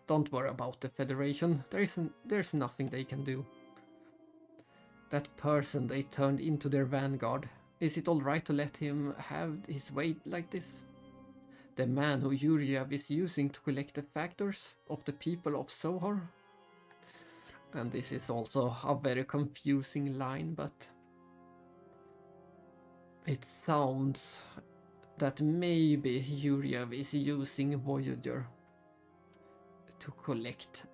Speaker 1: Don't worry about the Federation. There's nothing they can do. That person they turned into their vanguard. Is it alright to let him have his way like this? The man who Yuryev is using to collect the factors of the people of Zohar? And this is also a very confusing line, but it sounds that maybe Yuryev is using Voyager to collect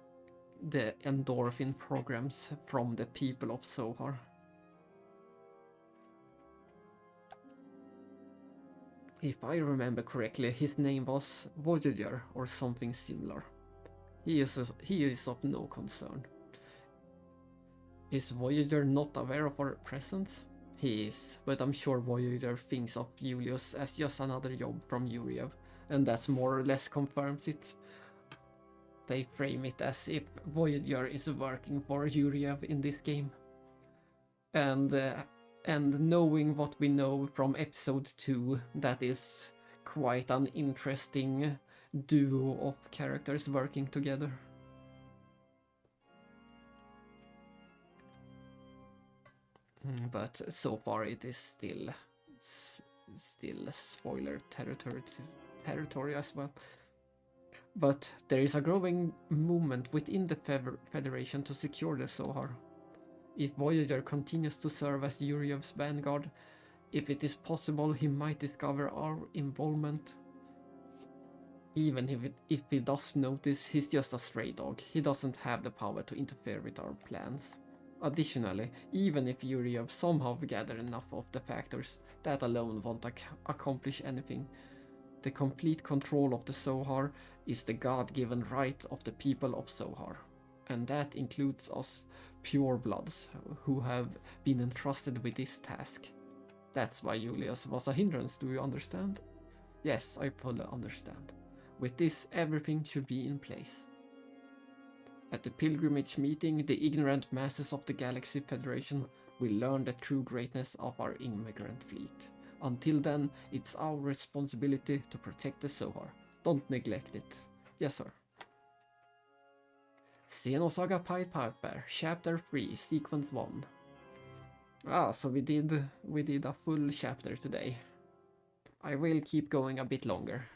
Speaker 1: the endorphin programs from the people of Zohar. If I remember correctly, his name was Voyager or something similar. He is of no concern. Is Voyager not aware of our presence? He is, but I'm sure Voyager thinks of Julius as just another job from Yuryev, and that more or less confirms it. they frame it as if Voyager is working for Yuriev in this game. And knowing what we know from episode 2, that is quite an interesting duo of characters working together. But so far it is still spoiler territory as well. But there is a growing movement within the Federation to secure the Zohar. If Voyager continues to serve as Yuriev's vanguard, if it is possible, he might discover our involvement. Even if he does notice, he's just a stray dog. He doesn't have the power to interfere with our plans. Additionally, even if Yuriev somehow gathered enough of the factors, that alone won't accomplish anything. The complete control of the Zohar is the God-given right of the people of Zohar, and that includes us purebloods who have been entrusted with this task. That's why Julius was a hindrance, do you understand? Yes, I fully understand. With this, everything should be in place. At the pilgrimage meeting, the ignorant masses of the Galaxy Federation will learn the true greatness of our immigrant fleet. Until then, it's our responsibility to protect the Zohar. Don't neglect it. Yes, sir. Xenosaga Pied Piper, Chapter 3, Sequence 1. So we did a full chapter today. I will keep going a bit longer.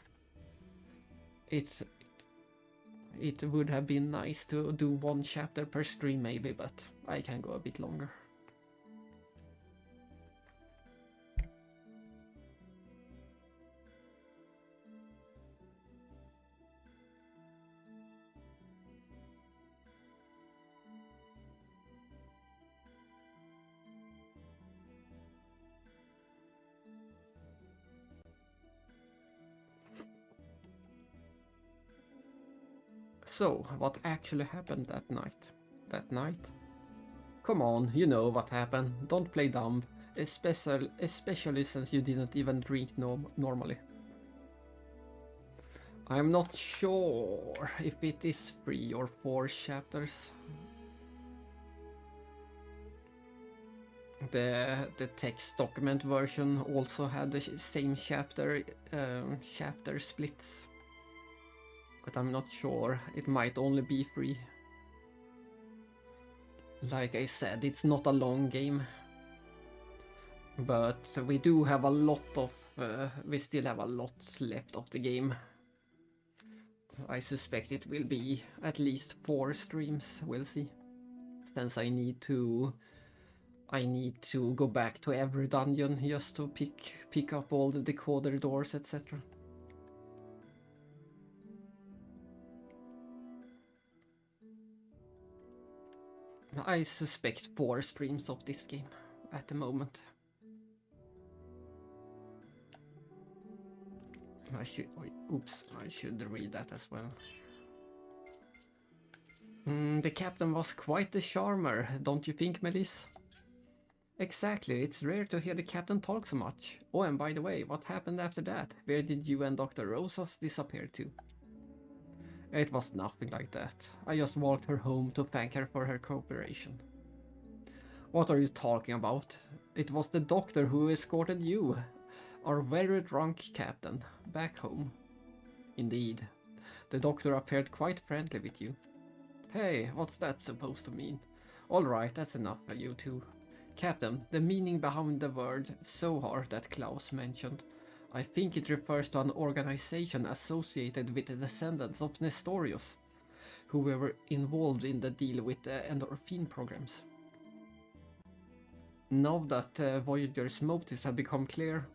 Speaker 1: It would have been nice to do one chapter per stream maybe, but I can go a bit longer. So, what actually happened that night? Come on, you know what happened. Don't play dumb, especially since you didn't even drink normally. I'm not sure if it is 3 or 4 chapters. The text document version also had the same chapter splits. But I'm not sure, it might only be 3. Like I said, it's not a long game. But we do have a lot of... we still have a lot left of the game. I suspect it will be at least 4 streams, we'll see. Since I need to go back to every dungeon just to pick up all the decoder doors, etc. I suspect 4 streams of this game at the moment. I should read that as well. The captain was quite the charmer, don't you think, Melis? Exactly, it's rare to hear the captain talk so much. Oh, and by the way, what happened after that? Where did you and Dr. Rosas disappear to? It was nothing like that. I just walked her home to thank her for her cooperation. What are you talking about? It was the doctor who escorted you, our very drunk captain, back home. Indeed. The doctor appeared quite friendly with you. Hey, what's that supposed to mean? Alright, that's enough for you two. Captain, the meaning behind the word Zohar that Klaus mentioned, I think it refers to an organization associated with the descendants of Nestorius, who were involved in the deal with the endorphin programs. Now that Voyager's motives have become clear,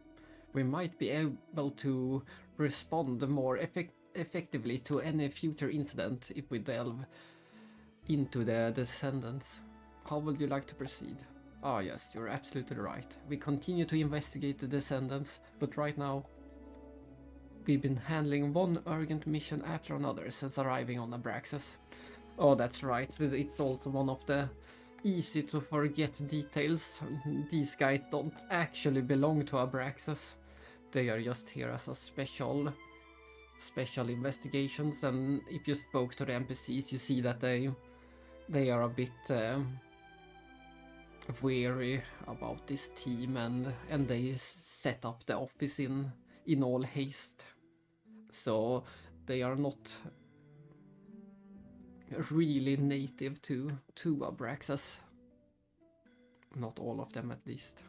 Speaker 1: we might be able to respond more effectively to any future incident if we delve into the descendants. How would you like to proceed? Ah yes, you're absolutely right. We continue to investigate the descendants, but right now we've been handling one urgent mission after another since arriving on Abraxas. Oh, that's right. It's also one of the easy to forget details. These guys don't actually belong to Abraxas. They are just here as a special special investigations, and if you spoke to the NPCs, you see that they are a bit weary about this team, and they set up the office in all haste. So they are not really native to Abraxas. Not all of them, at least.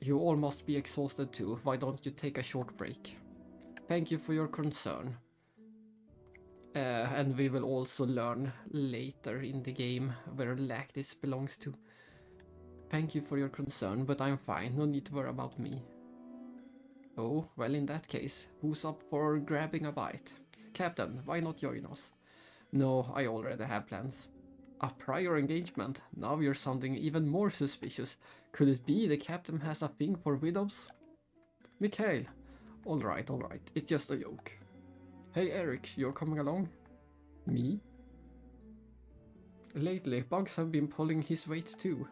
Speaker 1: You all must be exhausted too. Why don't you take a short break? Thank you for your concern. And we will also learn later in the game where Lactis belongs to. Thank you for your concern, but I'm fine. No need to worry about me. Oh, well, in that case, who's up for grabbing a bite? Captain, why not join us? No, I already have plans. A prior engagement? Now you're sounding even more suspicious. Could it be the captain has a thing for widows? Mikhail! Alright, it's just a joke. Hey Eric, you're coming along? Me? Lately, bugs have been pulling his weight too.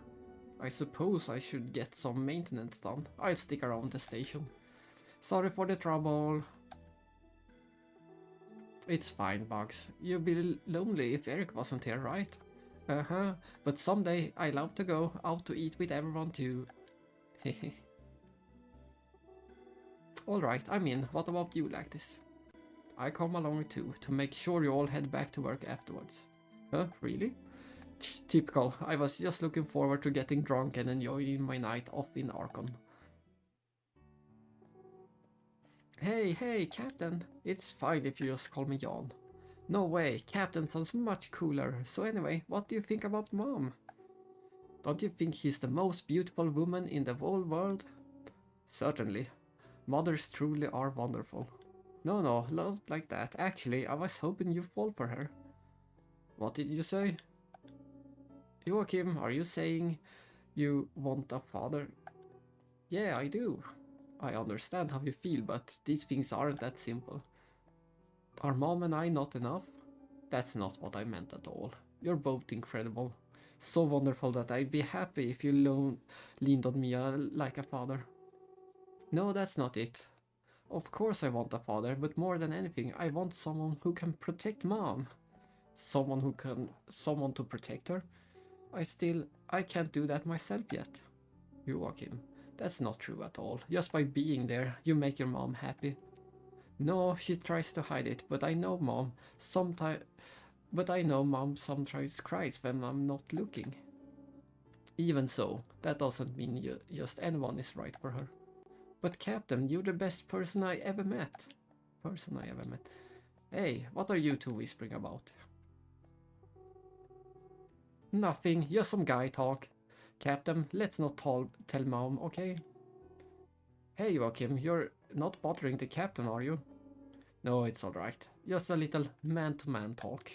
Speaker 1: I suppose I should get some maintenance done. I'll stick around the station. Sorry for the trouble. It's fine, Bugs. You'd be lonely if Eric wasn't here, right? Uh-huh, but someday I love to go out to eat with everyone too. Hehe. Alright, I'm in. What about you, Lactis? I come along too, to make sure you all head back to work afterwards. Huh, really? Typical. I was just looking forward to getting drunk and enjoying my night off in Archon. Hey, Captain. It's fine if you just call me Jan. No way, Captain sounds much cooler. So anyway, what do you think about Mom? Don't you think she's the most beautiful woman in the whole world? Certainly. Mothers truly are wonderful. No, not like that. Actually, I was hoping you'd fall for her. What did you say? Joachim, are you saying you want a father? Yeah, I do. I understand how you feel, but these things aren't that simple. Are Mom and I not enough? That's not what I meant at all. You're both incredible. So wonderful that I'd be happy if you leaned on me like a father. No, that's not it. Of course I want a father, but more than anything, I want someone who can protect Mom. Someone to protect her? I can't do that myself yet. Joachim, that's not true at all. Just by being there, you make your mom happy. No, she tries to hide it, but I know mom sometimes cries when I'm not looking. Even so, that doesn't mean just anyone is right for her. But Captain, you're the best person I ever met. Hey, what are you two whispering about? Nothing, just some guy talk. Captain, let's not tell Mom, okay? Hey Joachim, you're not bothering the captain, are you? No, it's alright. Just a little man-to-man talk.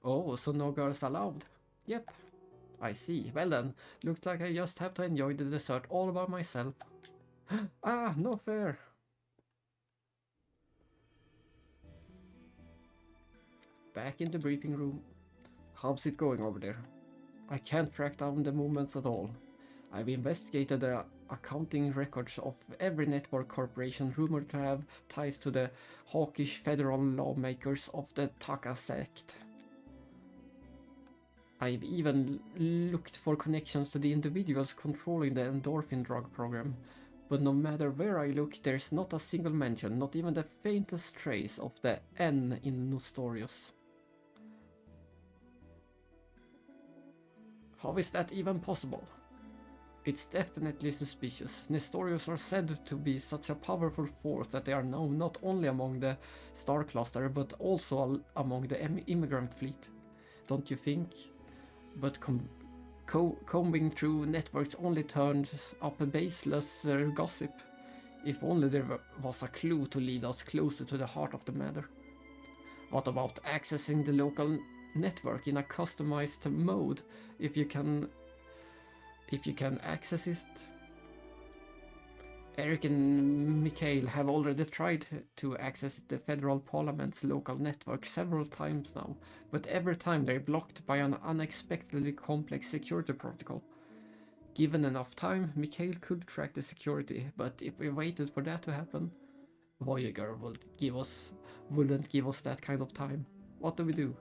Speaker 1: Oh, so no girls allowed? Yep. I see. Well then, looks like I just have to enjoy the dessert all by myself. Ah, no fair. Back in the briefing room. How's it going over there? I can't track down the movements at all. I've investigated the accounting records of every network corporation rumored to have ties to the hawkish federal lawmakers of the Taka sect. I've even looked for connections to the individuals controlling the endorphin drug program, but no matter where I look, there's not a single mention, not even the faintest trace of the N in Nostorius. How is that even possible? It's definitely suspicious. Nestorius are said to be such a powerful force that they are known not only among the Star Cluster, but also among the immigrant fleet. Don't you think? But combing through networks only turns up a baseless gossip. If only there was a clue to lead us closer to the heart of the matter. What about accessing the local network in a customized mode, if you can access it? Eric and Mikhail have already tried to access the federal parliament's local network several times now, but every time they're blocked by an unexpectedly complex security protocol. Given enough time, Mikhail could crack the security, but if we waited for that to happen, Voyager wouldn't give us that kind of time. What do we do?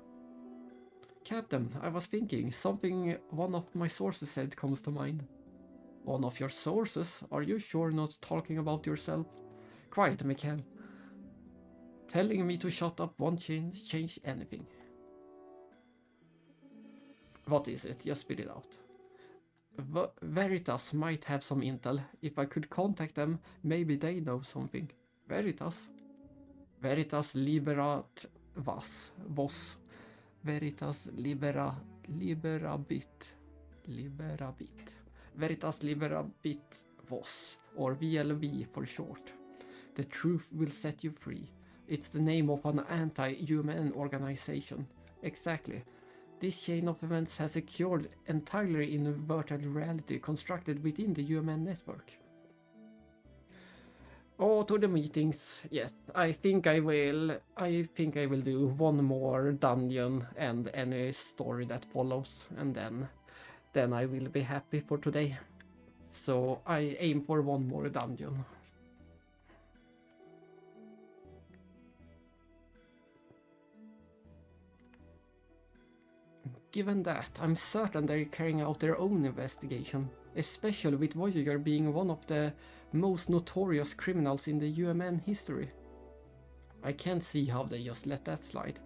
Speaker 1: Captain, I was thinking, something one of my sources said comes to mind. One of your sources? Are you sure not talking about yourself? Quiet, Mikhail. Telling me to shut up won't change anything. What is it? Just spit it out. Veritas might have some intel. If I could contact them, maybe they know something. Veritas? Veritas liberat vos. Veritas liberabit. Veritas liberabit vos, or VLV for short. The truth will set you free. It's the name of an anti-human organization. Exactly. This chain of events has occurred entirely in a virtual reality constructed within the human network. Oh, to the meetings. Yes, I think I will do one more dungeon and any story that follows, and then I will be happy for today. So I aim for one more dungeon. Given that, I'm certain they're carrying out their own investigation, especially with Voyager being one of the most notorious criminals in the UMN history. I can't see how they just let that slide.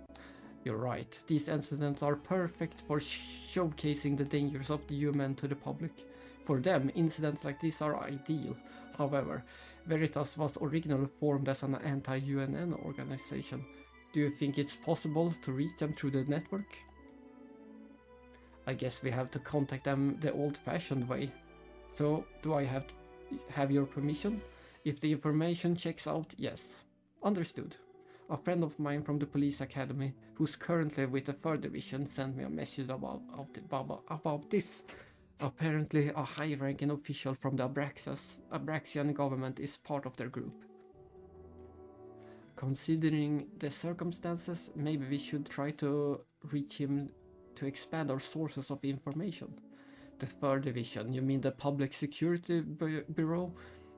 Speaker 1: You're right, these incidents are perfect for showcasing the dangers of the UMN to the public. For them, incidents like this are ideal. However, Veritas was originally formed as an anti-UNN organization. Do you think it's possible to reach them through the network? I guess we have to contact them the old-fashioned way. So, do I have your permission? If the information checks out, yes. Understood. A friend of mine from the police academy, who's currently with the 3rd Division, sent me a message about this. Apparently, a high-ranking official from the Abraxian government is part of their group. Considering the circumstances, maybe we should try to reach him to expand our sources of information. The 3rd Division, you mean the Public Security Bureau?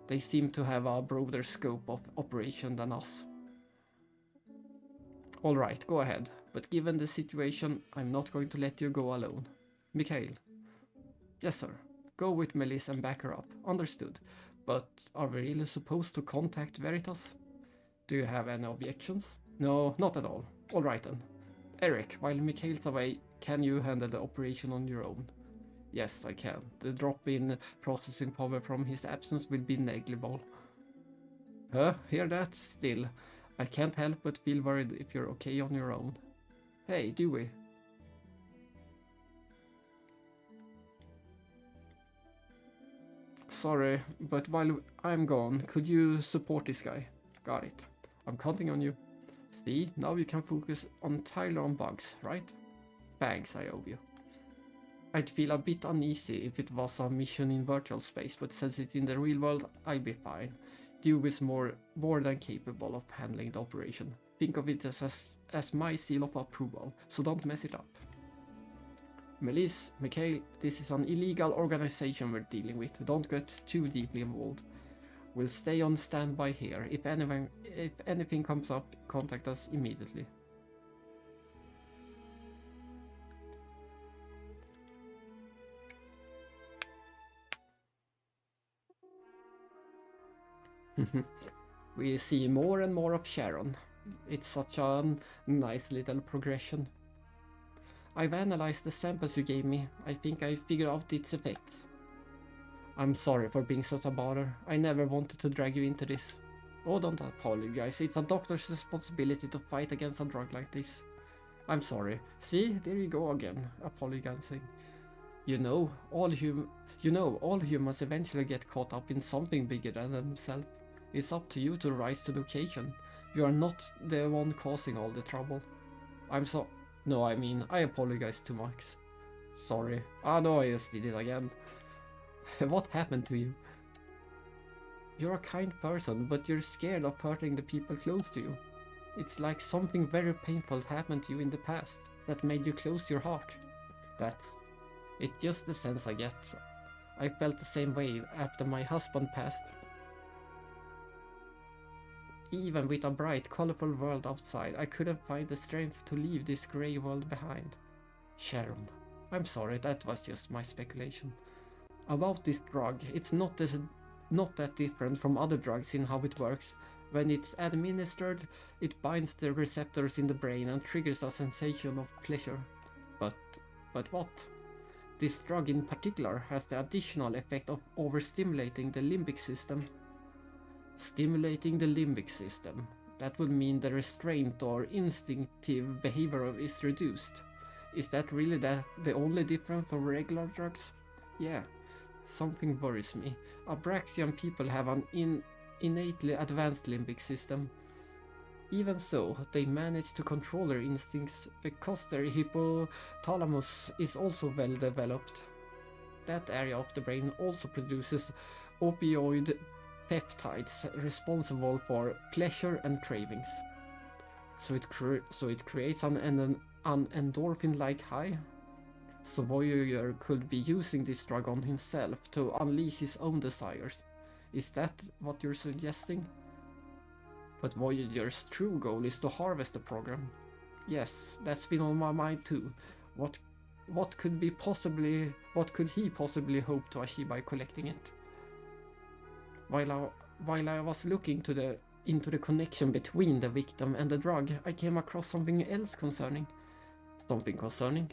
Speaker 1: They seem to have a broader scope of operation than us. Alright, go ahead, but given the situation, I'm not going to let you go alone. Mikhail. Yes, sir. Go with Melis and back her up. Understood. But are we really supposed to contact Veritas? Do you have any objections? No, not at all. Alright then. Eric, while Mikhail's away, can you handle the operation on your own? Yes, I can. The drop in processing power from his absence will be negligible. Huh? Hear that? Still, I can't help but feel worried if you're okay on your own. Hey, Dewey. Sorry, but while I'm gone, could you support this guy? Got it. I'm counting on you. See, now you can focus entirely on bugs, right? Thanks, I owe you. I'd feel a bit uneasy if it was a mission in virtual space, but since it's in the real world, I'll be fine. Dewey is more than capable of handling the operation. Think of it as my seal of approval, so don't mess it up. Melis, Mikhail, this is an illegal organization we're dealing with. Don't get too deeply involved. We'll stay on standby here. If anything comes up, contact us immediately. We see more and more of Sharon. It's such a nice little progression. I've analyzed the samples you gave me. I think I figured out its effects. I'm sorry for being such a bother. I never wanted to drag you into this. Oh, don't apologize. It's a doctor's responsibility to fight against a drug like this. I'm sorry. See, there you go again, apologizing. You know, all humans eventually get caught up in something bigger than themselves. It's up to you to rise to the occasion. You are not the one causing all the trouble. No, I mean, I apologize too much. Sorry. Ah, no, I just did it again. What happened to you? You're a kind person, but you're scared of hurting the people close to you. It's like something very painful happened to you in the past that made you close your heart. It's just the sense I get. I felt the same way after my husband passed. Even with a bright, colorful world outside, I couldn't find the strength to leave this grey world behind. Sharon. I'm sorry, that was just my speculation. About this drug, it's not that different from other drugs in how it works. When it's administered, it binds the receptors in the brain and triggers a sensation of pleasure. But what? This drug in particular has the additional effect of overstimulating the limbic system. Stimulating the limbic system. That would mean the restraint or instinctive behavior is reduced. Is that really the only difference from regular drugs? Yeah, something worries me. Abraxian people have an innately advanced limbic system. Even so, they manage to control their instincts because their hypothalamus is also well developed. That area of the brain also produces opioid peptides responsible for pleasure and cravings. So it creates an endorphin-like high. So Voyager could be using this drug on himself to unleash his own desires. Is that what you're suggesting? But Voyager's true goal is to harvest the program. Yes, that's been on my mind too. What could he possibly hope to achieve by collecting it? While I was looking into the connection between the victim and the drug, I came across something else concerning. Something concerning?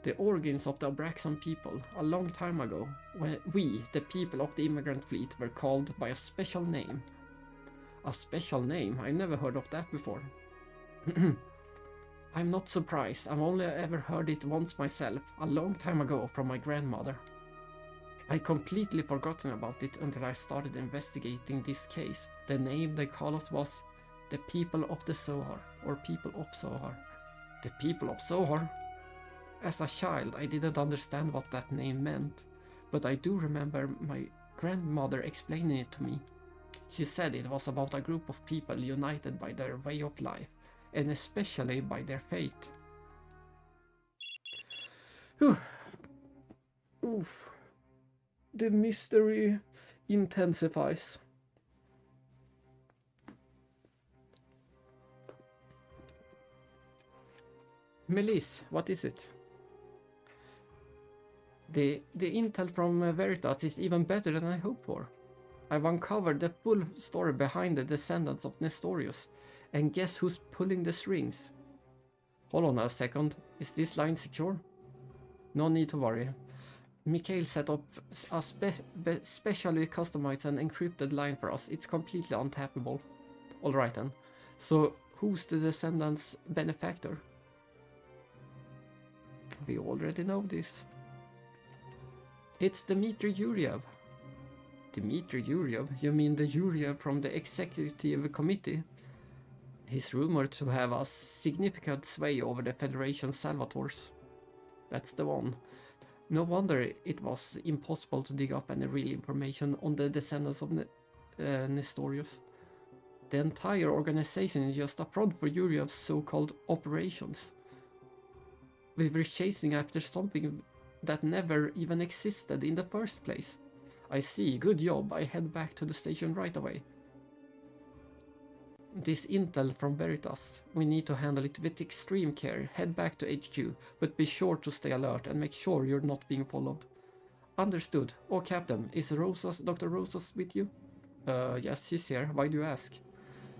Speaker 1: The origins of the Abraxan people, a long time ago, when we, the people of the immigrant fleet, were called by a special name. A special name? I never heard of that before. I'm not surprised, I've only ever heard it once myself, a long time ago from my grandmother. I completely forgotten about it until I started investigating this case. The name they called us was the People of the Zohar, or People of Zohar. The People of Zohar? As a child, I didn't understand what that name meant, but I do remember my grandmother explaining it to me. She said it was about a group of people united by their way of life, and especially by their fate. Whew. Oof. The mystery intensifies. Melisse, what is it? The intel from Veritas is even better than I hoped for. I've uncovered the full story behind the descendants of Nestorius, and guess who's pulling the strings? Hold on a second, is this line secure? No need to worry. Mikhail set up a specially customized and encrypted line for us. It's completely untappable. Alright then. So, who's the descendants' benefactor? We already know this. It's Dmitry Yuriev. Dmitry Yuriev? You mean the Yuriev from the executive committee? He's rumored to have a significant sway over the Federation Salvators. That's the one. No wonder it was impossible to dig up any real information on the descendants of Nestorius. The entire organization is just a front for Yuriev's so-called operations. We were chasing after something that never even existed in the first place. I see, good job, I head back to the station right away. This intel from Veritas, we need to handle it with extreme care. Head back to HQ, but be sure to stay alert and make sure you're not being followed. Understood. Oh, Captain, is Dr. Rosas with you? Yes, she's here. Why do you ask?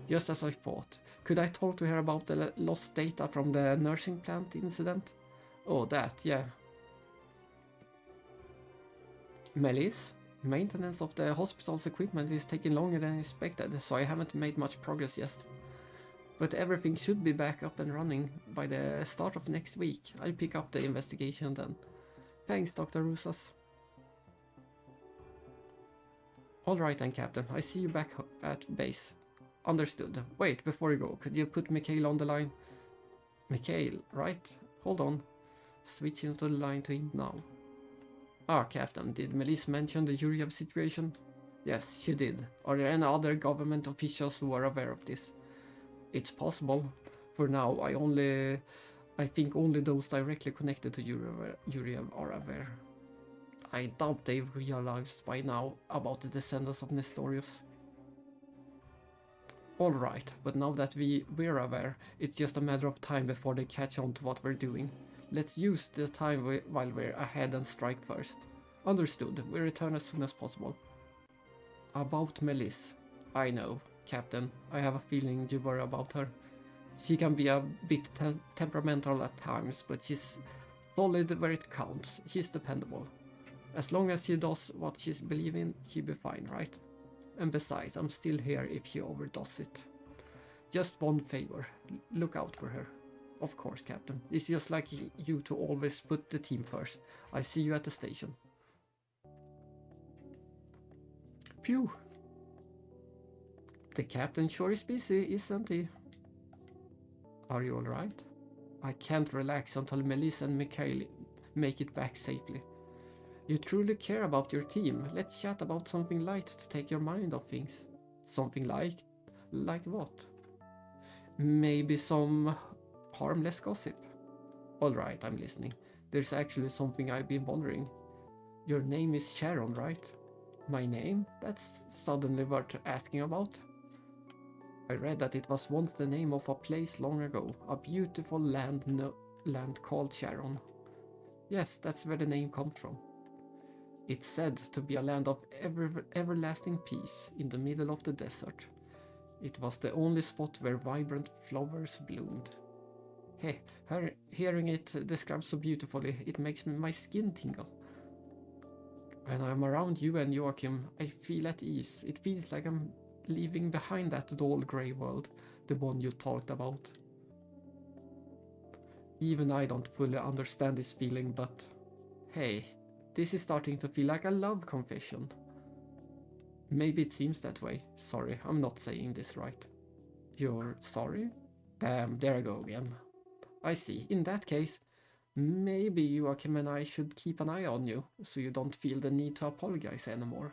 Speaker 1: Just as I thought. Could I talk to her about the lost data from the nursing plant incident? Oh, that, yeah. Melisse? Maintenance of the hospital's equipment is taking longer than expected, so I haven't made much progress yet. But everything should be back up and running by the start of next week. I'll pick up the investigation then. Thanks, Dr. Rusas. Alright then, Captain. I see you back at base. Understood. Wait, before you go, could you put Mikhail on the line? Mikhail, right? Hold on. Switching to the line to him now. Ah, Captain, did Melisse mention the Yuriev situation? Yes, she did. Are there any other government officials who are aware of this? It's possible. For now, I think only those directly connected to Yuriev are aware. I doubt they've realized by now about the descendants of Nestorius. Alright, but now that we're aware, it's just a matter of time before they catch on to what we're doing. Let's use the time while we're ahead and strike first. Understood, we return as soon as possible. About Melis. I know, Captain. I have a feeling you worry about her. She can be a bit temperamental at times, but she's solid where it counts. She's dependable. As long as she does what she's believing, she'll be fine, right? And besides, I'm still here if she overdoes it. Just one favor, look out for her. Of course, Captain. It's just like you to always put the team first. I see you at the station. Phew. The captain sure is busy, isn't he? Are you alright? I can't relax until Melissa and Mikhail make it back safely. You truly care about your team. Let's chat about something light to take your mind off things. Something like what? Maybe some harmless gossip. Alright, I'm listening. There's actually something I've been wondering. Your name is Sharon, right? My name? That's suddenly worth asking about. I read that it was once the name of a place long ago, a beautiful land called Sharon. Yes, that's where the name comes from. It's said to be a land of everlasting peace in the middle of the desert. It was the only spot where vibrant flowers bloomed. Hey, hearing it described so beautifully, it makes my skin tingle. When I'm around you and Joachim, I feel at ease. It feels like I'm leaving behind that dull grey world, the one you talked about. Even I don't fully understand this feeling, but hey, this is starting to feel like a love confession. Maybe it seems that way. Sorry, I'm not saying this right. You're sorry? Damn, there I go again. I see. In that case, maybe Joachim and I should keep an eye on you, so you don't feel the need to apologize anymore.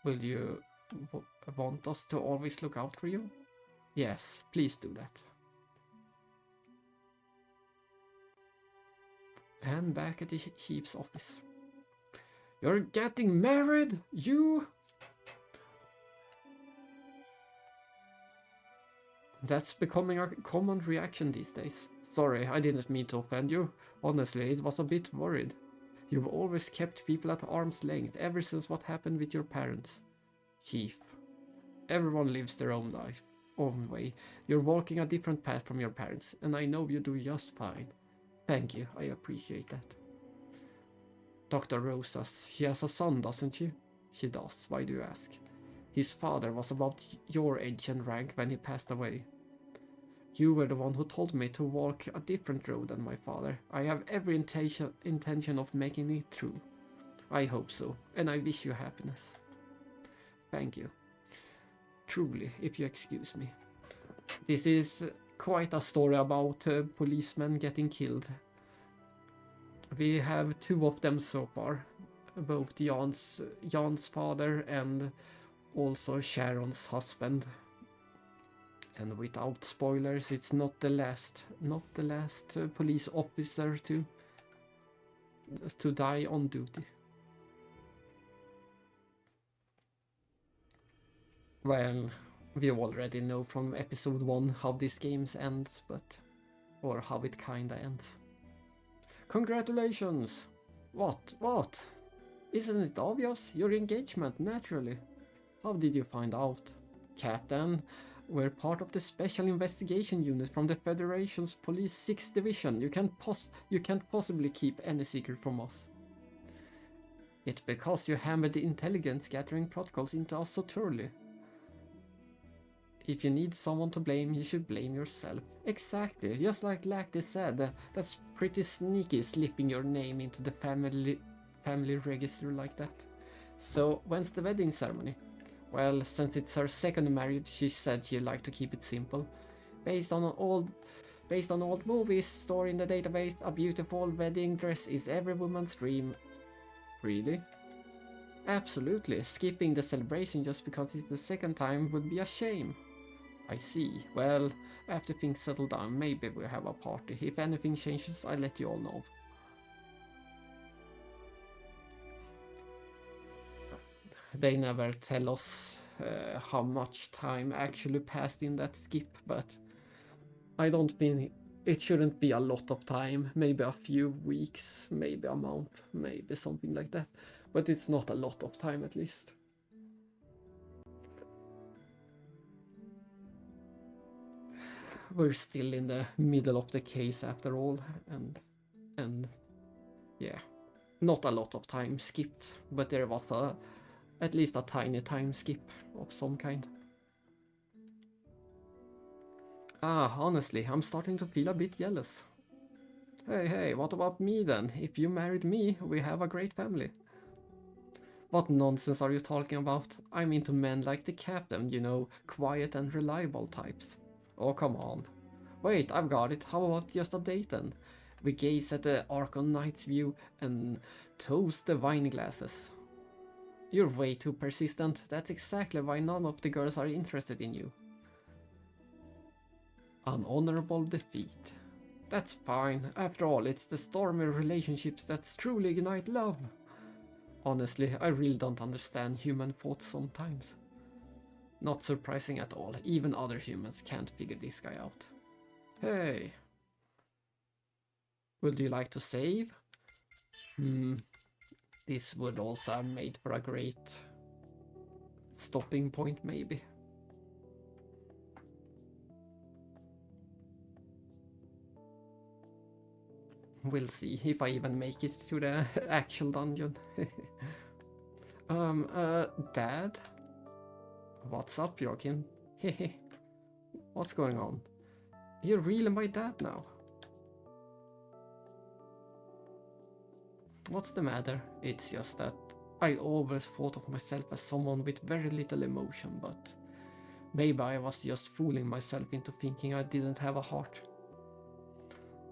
Speaker 1: Will you want us to always look out for you? Yes, please do that. And back at the chief's office. You're getting married? You? That's becoming a common reaction these days. Sorry, I didn't mean to offend you. Honestly, it was a bit worried. You've always kept people at arm's length ever since what happened with your parents. Chief, everyone lives their own life, own way. You're walking a different path from your parents, and I know you do just fine. Thank you, I appreciate that. Dr. Rosas, she has a son, doesn't she? She does, why do you ask? His father was about your age and rank when he passed away. You were the one who told me to walk a different road than my father. I have every intention of making it through. I hope so, and I wish you happiness. Thank you. Truly, if you excuse me. This is quite a story about policemen getting killed. We have two of them so far, both Jan's father and also Sharon's husband. And without spoilers, it's not the last police officer to die on duty. Well, we already know from episode 1 how this game ends, or how it kinda ends. Congratulations! What? Isn't it obvious? Your engagement, naturally. How did you find out? Captain, we're part of the Special Investigation Unit from the Federation's Police 6th Division. You can't possibly keep any secret from us. It's because you hammered the intelligence gathering protocols into us so thoroughly. If you need someone to blame, you should blame yourself. Exactly, just like Lacti said, that's pretty sneaky, slipping your name into the family register like that. So, when's the wedding ceremony? Well, since it's her second marriage, she said she'd like to keep it simple. Based on old movies stored in the database, a beautiful wedding dress is every woman's dream. Really? Absolutely. Skipping the celebration just because it's the second time would be a shame. I see. Well, after things settle down, maybe we'll have a party. If anything changes, I'll let you all know. They never tell us how much time actually passed in that skip, but I don't think it shouldn't be a lot of time. Maybe a few weeks, maybe a month, maybe something like that. But it's not a lot of time at least. We're still in the middle of the case after all, and yeah, not a lot of time skipped, but there was at least a tiny time skip of some kind. Honestly, I'm starting to feel a bit jealous. Hey, what about me then? If you married me, we have a great family. What nonsense are you talking about? I'm into men like the captain, you know, quiet and reliable types. Oh, come on. Wait, I've got it. How about just a date then? We gaze at the Archon Knight's view and toast the wine glasses. You're way too persistent. That's exactly why none of the girls are interested in you. An honorable defeat. That's fine. After all, it's the stormy relationships that truly ignite love. Honestly, I really don't understand human thoughts sometimes. Not surprising at all. Even other humans can't figure this guy out. Hey. Would you like to save? This would also have made for a great stopping point, maybe. We'll see if I even make it to the actual dungeon. Dad? What's up, Joachim? Hehe. What's going on? You're really my dad now. What's the matter? It's just that I always thought of myself as someone with very little emotion, but maybe I was just fooling myself into thinking I didn't have a heart.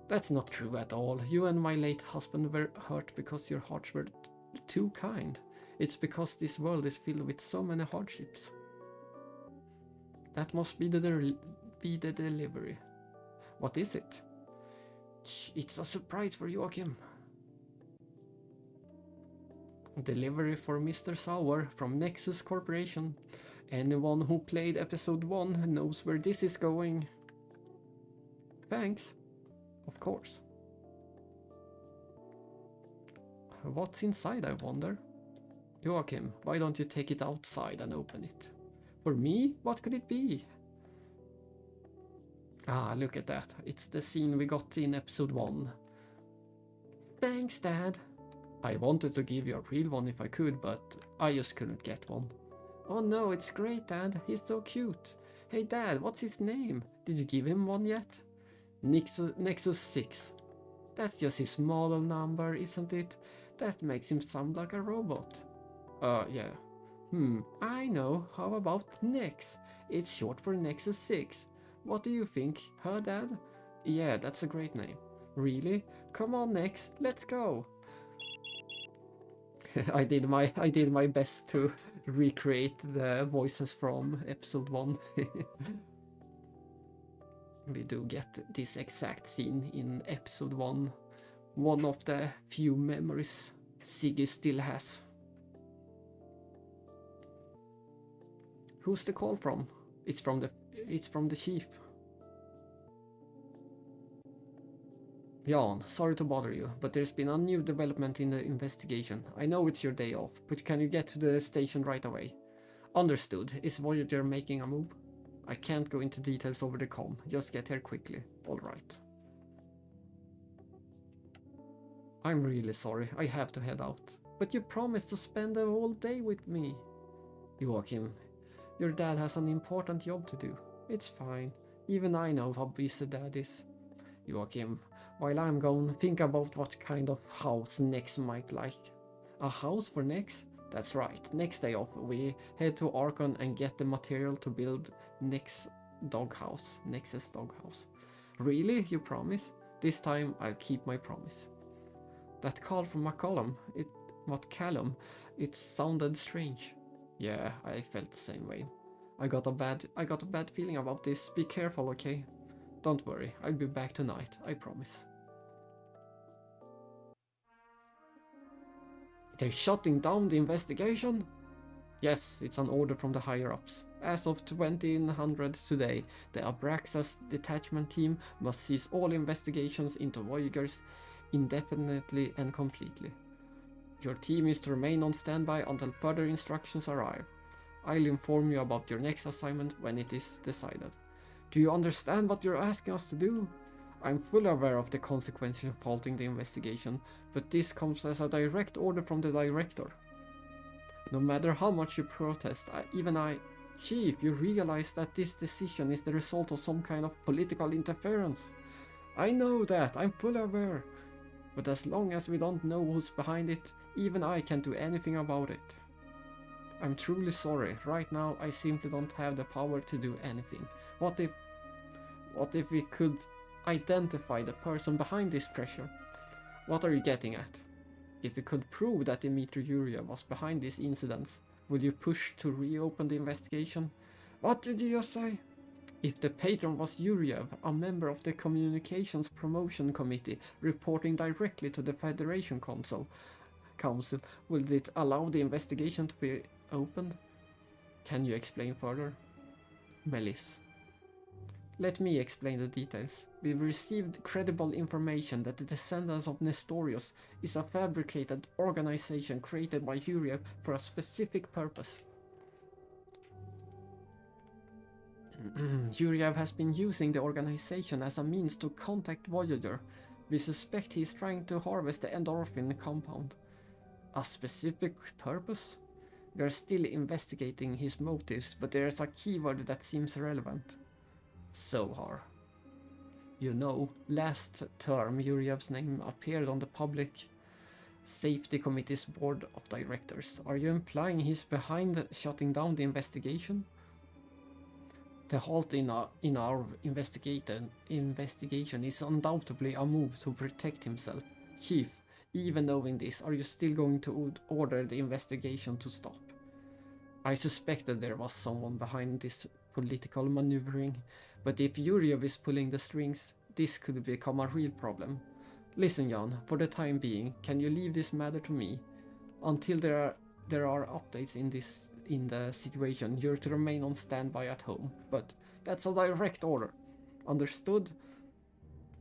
Speaker 1: That's not true at all. You and my late husband were hurt because your hearts were too kind. It's because this world is filled with so many hardships. That must be the delivery. What is it? It's a surprise for Joachim. Delivery for Mr. Sauer from Nexus Corporation. Anyone who played episode 1 knows where this is going. Thanks. Of course. What's inside, I wonder? Joachim, why don't you take it outside and open it? For me? What could it be? Ah, look at that. It's the scene we got in episode 1. Thanks, Dad. I wanted to give you a real one if I could, but I just couldn't get one. Oh no, it's great, Dad. He's so cute. Hey, Dad, what's his name? Did you give him one yet? Nexus 6. That's just his model number, isn't it? That makes him sound like a robot. Yeah. I know. How about Nex? It's short for Nexus 6. What do you think, huh, Dad? Yeah, that's a great name. Really? Come on, Nex, let's go. I did my best to recreate the voices from episode 1. We do get this exact scene in episode 1. One of the few memories Siggy still has. Who's the call from? It's from the chief. Jan, sorry to bother you, but there's been a new development in the investigation. I know it's your day off, but can you get to the station right away? Understood. Is Voyager making a move? I can't go into details over the comm. Just get here quickly. Alright. I'm really sorry. I have to head out. But you promised to spend the whole day with me. Joachim, your dad has an important job to do. It's fine. Even I know how busy Dad is. Joachim, while I'm gone, think about what kind of house Nex might like. A house for Nex? That's right. Next day off, we head to Archon and get the material to build Nex's doghouse. Really? You promise? This time I'll keep my promise. That call from Callum, it sounded strange. Yeah, I felt the same way. I got a bad feeling about this. Be careful, okay? Don't worry, I'll be back tonight, I promise. They're shutting down the investigation? Yes, it's an order from the higher-ups. As of 2000 today, the Abraxas detachment team must cease all investigations into Voyagers indefinitely and completely. Your team is to remain on standby until further instructions arrive. I'll inform you about your next assignment when it is decided. Do you understand what you're asking us to do? I'm fully aware of the consequences of halting the investigation, but this comes as a direct order from the director. No matter how much you protest, Chief, you realize that this decision is the result of some kind of political interference. I know that, I'm fully aware. But as long as we don't know who's behind it, even I can't do anything about it. I'm truly sorry. Right now, I simply don't have the power to do anything. What if we could identify the person behind this pressure? What are you getting at? If we could prove that Dmitry Yuryev was behind these incidents, would you push to reopen the investigation? What did you just say? If the patron was Yuryev, a member of the Communications Promotion Committee reporting directly to the Federation Council, would it allow the investigation to be opened? Can you explain further? Melis. Let me explain the details. We've received credible information that the Descendants of Nestorius is a fabricated organization created by Yuryev for a specific purpose. Yuryev has been using the organization as a means to contact Voyager. We suspect he is trying to harvest the endorphin compound. A specific purpose? We are still investigating his motives, but there is a keyword that seems relevant. Sohar. You know, last term Yuryev's name appeared on the Public Safety Committee's board of directors. Are you implying he's behind shutting down the investigation? The halt in our investigation is undoubtedly a move to protect himself. Chief, even knowing this, are you still going to order the investigation to stop? I suspected there was someone behind this political maneuvering, but if Yuryev is pulling the strings, this could become a real problem. Listen, Jan, for the time being, can you leave this matter to me? Until there are updates in the situation, you're to remain on standby at home. But that's a direct order. Understood?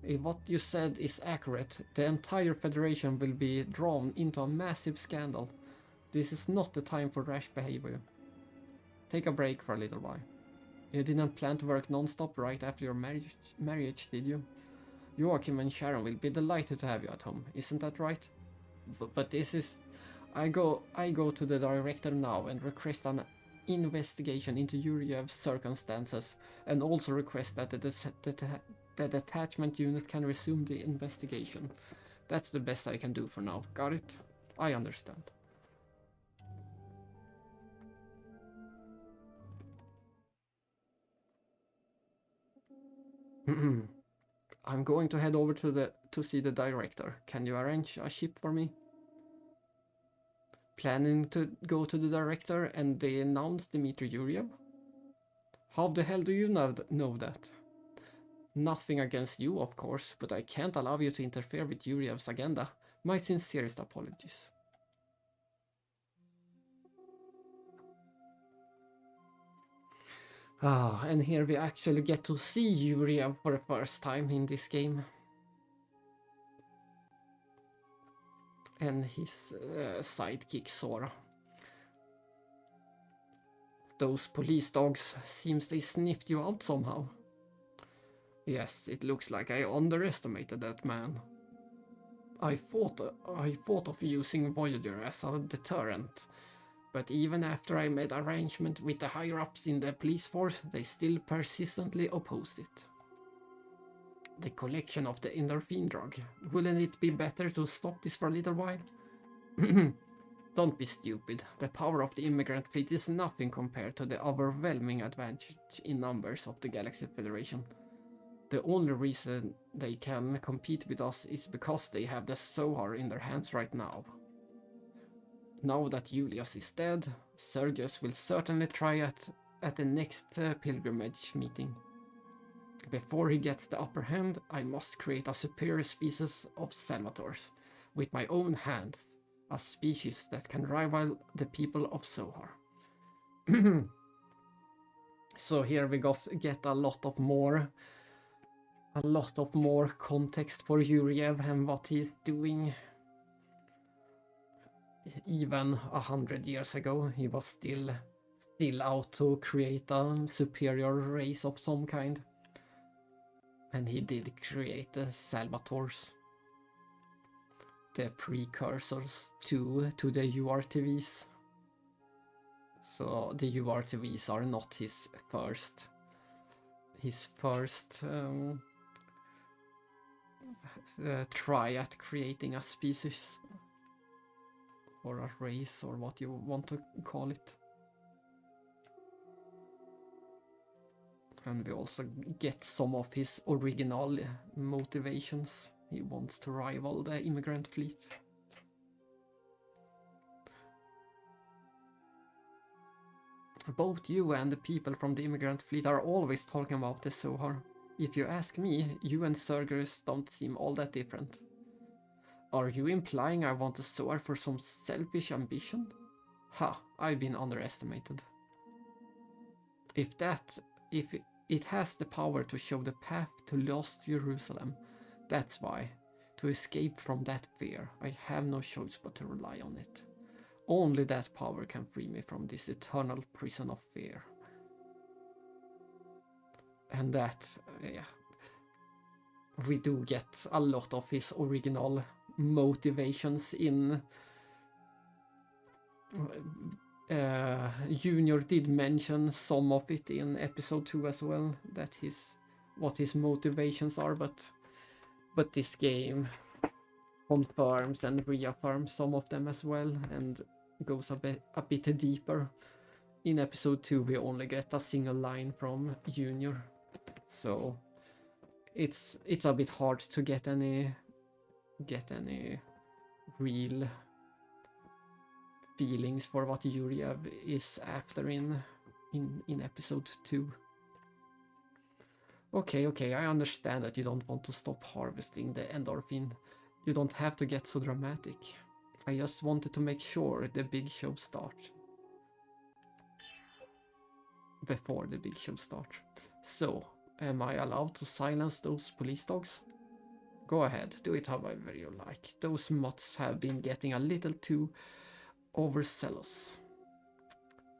Speaker 1: If what you said is accurate, the entire Federation will be drawn into a massive scandal. This is not the time for rash behavior. Take a break for a little while. You didn't plan to work non-stop right after your marriage, did you? Joachim and Sharon will be delighted to have you at home, isn't that right? But this is... I go to the director now and request an investigation into Yuryev's circumstances, and also request that the detachment unit can resume the investigation. That's the best I can do for now. Got it? I understand. I'm going to head over to see the director. Can you arrange a ship for me? Planning to go to the director and they announce Dmitry Yuryev? How the hell do you know that? Nothing against you, of course, but I can't allow you to interfere with Yuryev's agenda. My sincerest apologies. And here we actually get to see Yuryev for the first time in this game. And his sidekick Sora. Those police dogs, seems they sniffed you out somehow. Yes, it looks like I underestimated that man. I thought of using Voyager as a deterrent, but even after I made arrangement with the higher-ups in the police force, they still persistently opposed it. The collection of the endorphin drug. Wouldn't it be better to stop this for a little while? Don't be stupid. The power of the immigrant fleet is nothing compared to the overwhelming advantage in numbers of the Galaxy Federation. The only reason they can compete with us is because they have the Zohar in their hands right now. Now that Julius is dead, Sergius will certainly try at the next pilgrimage meeting. Before he gets the upper hand, I must create a superior species of Salvators, with my own hands, a species that can rival the people of Zohar. So here we get a lot of more context for Yuriev and what he's doing. Even 100 years ago, he was still out to create a superior race of some kind. And he did create the Salvators, the precursors to the URTVs. So the URTVs are not his first try at creating a species or a race, or what you want to call it. And we also get some of his original motivations. He wants to rival the immigrant fleet. Both you and the people from the immigrant fleet are always talking about the Zohar. If you ask me, you and Cerberus don't seem all that different. Are you implying I want a Zohar for some selfish ambition? Ha, I've been underestimated. If it has the power to show the path to lost Jerusalem, that's why. To escape from that fear, I have no choice but to rely on it. Only that power can free me from this eternal prison of fear. And that, yeah, we do get a lot of his original motivations in... Junior did mention some of it in episode 2 as well, that what his motivations are, but this game confirms and reaffirms some of them as well, and goes a bit deeper. In episode 2 we only get a single line from Junior, so it's a bit hard to get any real feelings for what Yuriev is after in episode 2. Okay, I understand that you don't want to stop harvesting the endorphin. You don't have to get so dramatic. I just wanted to make sure the big show starts. Before the big show starts. So, am I allowed to silence those police dogs? Go ahead, do it however you like. Those mutts have been getting a little too overzealous.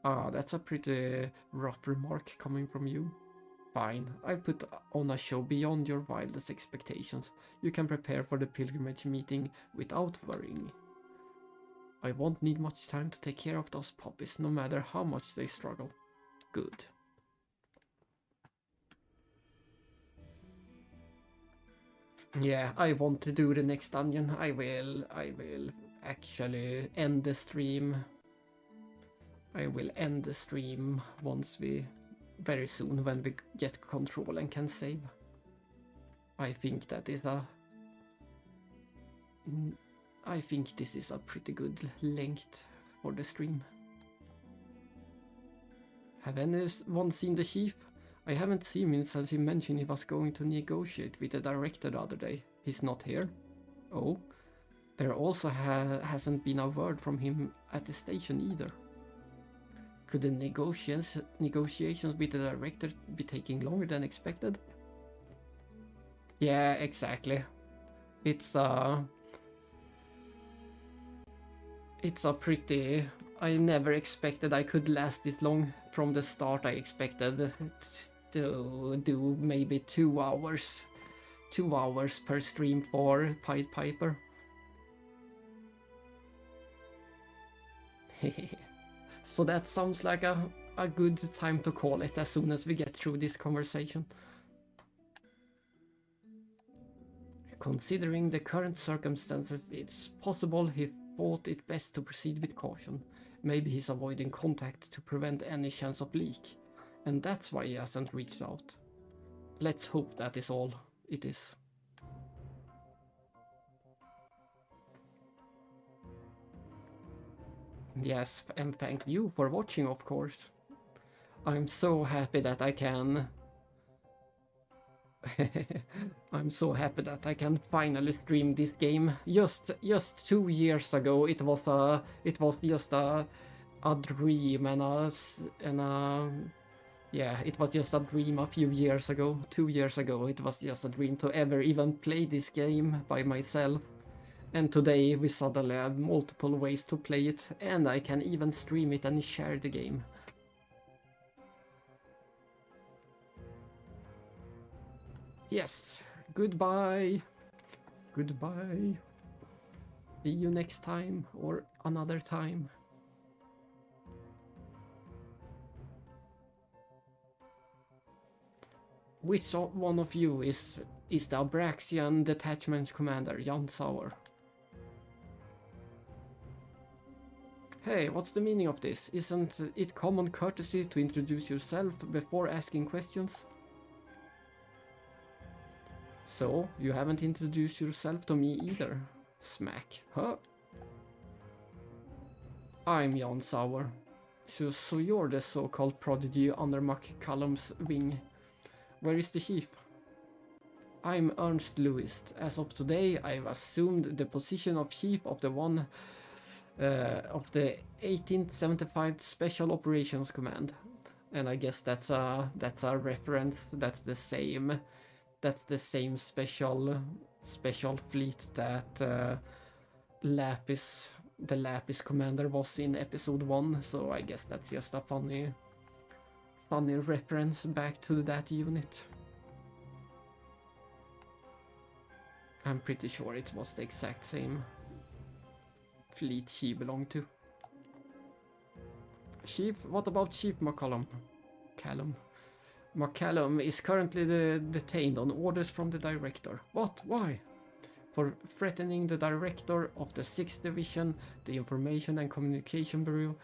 Speaker 1: Ah, that's a pretty rough remark coming from you. Fine, I put on a show beyond your wildest expectations. You can prepare for the pilgrimage meeting without worrying. I won't need much time to take care of those puppies, no matter how much they struggle. Good. Yeah, I want to do the next dungeon. I will actually end the stream. I will end the stream very soon when we get control and can save. I think this is a pretty good length for the stream. Have anyone seen the chief? I haven't seen him since he mentioned he was going to negotiate with the director the other day. He's not here. Oh, there also hasn't been a word from him at the station either. Could the negotiations with the director be taking longer than expected? Yeah, exactly. It's a pretty... I never expected I could last this long. From the start I expected to do maybe 2 hours. 2 hours per stream for Pied Piper. So that sounds like a good time to call it as soon as we get through this conversation. Considering the current circumstances, it's possible he thought it best to proceed with caution. Maybe he's avoiding contact to prevent any chance of leak, and that's why he hasn't reached out. Let's hope that is all it is. Yes, and thank you for watching, of course. I'm so happy that I can... I'm so happy that I can finally stream this game. Just 2 years ago, it was just a a dream yeah, it was just a dream a few years ago. 2 years ago, it was just a dream to ever even play this game by myself. And today we suddenly have multiple ways to play it, and I can even stream it and share the game. Yes, goodbye. Goodbye. See you next time or another time. Which one of you is the Abraxian detachment commander, Jan Sauer? Hey, what's the meaning of this? Isn't it common courtesy to introduce yourself before asking questions? So, you haven't introduced yourself to me either. Smack. Huh? I'm Jan Sauer. So you're the so-called prodigy under McCallum's wing. Where is the chief? I'm Ernst Lewis. As of today, I've assumed the position of chief of the 1875 Special Operations Command, and I guess that's a reference. That's the same special fleet that the Lapis commander was in episode 1. So I guess that's just a funny reference back to that unit. I'm pretty sure it was the exact same fleet he belonged to. Chief, what about Chief McCallum? McCallum is currently detained on orders from the director. What? Why? For threatening the director of the 6th Division, the Information and Communication Bureau,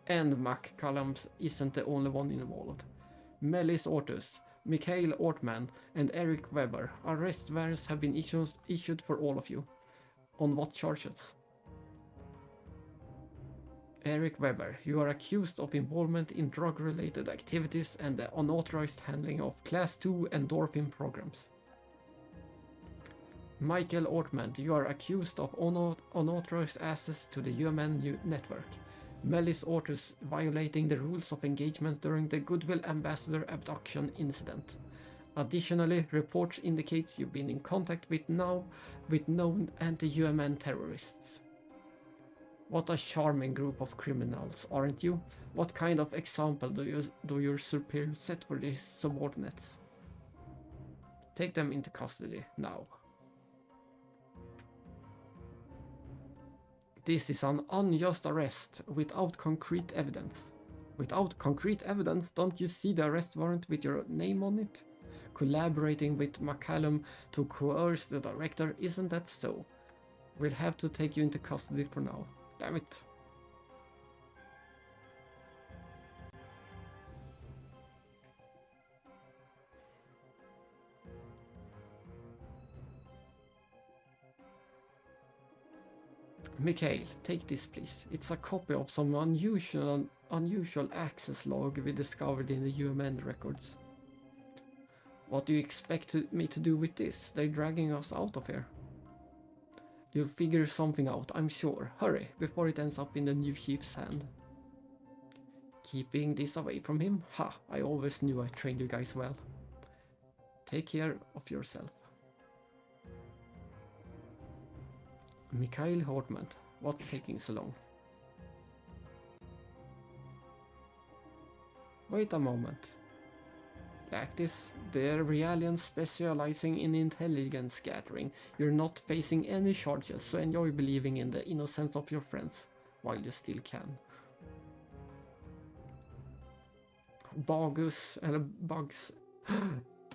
Speaker 1: and McCallum isn't the only one involved. Melis Ortus, Mikhail Ortman, and Eric Weber. Arrest warrants have been issued for all of you. On what charges? Eric Weber, you are accused of involvement in drug-related activities and the unauthorized handling of Class 2 endorphin programs. Michael Ortman, you are accused of unauthorized access to the UMN network. Melis Ortus, violating the rules of engagement during the Goodwill Ambassador abduction incident. Additionally, reports indicate you've been in contact with known anti-UMN terrorists. What a charming group of criminals, aren't you? What kind of example do your superiors set for these subordinates? Take them into custody now. This is an unjust arrest without concrete evidence. Without concrete evidence, don't you see the arrest warrant with your name on it? Collaborating with McCallum to coerce the director, isn't that so? We'll have to take you into custody for now. Damn it. Mikhail, take this please. It's a copy of some unusual access log we discovered in the UMN records. What do you expect me to do with this? They're dragging us out of here. You'll figure something out, I'm sure. Hurry, before it ends up in the new chief's hand. Keeping this away from him? Ha, I always knew I trained you guys well. Take care of yourself. Mikhail Hortman, what's taking so long? Wait a moment. Lactis, they're Realians specializing in intelligence scattering. You're not facing any charges, so enjoy believing in the innocence of your friends, while you still can. Bugs.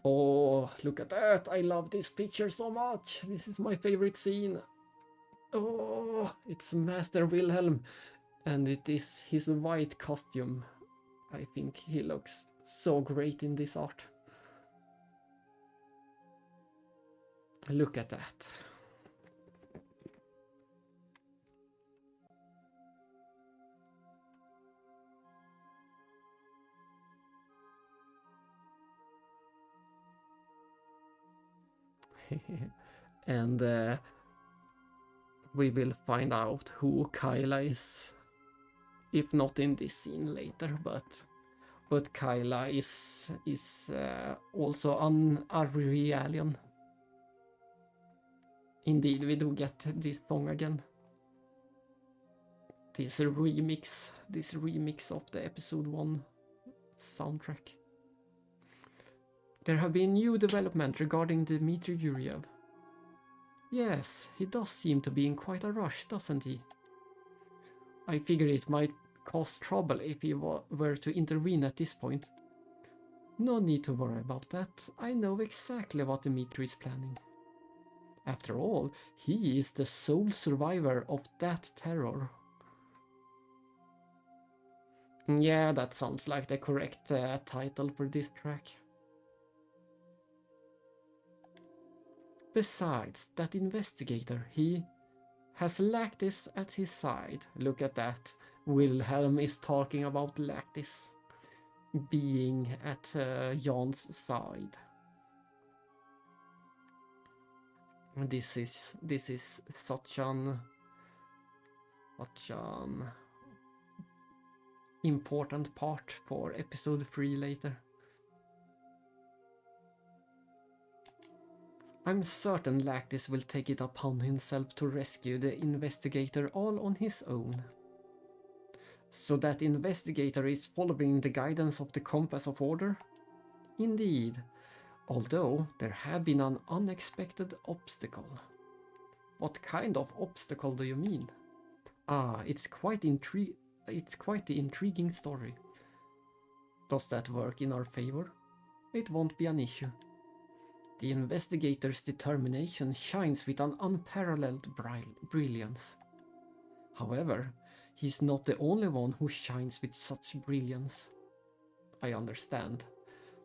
Speaker 1: Oh, look at that! I love this picture so much! This is my favorite scene. Oh, it's Master Wilhelm, and it is his white costume. I think he looks so great in this art. Look at that. And we will find out who Kyla is if not in this scene later, but Kyla is also a Realian. Indeed, we do get this song again. This remix of the episode 1 soundtrack. There have been new development regarding Dmitry Yuriev. Yes, he does seem to be in quite a rush, doesn't he? I figure it might cause trouble if he were to intervene at this point. No need to worry about that. I know exactly what Dmitry is planning. After all, he is the sole survivor of that terror. Yeah, that sounds like the correct title for this track. Besides, that investigator, he has Lactis at his side. Look at that. Wilhelm is talking about Lactis being at Jan's side. This is such an important part for episode 3 later. I'm certain Lactis will take it upon himself to rescue the investigator all on his own. So that investigator is following the guidance of the Compass of Order? Indeed, although there have been an unexpected obstacle. What kind of obstacle do you mean? It's quite the intriguing story. Does that work in our favor? It won't be an issue. The investigator's determination shines with an unparalleled brilliance. However, he's not the only one who shines with such brilliance. I understand.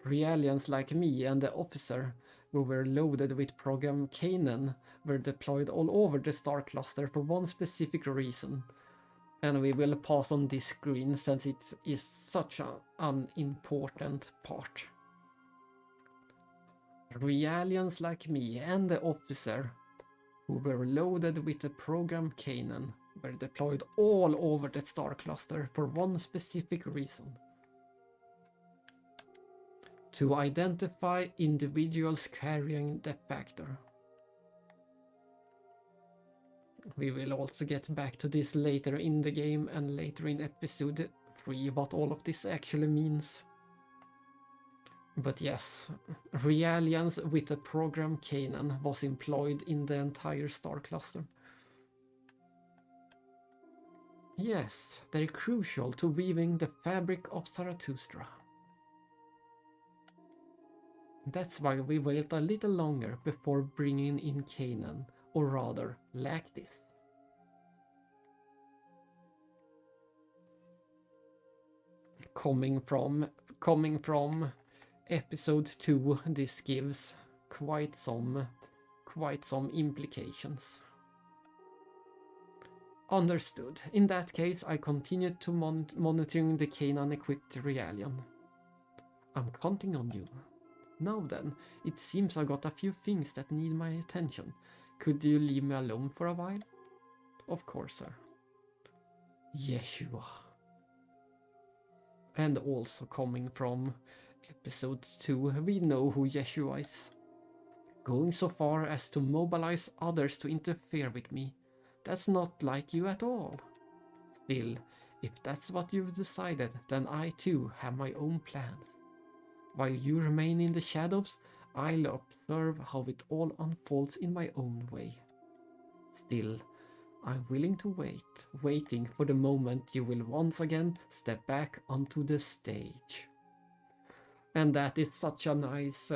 Speaker 1: Realians like me and the officer, who were loaded with program Kanan, were deployed all over the star cluster for one specific reason. And we will pass on this screen since it is such an important part. Realians like me and the officer, who were loaded with the program Kanan, were deployed all over the star cluster for one specific reason. To identify individuals carrying the factor. We will also get back to this later in the game and later in episode 3 what all of this actually means. But yes, Realians with the program Kanan was employed in the entire star cluster. Yes, they're crucial to weaving the fabric of Zarathustra. That's why we wait a little longer before bringing in Kanan, or rather, Lactis. Coming from episode 2, this gives quite some implications. Understood. In that case, I continued to monitoring the Kanan-equipped Realian. I'm counting on you. Now then, it seems I got a few things that need my attention. Could you leave me alone for a while? Of course, sir. Yeshua. And also coming from episode 2, we know who Yeshua is. Going so far as to mobilize others to interfere with me. That's not like you at all. Still, if that's what you've decided, then I too have my own plans. While you remain in the shadows, I'll observe how it all unfolds in my own way. Still, I'm willing to waiting for the moment you will once again step back onto the stage. And that is such a nice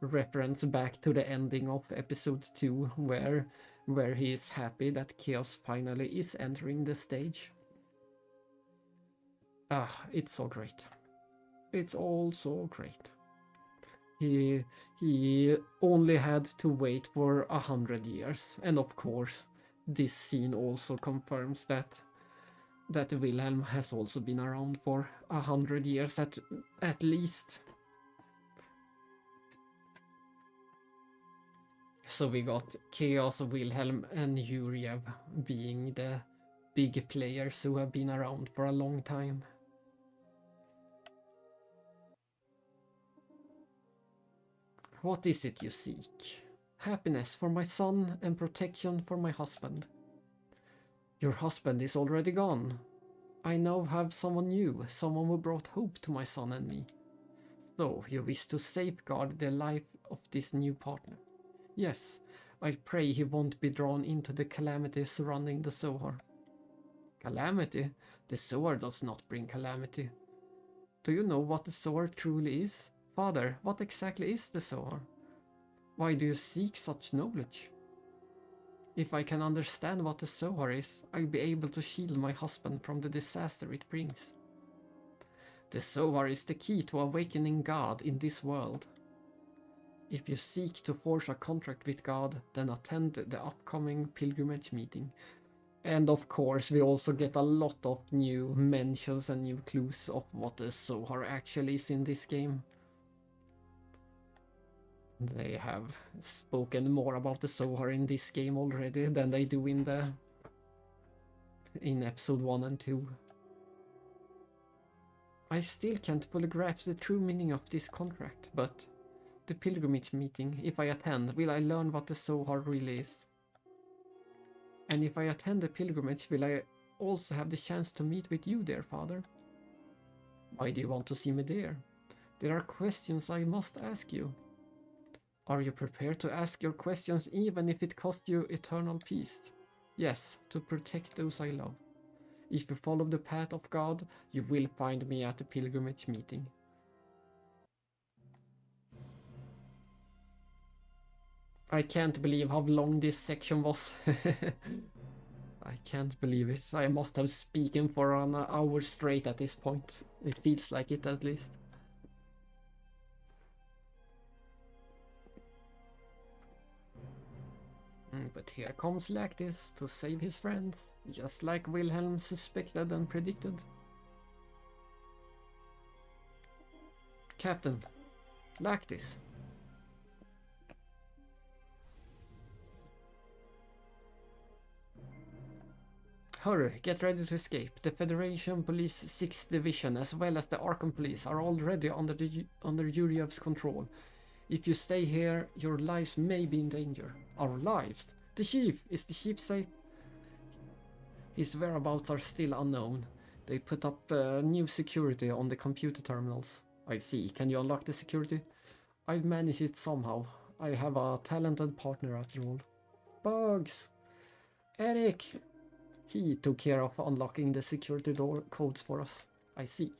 Speaker 1: reference back to the ending of episode 2, where he is happy that Chaos finally is entering the stage. It's so great. It's all so great. He only had to wait for 100 years, and of course, this scene also confirms that Wilhelm has also been around for 100 years at least. So we got Chaos, Wilhelm, and Yuriev being the big players who have been around for a long time. What is it you seek? Happiness for my son and protection for my husband. Your husband is already gone. I now have someone new, someone who brought hope to my son and me. So you wish to safeguard the life of this new partner. Yes, I pray he won't be drawn into the calamity surrounding the Zohar. Calamity? The Zohar does not bring calamity. Do you know what the Zohar truly is? Father, what exactly is the Zohar? Why do you seek such knowledge? If I can understand what the Zohar is, I'll be able to shield my husband from the disaster it brings. The Zohar is the key to awakening God in this world. If you seek to forge a contract with God, then attend the upcoming pilgrimage meeting. And of course, we also get a lot of new mentions and new clues of what the Zohar actually is in this game. They have spoken more about the Zohar in this game already than they do in episode 1 and 2. I still can't fully grasp the true meaning of this contract, but the pilgrimage meeting, if I attend, will I learn what the Zohar really is? And if I attend the pilgrimage, will I also have the chance to meet with you, dear father? Why do you want to see me there? There are questions I must ask you. Are you prepared to ask your questions even if it costs you eternal peace? Yes, to protect those I love. If you follow the path of God, you will find me at the pilgrimage meeting. I can't believe how long this section was. I can't believe it. I must have spoken for an hour straight at this point. It feels like it at least. But here comes Lactis to save his friends, just like Wilhelm suspected and predicted. Captain, Lactis. Hurry, get ready to escape. The Federation Police 6th Division as well as the Arkham Police are already under Yuriev's control. If you stay here, your lives may be in danger. Our lives? The Chief! Is the Chief safe? His whereabouts are still unknown. They put up new security on the computer terminals. I see. Can you unlock the security? I've managed it somehow. I have a talented partner after all. Bugs! Eric! He took care of unlocking the security door codes for us. I see.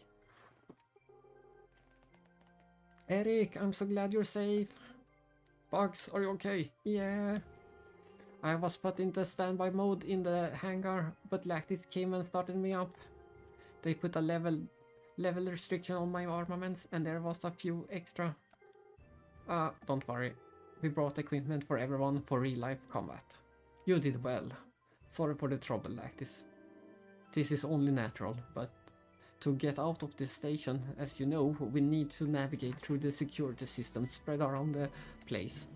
Speaker 1: Eric, I'm so glad you're safe. Bugs, are you okay? Yeah. I was put into standby mode in the hangar, but Lactis came and started me up. They put a level restriction on my armaments, and there was a few extra. Don't worry. We brought equipment for everyone for real-life combat. You did well. Sorry for the trouble, Lactis. This is only natural, but to get out of this station, as you know, we need to navigate through the security system spread around the place.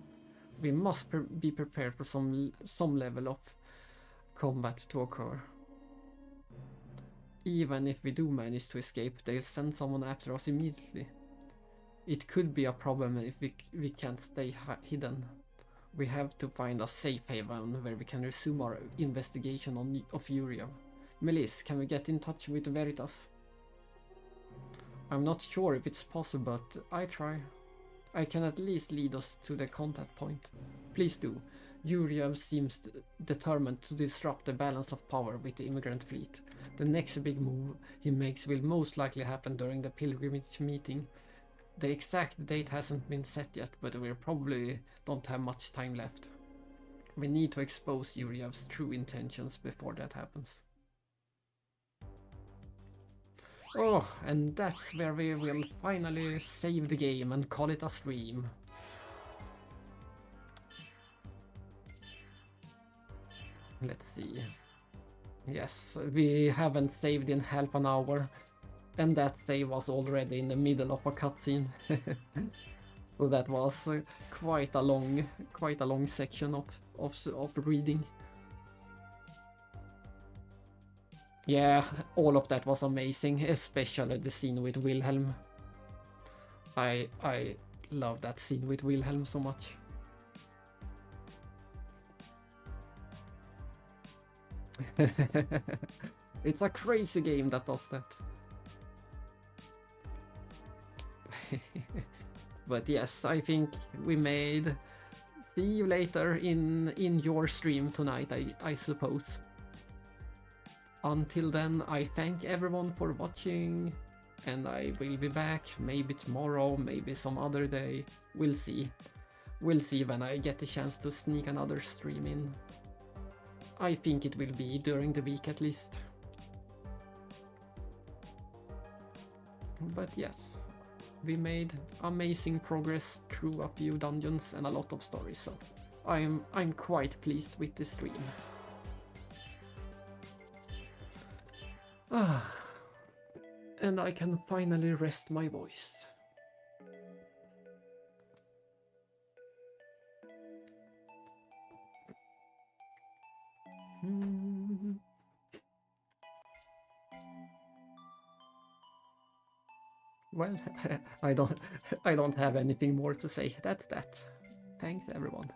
Speaker 1: We must be prepared for some level of combat to occur. Even if we do manage to escape, they'll send someone after us immediately. It could be a problem if we can't stay hidden. We have to find a safe haven where we can resume our investigation of Uriel. Melis, can we get in touch with Veritas? I'm not sure if it's possible, but I try. I can at least lead us to the contact point. Please do. Uriel seems determined to disrupt the balance of power with the immigrant fleet. The next big move he makes will most likely happen during the pilgrimage meeting. The exact date hasn't been set yet, but we probably don't have much time left. We need to expose Uriel's true intentions before that happens. Oh, and that's where we will finally save the game and call it a stream. Let's see. Yes, we haven't saved in half an hour, and that save was already in the middle of a cutscene. So that was quite a long section of reading. Yeah, all of that was amazing, especially the scene with Wilhelm. I love that scene with Wilhelm so much. It's a crazy game that does that. But yes, I think we made. See you later in your stream tonight, I suppose. Until then, I thank everyone for watching, and I will be back maybe tomorrow, maybe some other day. We'll see. We'll see when I get the chance to sneak another stream in. I think it will be during the week at least. But yes, we made amazing progress through a few dungeons and a lot of stories, so I'm quite pleased with the stream. And I can finally rest my voice. Well, I don't have anything more to say. That's that. Thanks everyone.